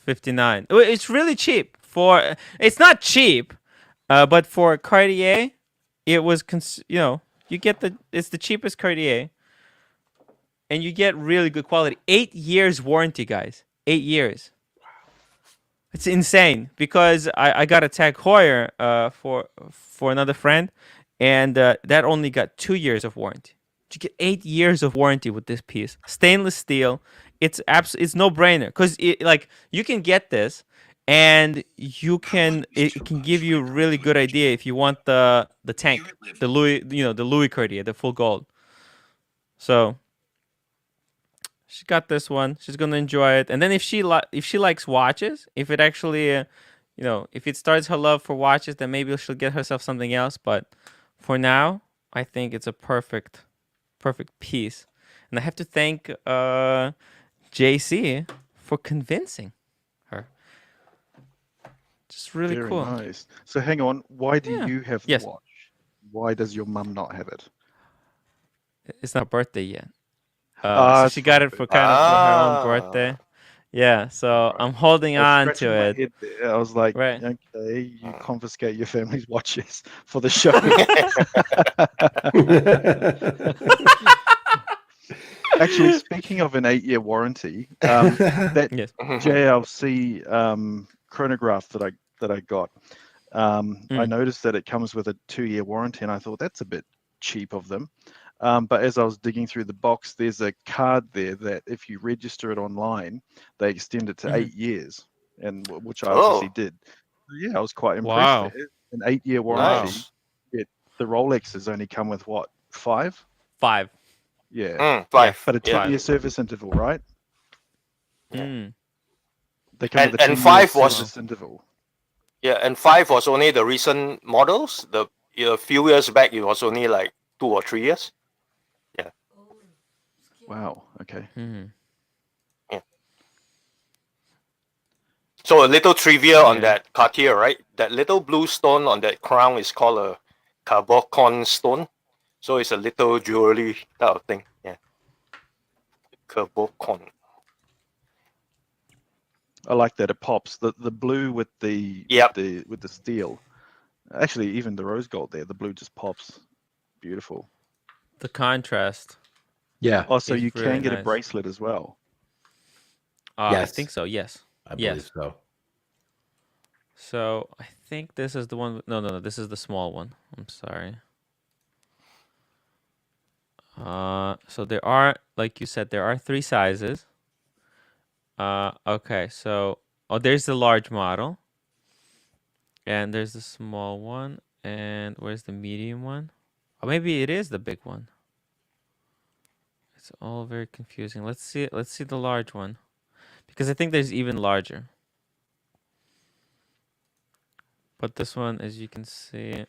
S1: 59. It's really cheap for. It's not cheap, but for Cartier, it was. You get it's the cheapest Cartier, and you get really good quality. 8 years warranty, guys. 8 years. It's insane because I got a Tag Heuer for another friend, and that only got 2 years of warranty. You get 8 years of warranty with this piece. Stainless steel. It's no brainer because you can get this, and it can give you a really good idea if you want the tank, the Louis Cartier, the full gold. So she got this one. She's gonna enjoy it, and then if she likes watches, if it actually, if it starts her love for watches, then maybe she'll get herself something else. But for now, I think it's a perfect piece, and I have to thank JC for convincing her. Just really
S6: Very
S1: cool.
S6: Nice. So hang on, why do you have the watch? Why does your mum not have it?
S1: It's not birthday yet. So she got it for for her own birthday. Yeah, so I'm holding on to it.
S6: I was like, okay, you confiscate your family's watches for the show. Actually, speaking of an 8-year warranty, that JLC chronograph that I got, I noticed that it comes with a 2-year warranty, and I thought that's a bit cheap of them. But as I was digging through the box, there's a card there that if you register it online, they extend it to 8 years, and which I obviously did. Yeah, I was quite impressed.
S1: Wow.
S6: An 8-year warranty. Nice. The Rolexes only come with what, 5?
S1: 5.
S6: Yeah,
S2: 5.
S6: But a 2-year service interval, right?
S1: Mm.
S6: They come with a 2-year
S2: 5
S6: service interval.
S2: Yeah, and 5 was only the recent models. A few years back, it was only like 2 or 3 years. Yeah.
S6: Wow. Okay.
S1: Mm-hmm.
S2: Yeah. So a little trivia on that Cartier, right? That little blue stone on that crown is called a carbocon stone. So it's a little jewelry type of thing. Yeah. Carbocon.
S6: I like that it pops. The blue with the with the steel. Actually, even the rose gold there, the blue just pops. Beautiful.
S1: The contrast.
S6: Yeah. Oh, so you
S1: really
S6: can get
S1: nice.
S6: a bracelet as well.
S1: Yes. I think so. Yes.
S10: I believe so.
S1: So I think this is the one. No. This is the small one. I'm sorry. So there are, like you said, there are 3 sizes. Okay. So there's the large model, and there's the small one, and where's the medium one? Or maybe it is the big one. It's all very confusing. Let's see the large one, because I think there's even larger. But this one, as you can see,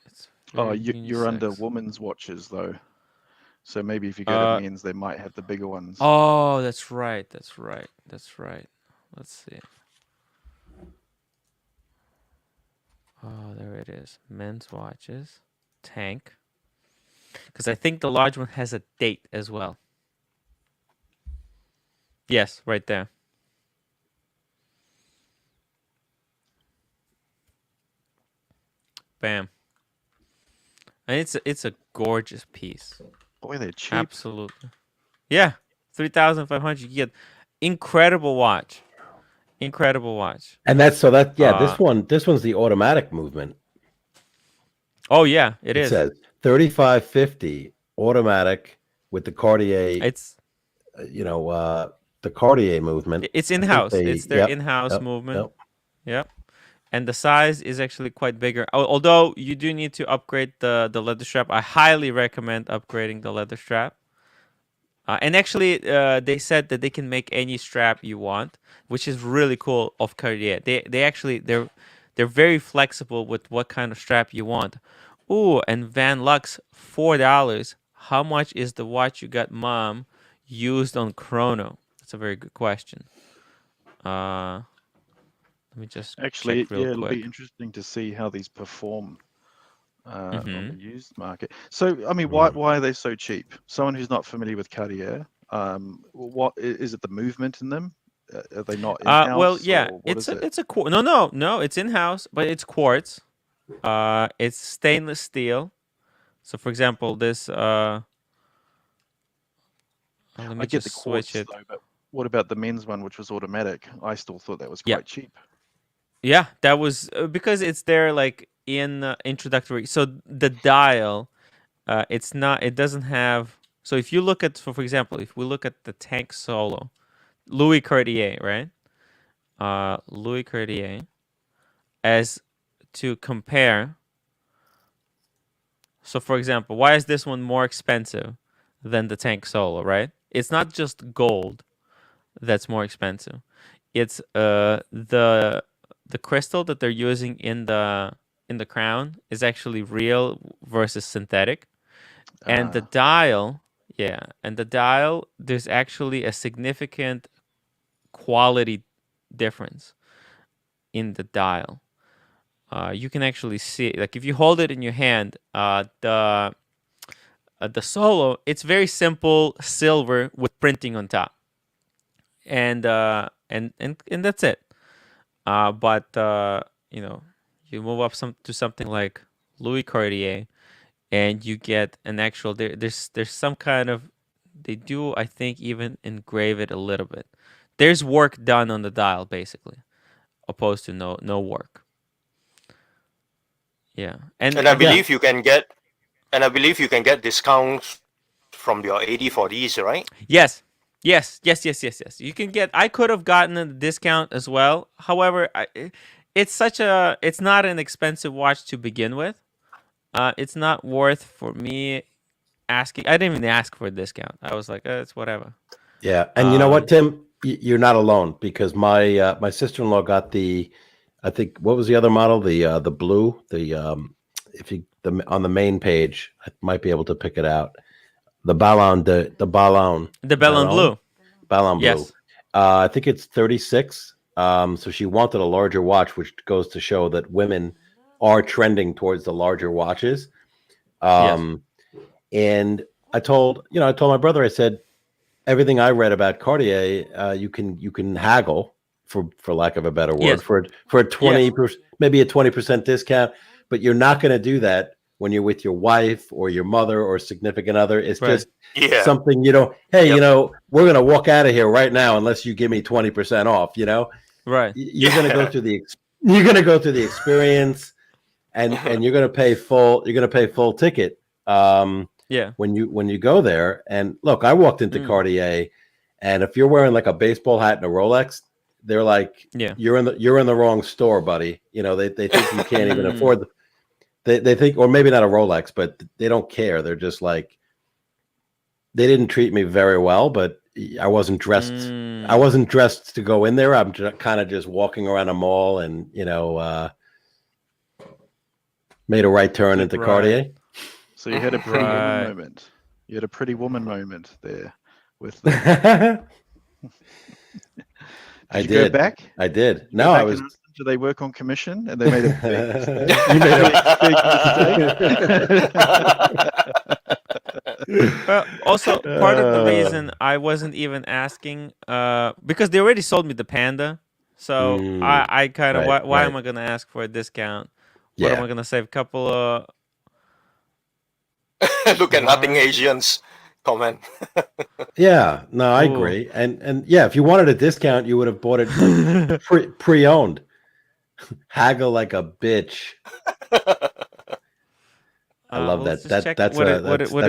S1: it's
S6: you're under women's watches though, so maybe if you go to men's, they might have the bigger ones.
S1: Oh, that's right. Let's see. Oh, there it is. Men's watches, tank. Because I think the large one has a date as well. Yes, right there. Bam. And it's a gorgeous piece.
S6: Boy, they're cheap.
S1: Absolutely. Yeah, 3,500. You get incredible watch.
S10: And this one's the automatic movement.
S1: Oh yeah, it is.
S10: It says 3550 automatic with the Cartier.
S1: It's
S10: the Cartier movement.
S1: It's
S10: I think
S1: in-house.
S10: they-
S1: It's their
S10: yep,
S1: in-house
S10: yep,
S1: movement.
S10: yep.
S1: Yep. And the size is actually quite bigger. Although you do need to upgrade the leather strap. I highly recommend upgrading the leather strap. And actually, they said that they can make any strap you want, which is really cool of Cartier. They're very flexible with what kind of strap you want. Ooh, and Van Lux, $4. How much is the watch you got, Mom, used on chrono? That's a very good question. Let me just
S6: Actually,
S1: check real
S6: it'll
S1: quick.
S6: be interesting to see how these perform on
S1: Mhm.
S6: the used market. So, I mean, why are they so cheap? Someone who's not familiar with Cartier, what is it? The movement in them? Are they not in-house?
S1: Well, yeah,
S6: or what is it?
S1: it's a quartz. No, it's in-house, but it's quartz. It's stainless steel. So, for example, this. Let me
S6: I get the
S1: just
S6: quartz
S1: switch it.
S6: though, but what about the men's one, which was automatic? I still thought that was
S1: Yeah.
S6: quite cheap.
S1: Yeah, that was because it's there like in introductory. So the dial, it's not. It doesn't have. So if you look at, for example, if we look at the Tank Solo, Louis Cartier, right? Louis Cartier, as to compare. So for example, why is this one more expensive than the Tank Solo, right? It's not just gold that's more expensive. It's the crystal that they're using in the crown is actually real versus synthetic. And the dial, there's actually a significant quality difference in the dial. You can actually see it. Like if you hold it in your hand, the Solo, it's very simple silver with printing on top, and that's it. But you move up to something like Louis Cartier, and you get an actual. There's some kind of, they do, I think, even engrave it a little bit. There's work done on the dial basically, opposed to no work. Yeah,
S2: and I believe you can get discounts from your 80/40s, right?
S1: Yes. You can get. I could have gotten a discount as well. However, it's not an expensive watch to begin with. It's not worth for me asking. I didn't even ask for a discount. I was like, it's whatever.
S10: Yeah, and you know what, Tim? You're not alone, because my sister-in-law got the, I think, what was the other model? The blue. On the main page, I might be able to pick it out. The Ballon
S1: blue.
S10: Ballon
S1: Yes.
S10: blue. I think it's 36. So she wanted a larger watch, which goes to show that women are trending towards the larger watches.
S1: Yes.
S10: And I told my brother, I said, everything I read about Cartier, you can haggle, for lack of a better word, for a 20%, maybe a 20% discount, but you're not going to do that when you're with your wife or your mother or significant other. It's just something, hey, we're going to walk out of here right now unless you give me 20% off,
S1: Right.
S10: You're going to go through the experience, and you're going to pay full ticket. When you go there. And look, I walked into Cartier, and if you're wearing like a baseball hat and a Rolex, they're like, you're in the wrong store, buddy. They think you can't even afford they think, or maybe not a Rolex, but they don't care. They're just like, they didn't treat me very well, but I wasn't dressed to go in there. I'm kind of just walking around a mall, and made a right turn into Cartier.
S6: So you had a pretty woman moment. You had a pretty woman moment there with the...
S10: I did.
S6: Go back?
S10: I did. No, I was.
S6: Do they work on commission? And they made a big mistake. You made a big mistake.
S1: Well, also part of the reason I wasn't even asking, because they already sold me the Panda, so I kind of, why am I going to ask for a discount? What am I going to save? A couple of...
S2: Look at nothing Asians comment.
S10: Yeah, no, I agree. And yeah, if you wanted a discount, you would have bought it like pre-owned. Haggle like a bitch. I love that. That's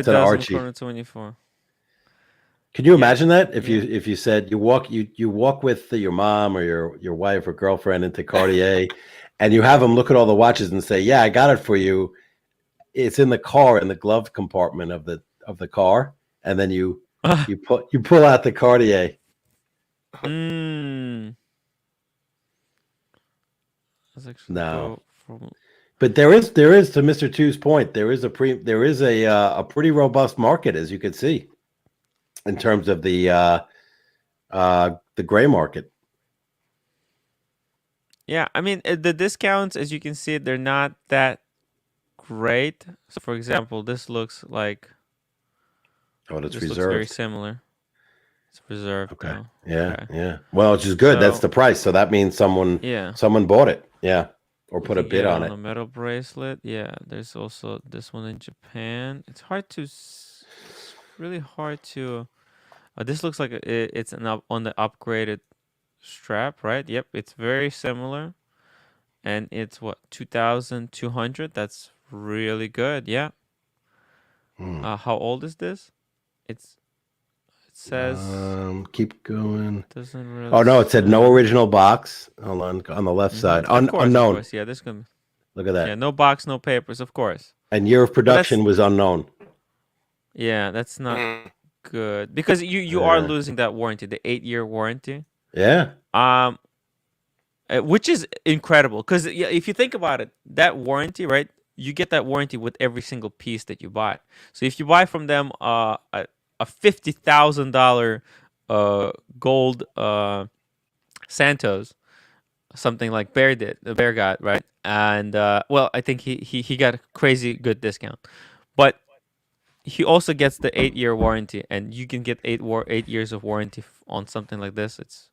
S10: an Archie. Can you imagine that if you said you walk with your mom or your wife or girlfriend into Cartier, and you have them look at all the watches and say, "Yeah, I got it for you. It's in the car in the glove compartment of the car," and then you pull out the Cartier.
S1: Let's actually
S10: No.
S1: go from.
S10: But there is to Mr. Two's point, there is a pretty robust market, as you can see, in terms of the gray market.
S1: Yeah, I mean the discounts, as you can see, they're not that great. So, for example, this looks like.
S10: Oh, it's
S1: this
S10: reserved.
S1: Looks very similar. It's reserved.
S10: Okay.
S1: Though.
S10: Yeah.
S1: Okay.
S10: Yeah. Well, which is good. That's
S1: So-
S10: the price. So that means someone bought it. Yeah. Or put a
S1: You
S10: bid
S1: get
S10: on it.
S1: A metal bracelet. Yeah. There's also this one in Japan. It's hard to. It's really hard to. This looks like it's on the upgraded strap, right? Yep. It's very similar, and it's what 2,200. That's really good. Yeah. How old is this? It says.
S10: Keep going.
S1: Doesn't really.
S10: Oh no! It said no original box. Hold on the left side.
S1: Of course,
S10: unknown.
S1: Of course. Yeah, this can.
S10: Look at that.
S1: Yeah, no box, no papers, of course.
S10: And year of production was unknown.
S1: Yeah, that's not good because you are losing that warranty, the 8-year warranty.
S10: Yeah.
S1: Which is incredible because if you think about it, that warranty, right? You get that warranty with every single piece that you buy. So if you buy from them a $50,000 gold Santos, something like Bear got, right? And well, I think he got a crazy good discount, but he also gets the 8-year warranty, and you can get 8 years of warranty on something like this. It's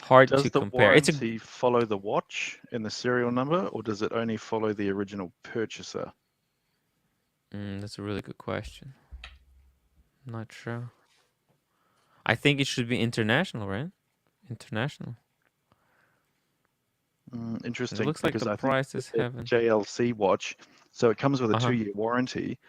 S1: hard to compare.
S6: Does the warranty follow the watch in the serial number, or does it only follow the original purchaser?
S1: That's a really good question. I'm not sure. I think it should be international, right? International.
S6: Interesting.
S1: It looks like
S6: because
S1: the
S6: I
S1: price
S6: think
S1: is heaven.
S6: JLC watch, so it comes with a 2-year warranty.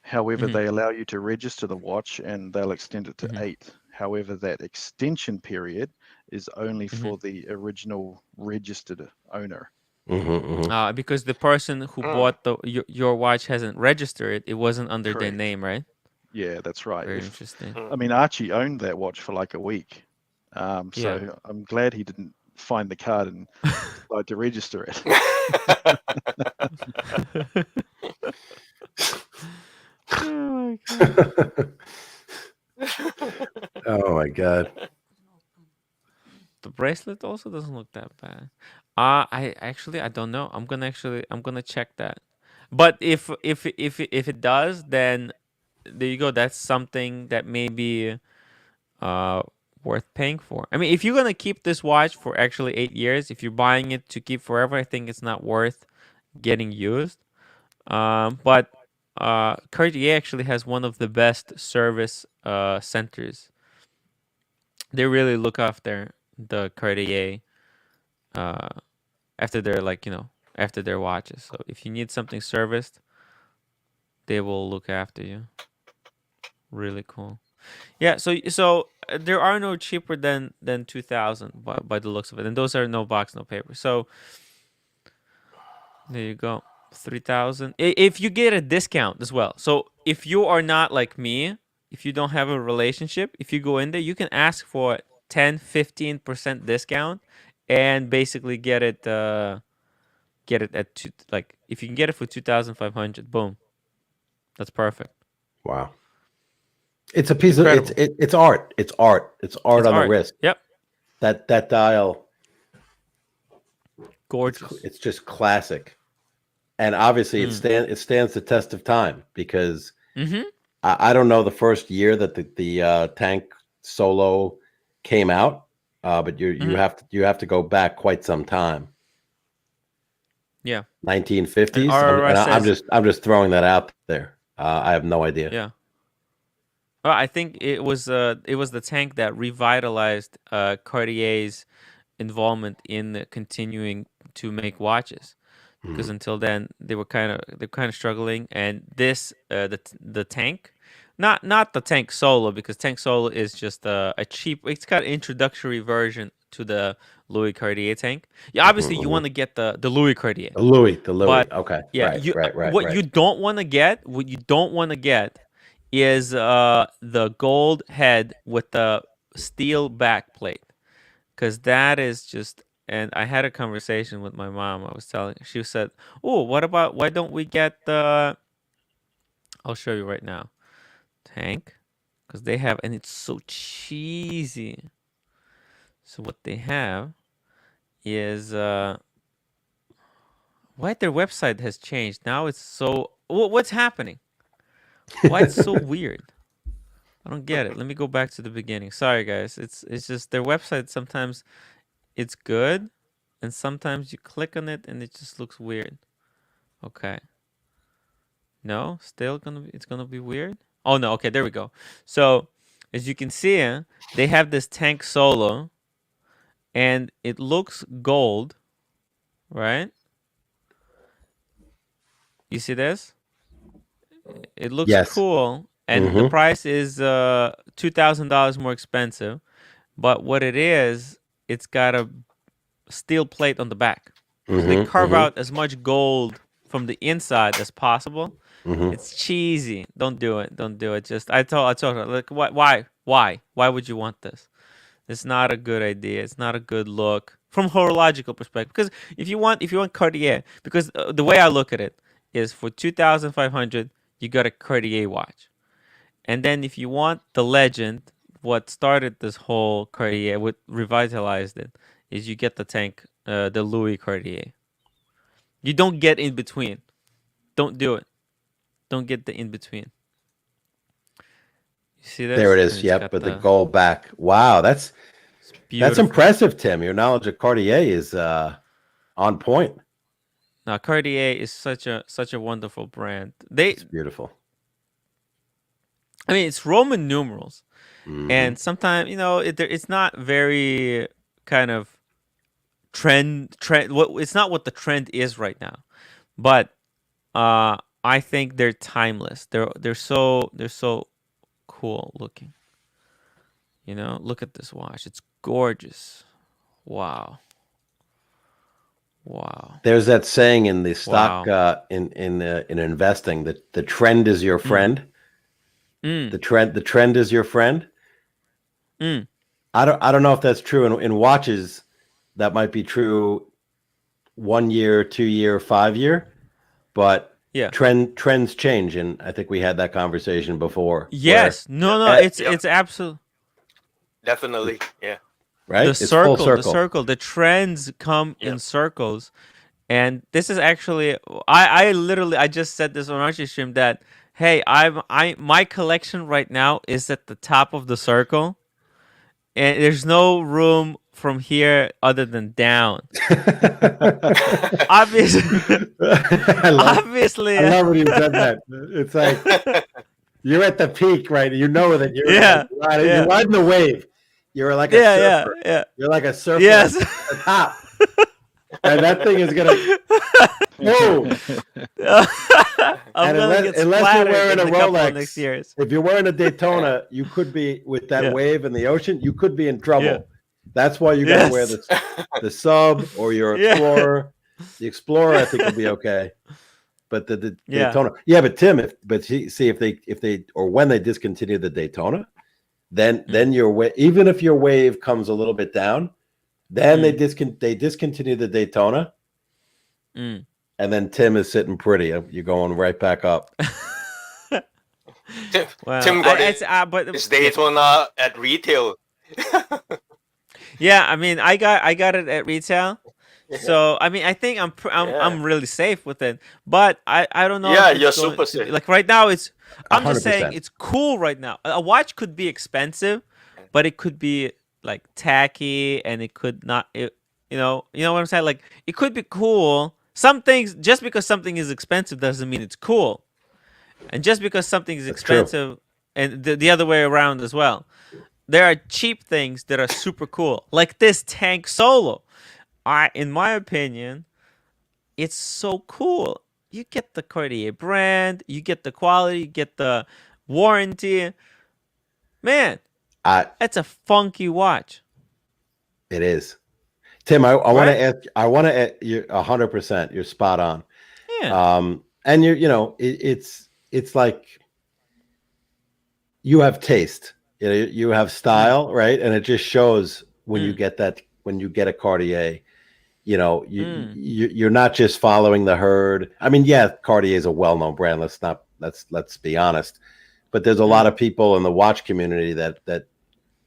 S6: However, they allow you to register the watch, and they'll extend it to 8. However, that extension period is only for the original registered owner.
S1: Because the person who bought your watch hasn't registered it. It wasn't under their name, right?
S6: Yeah, that's right.
S1: Very interesting.
S6: I mean, Archie owned that watch for like a week. So I'm glad he didn't find the card and decide to register it.
S1: Oh my god.
S10: Oh my god.
S1: The bracelet also doesn't look that bad. I don't know. I'm gonna check that. But if it does, then there you go. That's something that may be worth paying for. I mean, if you're gonna keep this watch for actually 8 years, if you're buying it to keep forever, I think it's not worth getting used. But Cartier actually has one of the best service centers. They really look after the Cartier after their watches. So if you need something serviced, they will look after you. Really cool. Yeah, so there are no cheaper than 2,000 by the looks of it, and those are no box, no paper. So there you go, 3,000. If you get a discount as well. So if you are not like me, if you don't have a relationship, if you go in there, you can ask for 10-15% discount, and basically get it at if you can get it for 2,500, boom, that's perfect.
S10: Wow. It's a piece of it's art. It's art. It's art on the wrist.
S1: Yep.
S10: That dial.
S1: Gorgeous.
S10: It's just classic. And obviously it stands the test of time because I don't know the first year that the tank solo came out, but you have to go back quite some time.
S1: Yeah.
S10: 1950s. I'm just throwing that out there. I have no idea.
S1: Yeah. Well, I think it was the tank that revitalized Cartier's involvement in continuing to make watches, because until then they were kind of struggling, and this the tank Not the Tank Solo, because Tank Solo is just a cheap. It's got an introductory version to the Louis Cartier tank. Yeah, obviously you want to get the Louis Cartier.
S10: The Louis.
S1: But
S10: Okay.
S1: yeah,
S10: Right.
S1: What you don't want to get, is the gold head with the steel back plate, because that is just. And I had a conversation with my mom. I was telling. She said, "Oh, why don't we get the?" I'll show you right now. Tank, because they have, and it's so cheesy. So what they have is why their website has changed. Now it's so what's happening? Why it's so weird? I don't get it. Let me go back to the beginning. Sorry guys. It's just their website sometimes it's good and sometimes you click on it and it just looks weird. Okay. No, still it's gonna be weird. Oh no, okay, there we go. So as you can see, they have this Tank Solo and it looks gold, right? You see this? It looks cool, and the price is $2,000 more expensive. But what it is, it's got a steel plate on the back. So they carve out as much gold from the inside as possible. It's cheesy. Don't do it. Don't do it. Just I told her, like, why would you want this? It's not a good idea. It's not a good look from horological perspective. Because if you want Cartier, because the way I look at it is for 2,500, you got a Cartier watch, and then if you want the legend, what started this whole Cartier, what revitalized it, is you get the tank, the Louis Cartier. You don't get in between. Don't do it. Don't get the in between. You see this?
S10: There it is. Yep, with the gold back. Wow, that's impressive, Tim. Your knowledge of Cartier is on point.
S1: Now, Cartier is such a wonderful brand. It's
S10: beautiful.
S1: I mean, it's Roman numerals, and sometimes it's not very kind of trend. It's not what the trend is right now, but I think they're timeless. They're so cool looking. Look at this watch. It's gorgeous. Wow.
S10: There's that saying in the stock in investing that the trend is your friend. The trend is your friend. I don't know if that's true in watches. That might be true 1 year, 2 year, 5 year, but trends change, and I think we had that conversation before.
S1: Yes, it's absolute.
S2: Definitely, yeah.
S10: Right,
S1: the circle. The trends come in circles, and this is actually I just said this on Archie stream that hey, my collection right now is at the top of the circle, and there's no room from here other than down. Obviously,
S10: I love when you said that. It's like you're at the peak, right? You know that you're riding the wave. You're like a surfer.
S1: Yeah.
S10: You're like a surfer
S1: yes.
S10: at the top. And that thing is gonna whoa. Unless you're wearing a Rolex, if you're wearing a Daytona, you could be with that wave in the ocean. You could be in trouble. Yeah. That's why you gotta wear the sub or your Explorer. The Explorer, I think, will be okay. But the Daytona, but Tim, if they or when they discontinue the Daytona, then your wave, even if your wave comes a little bit down, then they discontinue the Daytona, and then Tim is sitting pretty. You're going right back up.
S2: Tim got his Daytona at retail.
S1: Yeah, I mean, I got it at retail. So I mean, I think I'm really safe with it, but I don't know.
S2: Yeah, you're super safe.
S1: Like right now, I'm
S10: 100%.
S1: just saying it's cool right now. A watch could be expensive, but it could be like tacky, and it could not. You know what I'm saying? Like it could be cool. Some things, just because something is expensive doesn't mean it's cool, and just because something is expensive, and the other way around as well. There are cheap things that are super cool, like this Tank Solo. In my opinion, it's so cool. You get the Cartier brand, you get the quality, you get the warranty. Man, that's a funky watch.
S10: It is. Tim, I want to ask. I want to ask you 100%. You're spot on.
S1: Yeah.
S10: And it's like you have taste. You have style, right? And it just shows when you get that. When you get a Cartier, you're not just following the herd. I mean, yeah, Cartier is a well-known brand. Let's be honest. But there's a lot of people in the watch community that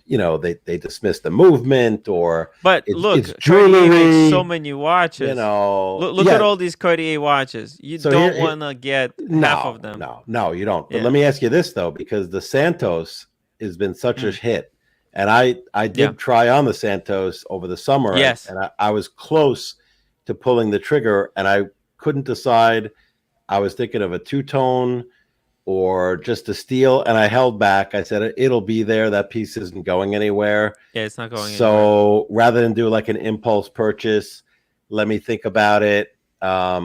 S10: they dismiss the movement
S1: but look, Cartier makes so many watches. Look at all these Cartier watches. You don't want to get half of them.
S10: No, you don't. But let me ask you this though, because the Santos has been such a hit, and I did try on the Santos over the summer.
S1: Yes,
S10: and I was close to pulling the trigger, and I couldn't decide. I was thinking of a two-tone or just a steel, and I held back. I said it'll be there. That piece isn't going anywhere.
S1: Yeah, it's not going anywhere.
S10: So rather than do like an impulse purchase, let me think about it. I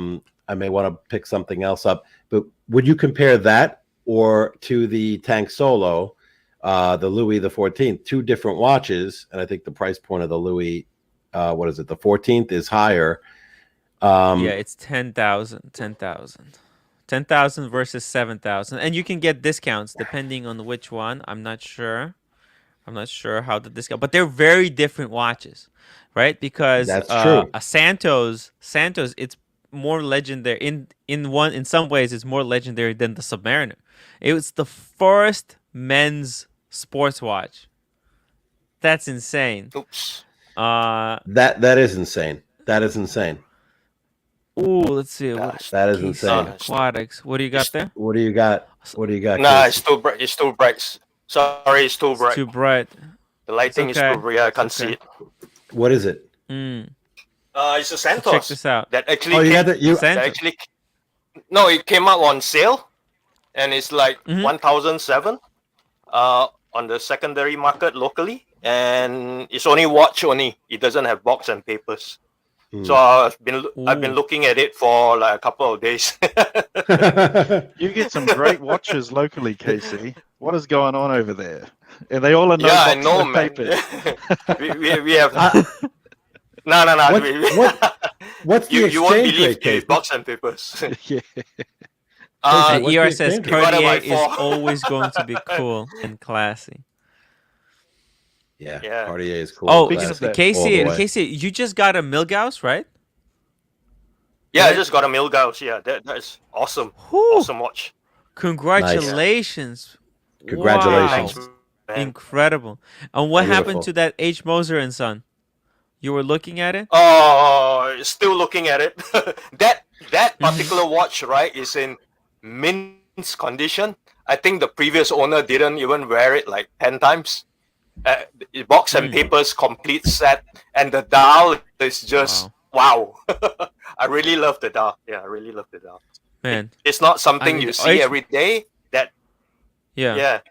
S10: may want to pick something else up. But would you compare that or to the Tank Solo, the Louis the 14th? Two different watches, and I think the price point of the Louis, what is it? The 14th is higher.
S1: It's 10,000. 10,000 versus 7,000, and you can get discounts depending on which one. I'm not sure how the discount, but they're very different watches, right? Because
S10: that's true.
S1: A Santos, it's more legendary in some ways. It's more legendary than the Submariner. It was the first men's sports watch. That's insane.
S2: Oops.
S10: That is insane. That is insane.
S1: Ooh, let's see.
S10: That is insane.
S1: Aquatics. What do you got there?
S10: What do you got?
S2: Nah, it's too bright. It's too bright. Sorry, it's too bright.
S1: It's too bright.
S2: The lighting is too bright. I can't see it.
S10: What is it?
S2: It's a Santos.
S1: Check this out.
S2: That actually no, it came out on sale, and it's like 1,007 on the secondary market locally, and it's only watch only. It doesn't have box and papers. So I've been looking at it for like a couple of days.
S6: You get some great watches locally, Casey. What is going on over there? Are they all in no
S2: I
S6: box
S2: know,
S6: and
S2: man.
S6: papers?
S2: we have no.
S10: What's the
S2: you won't
S10: exchange
S2: believe
S10: rate, Casey?
S2: box and papers.
S6: Yeah.
S1: And
S10: what's
S1: ER
S10: the
S1: says
S10: exchange rate?
S1: Cartier is always going to be cool and classy.
S10: Yeah, Cartier is cool.
S1: Oh,
S10: Casey,
S1: you just got a Milgauss, right?
S2: Yeah, I just got a Milgauss. Yeah, that's awesome. Awesome watch.
S1: Congratulations.
S10: Nice. Congratulations.
S2: Wow.
S1: Incredible. And what happened to that H. Moser and Son? You were looking at it?
S2: Oh, still looking at it. that particular watch, right, is in mint condition. I think the previous owner didn't even wear it like 10 times. Box and papers, complete set, and the dial is just wow. I really love the dial. Yeah, I really love the dial.
S1: Man,
S2: it's not something you see every day. Yeah.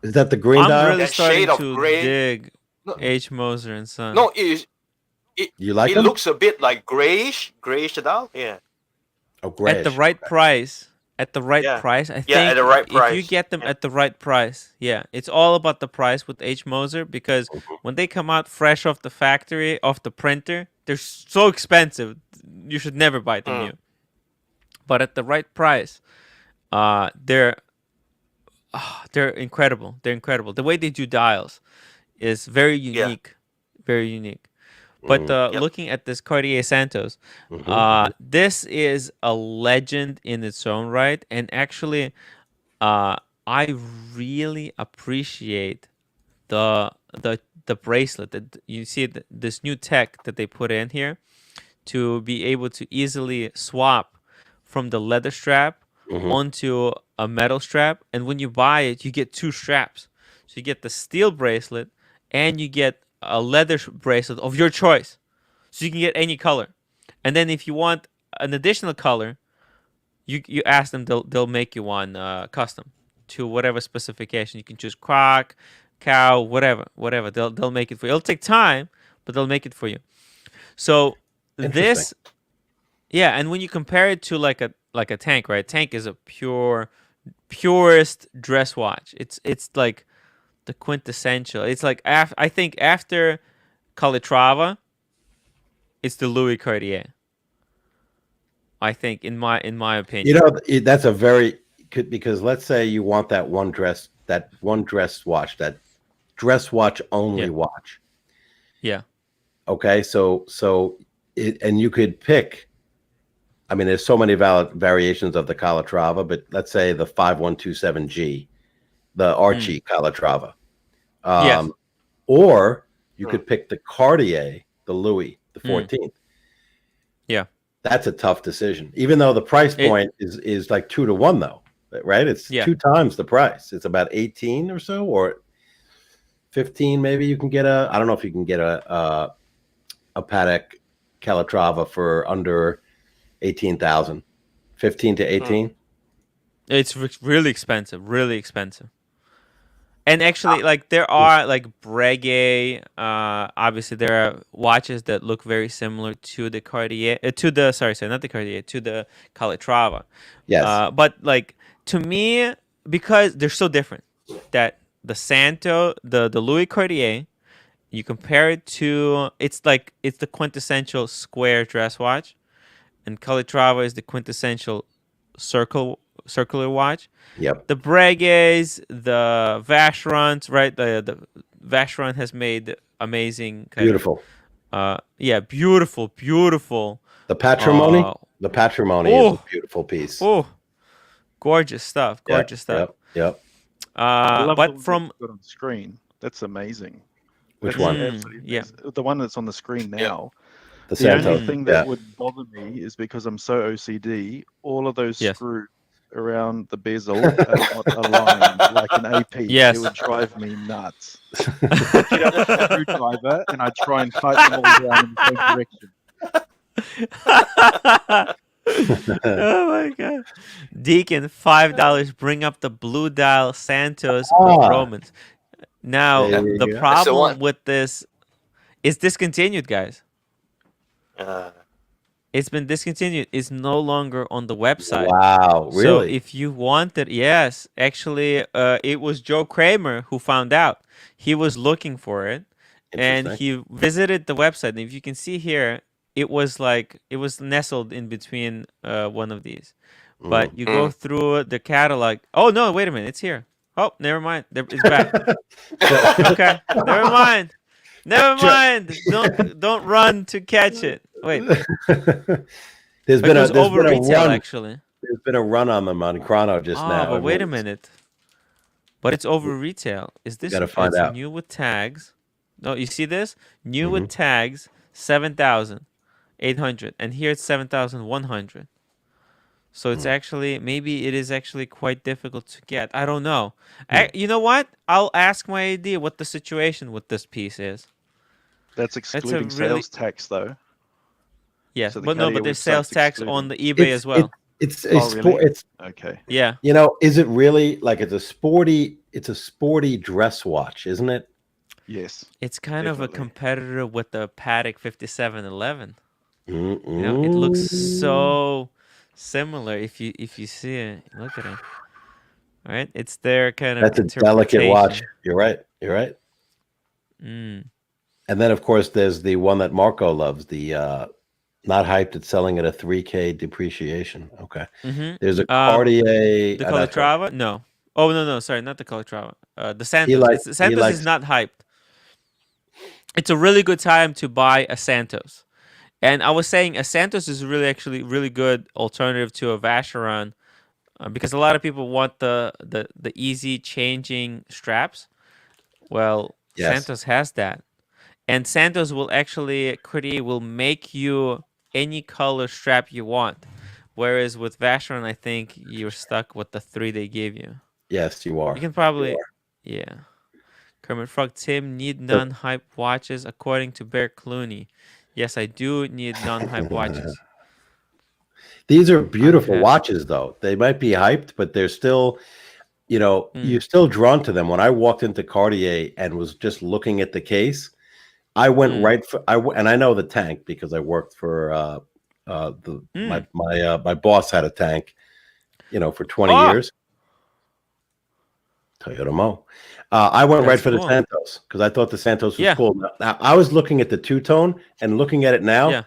S10: Is that the green dial?
S1: I'm really
S2: that
S1: starting
S2: shade of
S1: to
S2: gray.
S1: dig H. Moser and Son.
S2: No,
S10: you like
S2: it
S10: them?
S2: looks a bit like grayish dial. Yeah.
S10: Oh, grayish.
S1: At the right price. At the right price, I think.
S2: At the right price.
S1: If you get them at the right price, it's all about the price with H. Moser, because when they come out fresh off the factory, off the printer, they're so expensive. You should never buy them new. But at the right price, they're incredible. They're incredible. The way they do dials is very unique. Very unique. But looking at this Cartier Santos, this is a legend in its own right. And actually, I really appreciate the bracelet that you see, this new tech that they put in here to be able to easily swap from the leather strap onto a metal strap. And when you buy it, you get two straps. So you get the steel bracelet and you get a leather bracelet of your choice. So you can get any color. And then if you want an additional color, you ask them, they'll make you one custom to whatever specification. You can choose croc, cow, whatever. They'll make it for you. It'll take time, but they'll make it for you. So this, and when you compare it to like a tank, right? Tank is a pure purest dress watch. It's like the quintessential. It's like I think after Calatrava, it's the Louis Cartier. I think in my opinion.
S10: You know, that's a very because let's say you want that one dress watch, that dress watch only watch.
S1: Yeah.
S10: Okay, so and you could pick. I mean, there's so many variations of the Calatrava, but let's say the 5127G, the Archie Calatrava.
S1: Yes.
S10: Or you could pick the Cartier, the Louis, the 14th.
S1: Yeah.
S10: That's a tough decision, even though the price point is like 2 to 1, though, right? It's 2 times the price. It's about 18 or so, or 15 maybe. You can get I don't know if you can get a Patek Calatrava for under 18,000, 15 to 18.
S1: It's really expensive, And actually, like there are like Breguet. Obviously, there are watches that look very similar to the Cartier, not the Cartier, to the Calatrava.
S10: Yes.
S1: But like to me, because they're so different, that the Santo, the Louis Cartier, you compare it to, it's the quintessential square dress watch, and Calatrava is the quintessential circular watch.
S10: Yep.
S1: The Breguets, the Vacherons, right? The Vacheron has made amazing.
S10: Beautiful.
S1: Beautiful.
S10: The Patrimony. The Patrimony is a beautiful piece.
S1: Oh, gorgeous stuff.
S10: Yep.
S6: I love
S1: but
S6: the
S1: from
S6: on the screen, that's amazing.
S10: Which
S6: That's
S10: one?
S6: the one that's on the screen now.
S10: The
S6: The
S10: Santos.
S6: only thing that would bother me is because I'm so OCD, all of those screws around the bezel are not aligned like an AP.
S1: Yes.
S6: It would drive me nuts. I'd get out the screwdriver and I'd try and tighten them all down in the same direction.
S1: Oh my god. Deacon, $5. Bring up the blue dial Santos with Romans. Now the problem with this is discontinued, guys. It's been discontinued. It's no longer on the website.
S10: Wow, really?
S1: So if you wanted, yes, actually, it was Joe Kramer who found out. He was looking for it, and he visited the website. And if you can see here, it was nestled in between one of these. But you go through the catalog. Oh no, wait a minute, it's here. Oh, never mind. It's back. Okay, never mind. Don't run to catch it. Wait.
S10: There's been a
S1: retail
S10: run.
S1: Actually.
S10: There's been a run on them on Chrono just now.
S1: But wait a minute. But it's over retail. Is this?
S10: Gotta find out.
S1: New with tags. No, you see this? New with tags, 7,800, and here it's 7,100. So it's maybe it is actually quite difficult to get. I don't know. You know what? I'll ask my AD what the situation with this piece is.
S6: That's excluding sales tax, though.
S1: Yes,
S6: So
S1: but there's sales tax on the eBay as well.
S10: It's
S6: okay.
S1: Yeah.
S10: You know, is it really like it's a sporty dress watch, isn't it?
S6: Yes.
S1: It's kind of a competitor with the Patek 5711. You know, it looks so similar if you see it. Look at it. All right, it's their kind of.
S10: That's a delicate watch. You're right.
S1: Mm.
S10: And then, of course, there's the one that Marco loves, the not hyped. It's selling at a 3K depreciation. Okay. There's a Cartier.
S1: The Calatrava? No. Oh no! Sorry, not the Calatrava. The Santos. The Santos is not hyped. It's a really good time to buy a Santos. And I was saying a Santos is really good alternative to a Vacheron, because a lot of people want the easy changing straps. Well, Santos has that. And Santos Cartier will make you any color strap you want. Whereas with Vacheron, I think you're stuck with the 3 they gave you.
S10: Yes, you are.
S1: You can probably, Kermit Frog, Tim, need non-hype watches according to Bear Clooney. Yes, I do need non-hype watches.
S10: These are beautiful watches, though. They might be hyped, but they're still, you're still drawn to them. When I walked into Cartier and was just looking at the case, I went and I know the tank because I worked for my boss had a tank, for 20 years. Toyota Mo. I went
S1: That's
S10: right for
S1: cool.
S10: the Santos because I thought the Santos was cool. Now, I was looking at the two-tone and looking at it now.
S1: Yeah.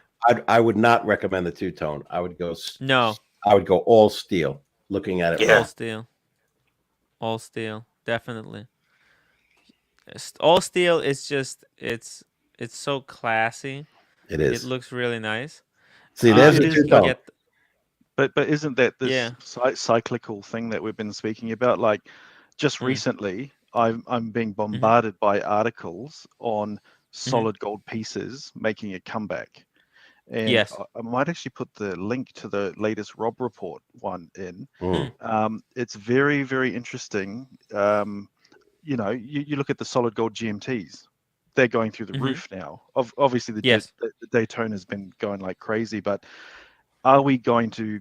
S10: I would not recommend the two-tone. I would go.
S1: No.
S10: I would go all steel. Looking at it,
S1: all steel. All steel, definitely. All steel is just it's so classy.
S10: It is.
S1: It looks really nice.
S10: See, there's the two-tone.
S6: But isn't that this cyclical thing that we've been speaking about? Like, just recently, I'm being bombarded by articles on solid gold pieces making a comeback. And I might actually put the link to the latest Rob Report one in. It's very, very interesting. You know, you look at the solid gold GMTs. They're going through the roof now. Obviously, the Daytona has been going like crazy, but are we going to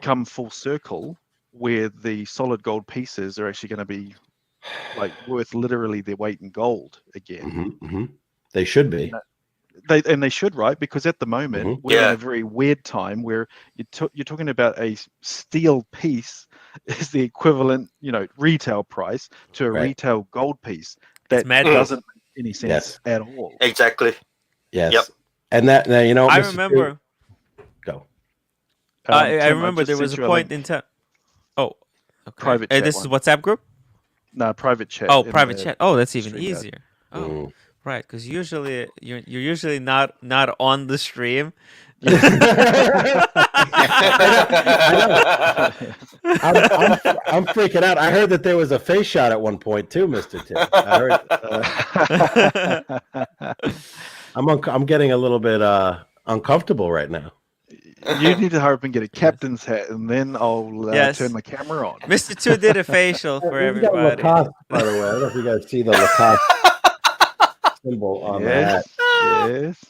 S6: come full circle where the solid gold pieces are actually going to be like worth literally their weight in gold again?
S10: They should be.
S6: They should, right? Because at the moment we're in a very weird time where you're talking about a steel piece is the equivalent, you know, retail price to a retail gold piece. That doesn't make any sense at all.
S2: Exactly.
S10: Yes. Yep. And that now, you know,
S1: I
S10: Mr.
S1: remember.
S10: Go.
S1: I remember there was a point in time. Oh, okay.
S6: Private chat.
S1: This is WhatsApp group?
S6: No, private chat.
S1: Oh, private chat. Oh, that's even easier. Oh, right. Because usually you're usually not on the stream.
S10: I'm freaking out. I heard that there was a face shot at one point too, Mr. Tim. I heard. I'm getting a little bit uncomfortable right now.
S6: You need to hurry up and get a captain's hat, and then I'll turn my camera on.
S1: Mr. Two did a facial for everybody.
S10: Lacoste, by the way, I don't know if you guys see the Lacoste symbol on that.
S6: Yes.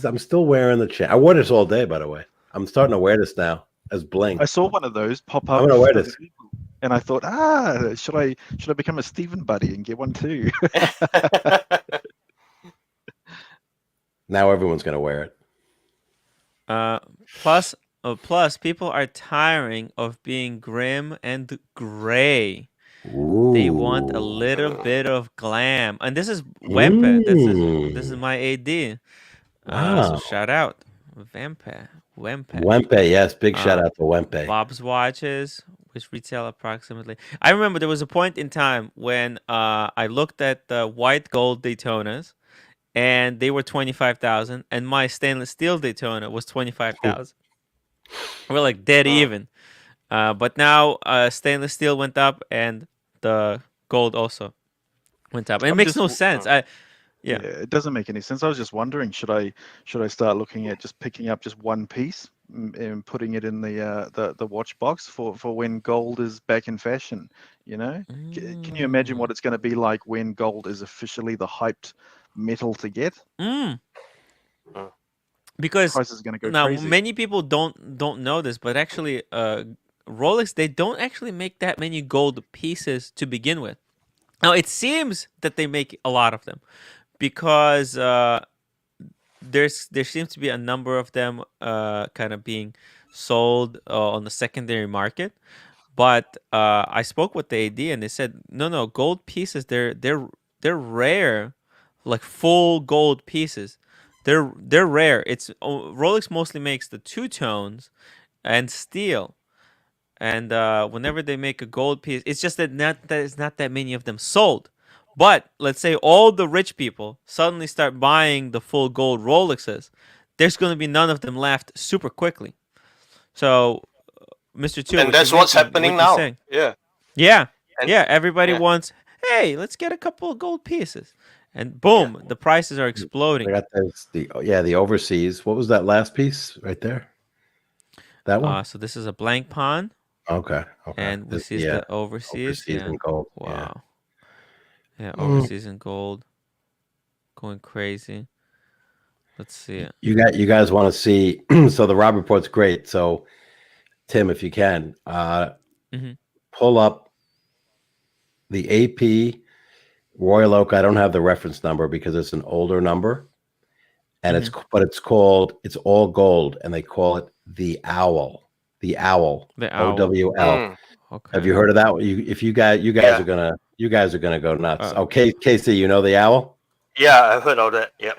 S10: I'm still wearing the chain. I wore this all day, by the way. I'm starting to wear this now as bling.
S6: I saw one of those pop up.
S10: I'm gonna wear this.
S6: And I thought, should I become a Stephen buddy and get one too?
S10: Now everyone's gonna wear it.
S1: Plus, people are tiring of being grim and gray.
S10: Ooh.
S1: They want a little bit of glam, and this is Wempe. This is my AD. So shout out Wempe.
S10: Wempe, yes, big shout out to Wempe.
S1: Bob's watches, which retail approximately. I remember there was a point in time when I looked at the white gold Daytonas, and they were 25,000, and my stainless steel Daytona was 25,000. We're like dead even. But now stainless steel went up, and the gold also went up. It makes no sense. Yeah,
S6: it doesn't make any sense. I was just wondering, should I start looking at just picking up just one piece and putting it in the watch box for when gold is back in fashion? You know, can you imagine what it's going to be like when gold is officially the hyped metal to get?
S1: Because
S6: price is going to go
S1: now
S6: crazy.
S1: Many people don't know this, but actually Rolex, they don't actually make that many gold pieces to begin with. Now it seems that they make a lot of them because there seems to be a number of them kind of being sold on the secondary market. But I spoke with the AD and they said no, gold pieces they're rare, like full gold pieces. They're rare. It's Rolex mostly makes the two tones and steel. And whenever they make a gold piece, it's just that it's not that many of them sold. But let's say all the rich people suddenly start buying the full gold Rolexes, there's going to be none of them left super quickly. So, Mr. Two,
S2: and that's what's happening now.
S1: Yeah. Everybody wants. Hey, let's get a couple of gold pieces, and boom, the prices are exploding.
S10: I got the overseas. What was that last piece right there? That one.
S1: So this is a blank pawn.
S10: Okay.
S1: And we see the overseas
S10: in gold.
S1: Wow. Yeah, overseas in gold. Going crazy. Let's see it.
S10: You guys want to see so the Rob Report's great. So Tim, if you can, pull up the AP Royal Oak. I don't have the reference number because it's an older number. And it's all gold, and they call it the Owl. The Owl.
S1: The Owl.
S10: OWL.
S1: Okay.
S10: Have you heard of that one? You guys
S2: Yeah.
S10: are gonna go nuts. Okay, Casey, you know the owl?
S2: Yeah, I've heard of that. Yep.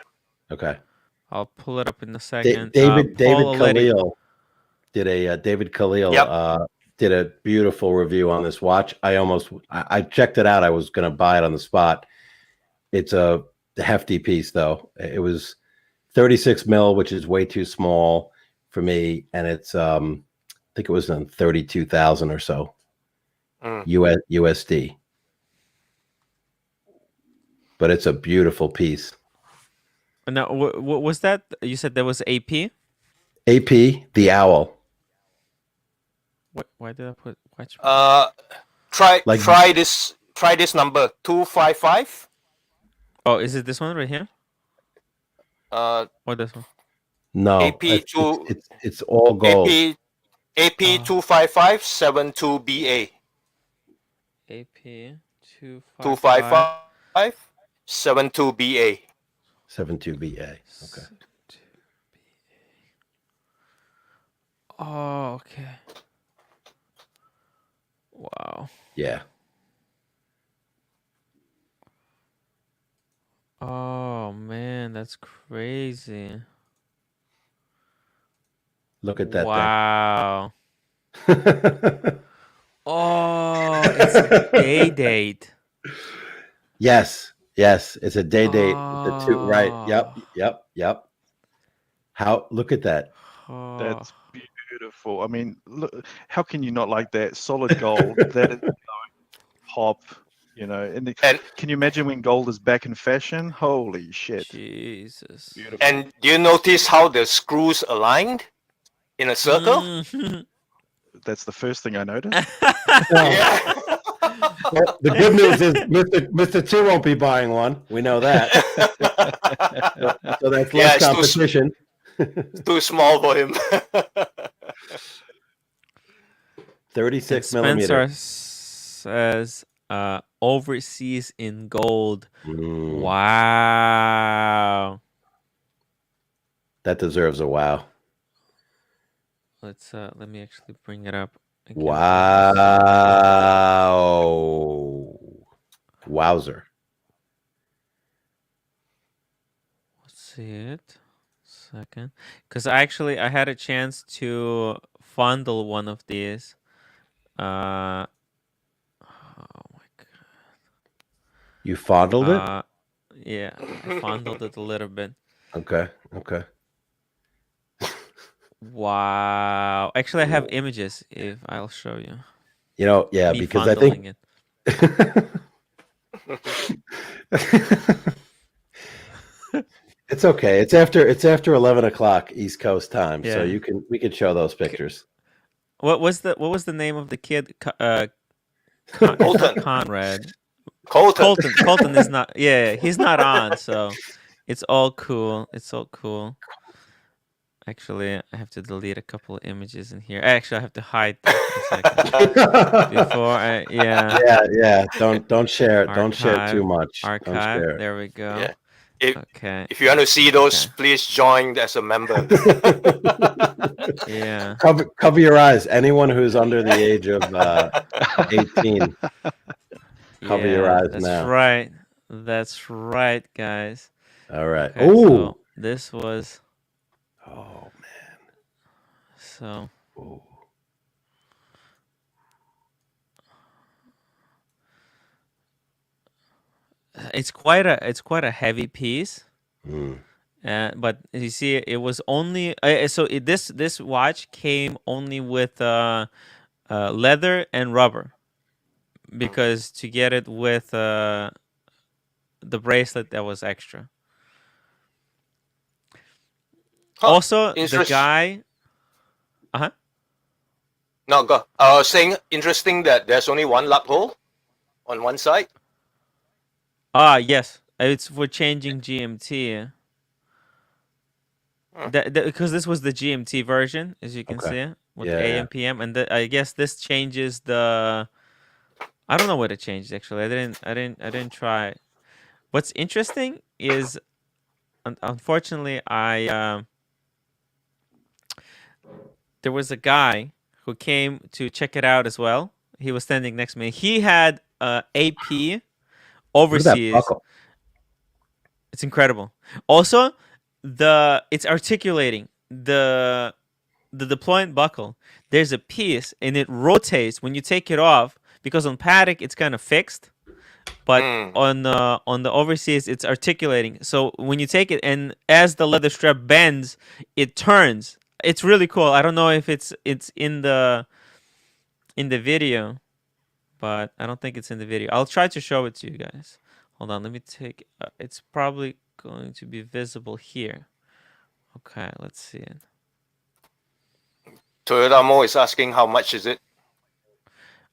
S10: Okay.
S1: I'll pull it up in a second.
S10: David
S1: Paul Aletti.
S10: Khalil did a David Khalil
S2: Yep.
S10: did a beautiful review on this watch. I checked it out. I was gonna buy it on the spot. It's a hefty piece though. It was 36 mil, which is way too small for me, and it's I think it was on 32,000 or so USD. But it's a beautiful piece.
S1: Now, what was that? You said there was AP?
S10: AP, the owl.
S1: What? Why did I put watch?
S2: Try this number 255.
S1: Oh, is it this one right here? Or this one?
S10: No,
S2: AP
S10: it's all gold.
S2: AP 255 72BA.
S1: AP
S2: 255 72BA.
S10: 72BA. Okay.
S1: Oh, okay. Wow.
S10: Yeah.
S1: Oh man, that's crazy.
S10: Look at that
S1: wow.
S10: thing.
S1: Oh, it's a day date.
S10: Yes, it's a day date. The two, right? Yep. Look at that.
S1: Oh.
S6: That's beautiful. I mean, look, how can you not like that? Solid gold. That is pop. You know, and can you imagine when gold is back in fashion? Holy shit!
S1: Jesus.
S6: Beautiful.
S2: And do you notice how the screws aligned in a circle?
S6: That's the first thing I noticed.
S2: Yeah.
S10: Well, the good news is Mr. Two won't be buying one. We know that. So that's less competition.
S2: It's too small for him.
S10: 36
S1: Spencer
S10: millimeter.
S1: says overseas in gold. Wow.
S10: That deserves a wow.
S1: Let me actually bring it up.
S10: Wow. Wowzer.
S1: Let's see it. Second. Because I had a chance to fondle one of these. Oh my god.
S10: You fondled it?
S1: Yeah, I fondled it a little bit.
S10: Okay.
S1: Wow. Actually, I have images. If I'll show you.
S10: You know, yeah,
S1: Me
S10: because I think
S1: it.
S10: it's okay. It's after 11 o'clock East Coast time, so
S1: Yeah.
S10: we can show those pictures.
S1: What was the name of the kid?
S2: Colton.
S1: Conrad.
S2: Colton.
S1: Colton is not. Yeah, he's not on. So it's all cool. Actually, I have to delete a couple of images in here. Actually, I have to hide them for a second before I. Yeah.
S10: Yeah. Don't share it. Don't share
S1: Archive,
S10: too much. Don't
S1: Archive.
S10: share it.
S1: There we go.
S2: Yeah. If you want to see those, please join as a member.
S1: Yeah.
S10: Cover your eyes. Anyone who's under the age of 18. Cover your eyes now.
S1: That's right, guys.
S10: All right.
S1: Okay,
S10: Ooh.
S1: so this was.
S10: Oh man.
S1: So.
S10: Ooh.
S1: It's quite a heavy piece. But you see, it was only this watch came only with leather and rubber, because to get it with the bracelet, that was extra. Also, the guy.
S2: No, go. I was saying interesting that there's only one lap hole on one side.
S1: Yes, it's for changing GMT. Because this was the GMT version, as you can see, with AM PM, and I guess this changes the. I don't know what it changed actually. I didn't try. What's interesting is, unfortunately, there was a guy who came to check it out as well, He was standing next to me. He had AP
S10: Look at that
S1: overseas.
S10: buckle.
S1: It's incredible. Also, it's articulating the deployment buckle. There's a piece and it rotates when you take it off, because on Paddock it's kind of fixed, but on the overseas it's articulating. So when you take it, and as the leather strap bends, it turns. It's really cool. I don't know if it's in the video, but I don't think it's in the video. I'll try to show it to you guys. Hold on, let me take. It's probably going to be visible here. Okay, let's see it.
S2: Toyota Mo is asking how much is it?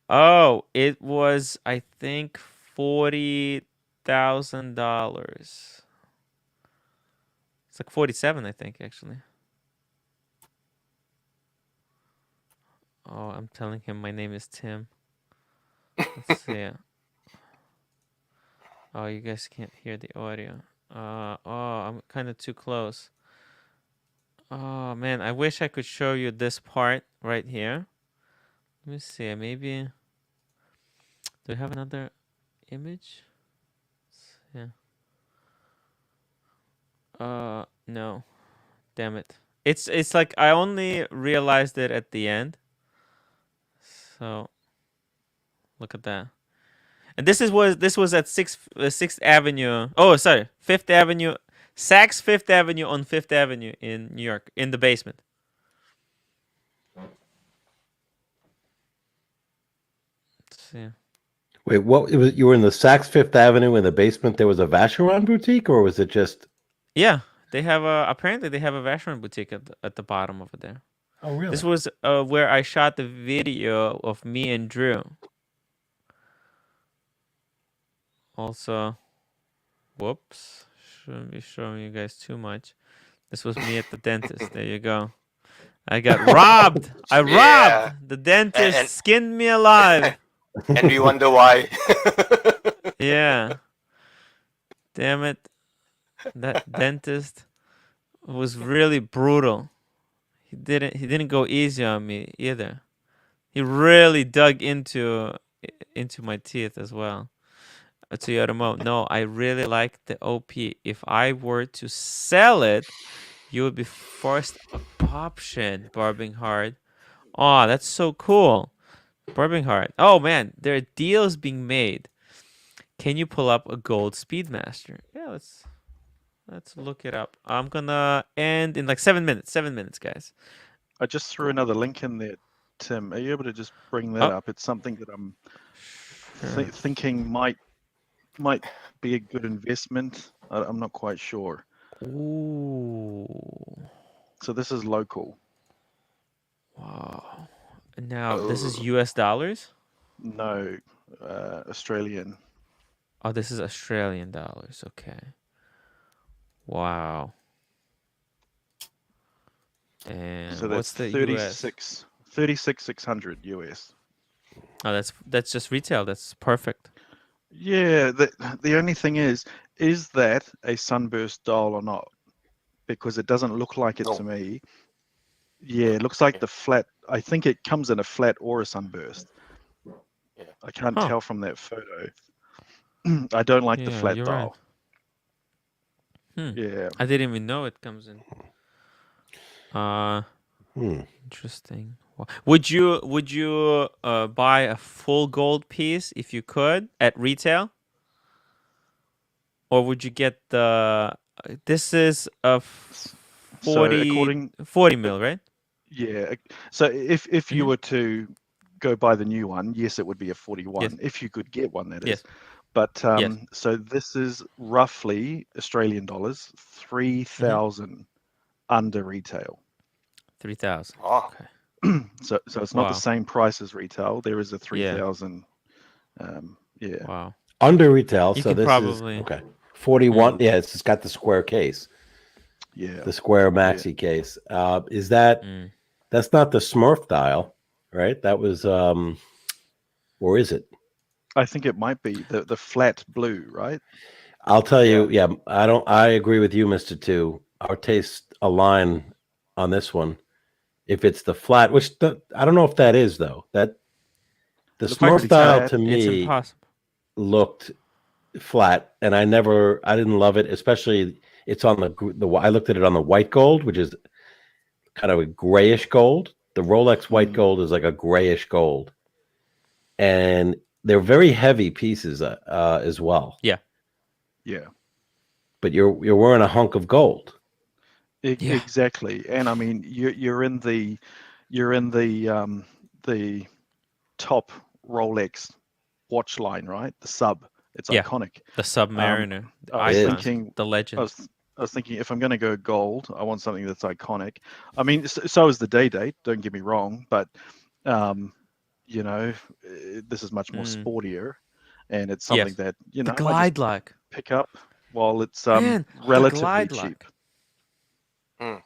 S1: Oh, it was, I think, $40,000. It's like 47, I think, actually. Oh, I'm telling him my name is Tim. Let's see. Oh, you guys can't hear the audio. Oh, I'm kind of too close. Oh, man, I wish I could show you this part right here. Let me see. Maybe. Do we have another image? Yeah. No. Damn it. It's like I only realized it at the end. So look at that. And this was at 6th Avenue. Oh, sorry. 5th Avenue. Saks 5th Avenue on 5th Avenue in New York, in the basement. Let's see.
S10: Wait, what? It was, you were in the Saks Fifth Avenue in the basement. There was a Vacheron boutique, or was it just?
S1: Yeah, they have apparently they have a Vacheron boutique at the bottom over there.
S10: Oh, really?
S1: This was where I shot the video of me and Drew. Also, whoops, shouldn't be showing you guys too much. This was me at the dentist. There you go. I got robbed. I robbed. The dentist skinned me alive.
S2: And we wonder why.
S1: Yeah. Damn it. That dentist was really brutal. He didn't go easy on me either. He really dug into my teeth as well. Toyota Mo, no, I really like the OP. If I were to sell it, you would be first option. Barbing hard. Oh, that's so cool. Barbing hard. Oh man, there are deals being made. Can you pull up a gold Speedmaster? Yeah, let's look it up. I'm gonna end in like 7 minutes. 7 minutes, guys.
S6: I just threw another link in there, Tim. Are you able to just bring that up? It's something that I'm thinking might be a good investment. I'm not quite sure.
S1: Ooh.
S6: So this is local.
S1: Wow. Now this is US dollars?
S6: No, Australian.
S1: Oh, this is Australian dollars. Okay. Wow. And
S6: so
S1: what's the
S6: 36,600 US.
S1: Oh, that's just retail. That's perfect.
S6: Yeah, the only thing is that a sunburst dial or not? Because it doesn't look like it to me. Yeah, it looks like the flat. I think it comes in a flat or a sunburst.
S2: Yeah.
S6: I can't tell from that photo. I don't like the flat dial.
S1: Right.
S6: Yeah.
S1: I didn't even know it comes in. Interesting. Would you buy a full gold piece if you could at retail? Or would you get the this is a 40 mil, right?
S6: Yeah. So if you were to go buy the new one, yes, it would be a 41.
S1: Yes.
S6: If you could get one, that is.
S1: Yes.
S6: But so this is roughly Australian dollars, 3,000 under retail.
S1: 3,000.
S2: Oh.
S1: Okay.
S6: So it's not the same price as retail. There is a 3,000. Yeah.
S1: Wow.
S10: Under retail.
S1: You
S10: So
S1: could
S10: this
S1: probably...
S10: is okay. 41. Yeah, it's got the square case.
S6: Yeah.
S10: The square maxi case. Is that? That's not the Smurf dial, right? That was. Or is it?
S6: I think it might be the flat blue, right?
S10: I'll tell you. Yeah, I agree with you, Mr. Two. Our tastes align on this one. If it's the flat, which I don't know if that is though. That The
S6: Looks
S10: Smurf
S6: pretty
S10: style
S6: flat.
S10: to
S1: It's
S10: me
S1: impossible.
S10: looked flat, and I didn't love it. Especially, it's on the. I looked at it on the white gold, which is kind of a grayish gold. The Rolex white gold is like a grayish gold, and they're very heavy pieces as well.
S1: Yeah.
S6: Yeah.
S10: But you're wearing a hunk of gold.
S1: Yeah.
S6: Exactly. And I mean, you're in the top Rolex watch line, right? The sub. It's
S1: Yeah.
S6: iconic.
S1: The Submariner, the
S6: I was
S1: icon,
S6: thinking,
S1: the legend.
S6: I was thinking, if I'm going to go gold, I want something that's iconic. I mean, so is the day date. Don't get me wrong, but you know, this is much more sportier, and it's something that
S1: the
S6: I
S1: glide
S6: just
S1: lock.
S6: pick up while it's
S1: Man, the
S6: relatively
S1: glide
S6: cheap.
S1: lock.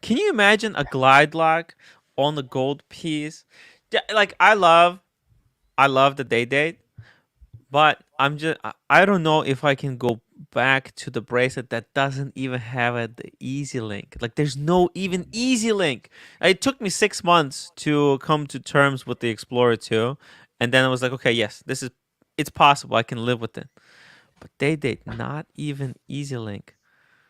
S1: Can you imagine a glide lock on the gold piece? Yeah, like I love the day date, but I don't know if I can go back to the bracelet that doesn't even have the easy link. Like there's no even easy link. It took me 6 months to come to terms with the Explorer 2, and then I was like, okay, yes, it's possible. I can live with it. But day date, not even easy link.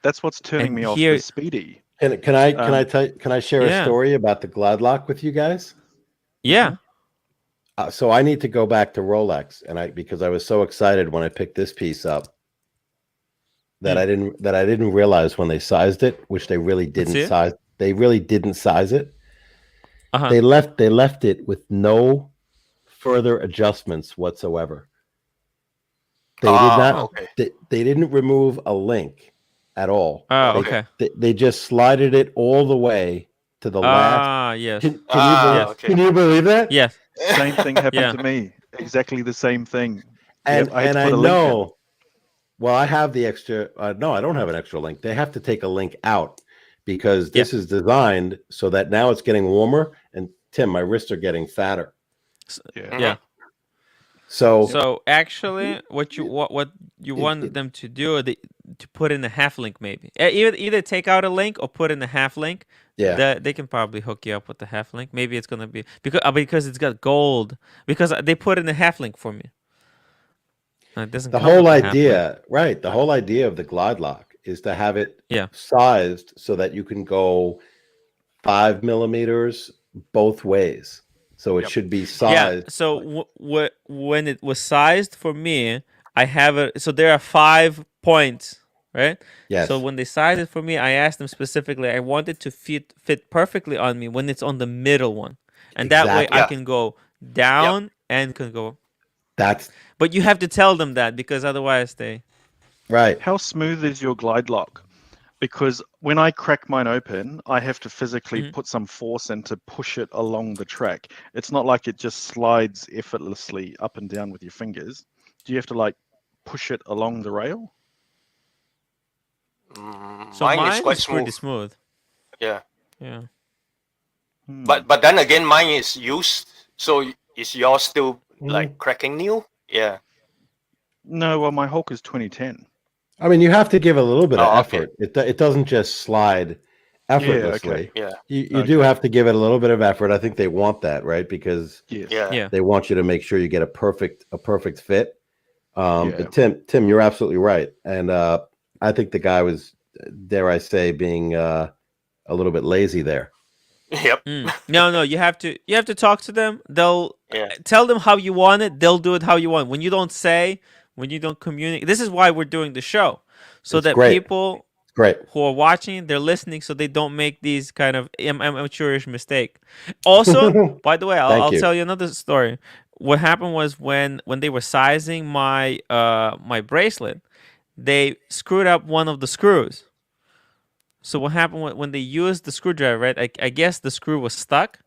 S6: That's what's turning me off the Speedy.
S10: Can I share a story about the glide lock with you guys?
S1: Yeah.
S10: So I need to go back to Rolex, because I was so excited when I picked this piece up that I didn't realize when they sized it, which they really didn't size. They really didn't size it. They left it with no further adjustments whatsoever. They did not.
S2: Okay.
S10: They didn't remove a link at all.
S1: Oh, okay.
S10: They just slided it all the way to the last.
S1: Yes.
S10: Can you believe that?
S1: Yes.
S6: Same thing happened to me. Exactly the same thing.
S10: And
S6: I had to
S10: I
S6: put a link in.
S10: know. Well, I have the extra. No, I don't have an extra link. They have to take a link out because this is designed so that now it's getting warmer. And Tim, my wrists are getting fatter.
S1: Yeah. So actually, what you want them to do, to put in a half link maybe. Either take out a link or put in a half link.
S10: Yeah.
S1: They can probably hook you up with the half link. Maybe it's gonna be because it's got gold. Because they put in a half link for me. It doesn't.
S10: The whole idea, right? The whole idea of the glide lock is to have it sized so that you can go 5 millimeters both ways. So it should be sized.
S1: Yeah. So when it was sized for me, I have it. So there are 5 points, right?
S10: Yes.
S1: So when they sized it for me, I asked them specifically. I want it to fit perfectly on me when it's on the middle one, and that way I can go down and can go. But you have to tell them that because otherwise they.
S10: Right.
S6: How smooth is your glide lock? Because when I crack mine open, I have to physically put some force in to push it along the track. It's not like it just slides effortlessly up and down with your fingers. Do you have to push it along the rail?
S1: So mine is quite pretty smooth.
S2: Yeah.
S1: Yeah.
S2: But then again, mine is used. So is yours still cracking new? Yeah.
S6: No, well, my Hulk is 2010.
S10: I mean, you have to give a little bit of effort. It doesn't just slide effortlessly.
S2: Yeah.
S10: You do have to give it a little bit of effort. I think they want that, right? Because they want you to make sure you get a perfect fit. But Tim, you're absolutely right. And I think the guy was, dare I say, being a little bit lazy there.
S2: Yep.
S1: No, you have to talk to them. They'll tell them how you want it. They'll do it how you want. When you don't communicate, this is why we're doing the show, so that people who are watching, they're listening, so they don't make these kind of amateurish mistake. Also, by the way, I'll tell you another story. What happened was when they were sizing my my bracelet, they screwed up one of the screws. So what happened when they used the screwdriver, right? I guess the screw was stuck,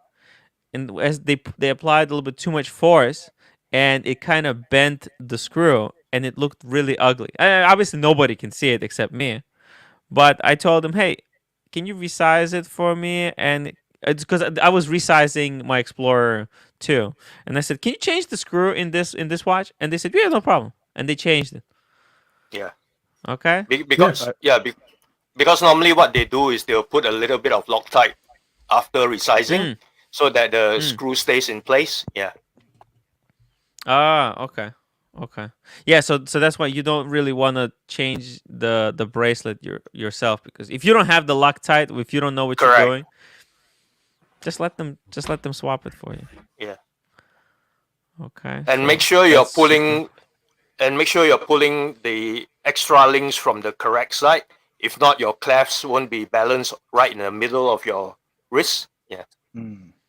S1: and as they applied a little bit too much force, and it kind of bent the screw, and it looked really ugly. Obviously, nobody can see it except me. But I told them, hey, can you resize it for me? And it's because I was resizing my Explorer 2. And I said, can you change the screw in this watch? And they said, yeah, no problem. And they changed it.
S2: Yeah.
S1: Okay.
S2: Because normally what they do is they'll put a little bit of Loctite after resizing so that the screw stays in place. Yeah.
S1: Okay. Yeah, so that's why you don't really want to change the bracelet yourself, because if you don't have the Loctite, if you don't know what
S2: Correct.
S1: you're doing, just let them swap it for you.
S2: Yeah.
S1: Okay.
S2: And
S1: so
S2: make sure you're
S1: that's
S2: pulling the extra links from the correct side. If not, your clasps won't be balanced right in the middle of your wrist. Yeah.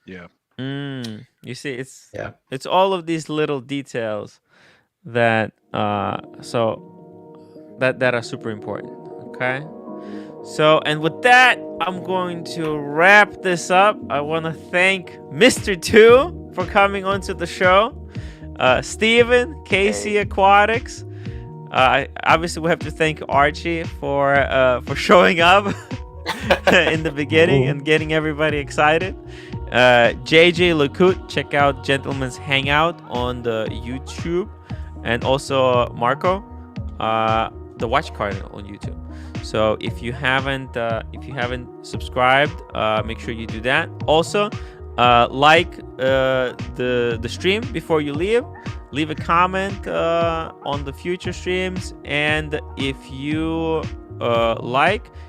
S6: Yeah.
S1: You see, it's all of these little details that that are super important. Okay. So, and with that, I'm going to wrap this up. I want to thank Mr. Two for coming onto the show. Steven, Casey Aquatics. Obviously, we have to thank Archie for showing up in the beginning and getting everybody excited. JJ Lecout, check out Gentleman's Hangout on the YouTube, and also Marco, the Watch Cardinal on YouTube. So if you haven't subscribed, make sure you do that. Also, like the stream before you leave. Leave a comment on the future streams, and if you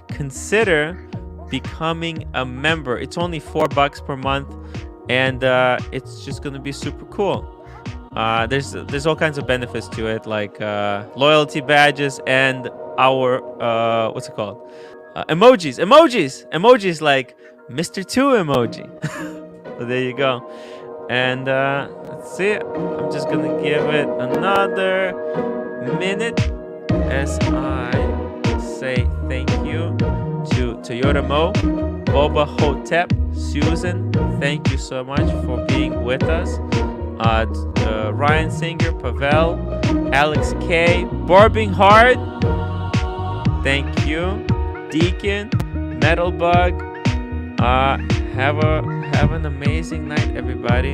S1: consider becoming a member. It's only $4 per month, and it's just gonna be super cool. There's all kinds of benefits to it, like loyalty badges and our what's it called? Emojis like Mr. Two emoji. So there you go. And let's see. I'm just gonna give it another minute as I say thank you to Toyota Mo, Boba Hotep, Susan. Thank you so much for being with us. Ryan Singer, Pavel, Alex K, Barbing Hard. Thank you, Deacon, Metal Bug. Have an amazing night, everybody.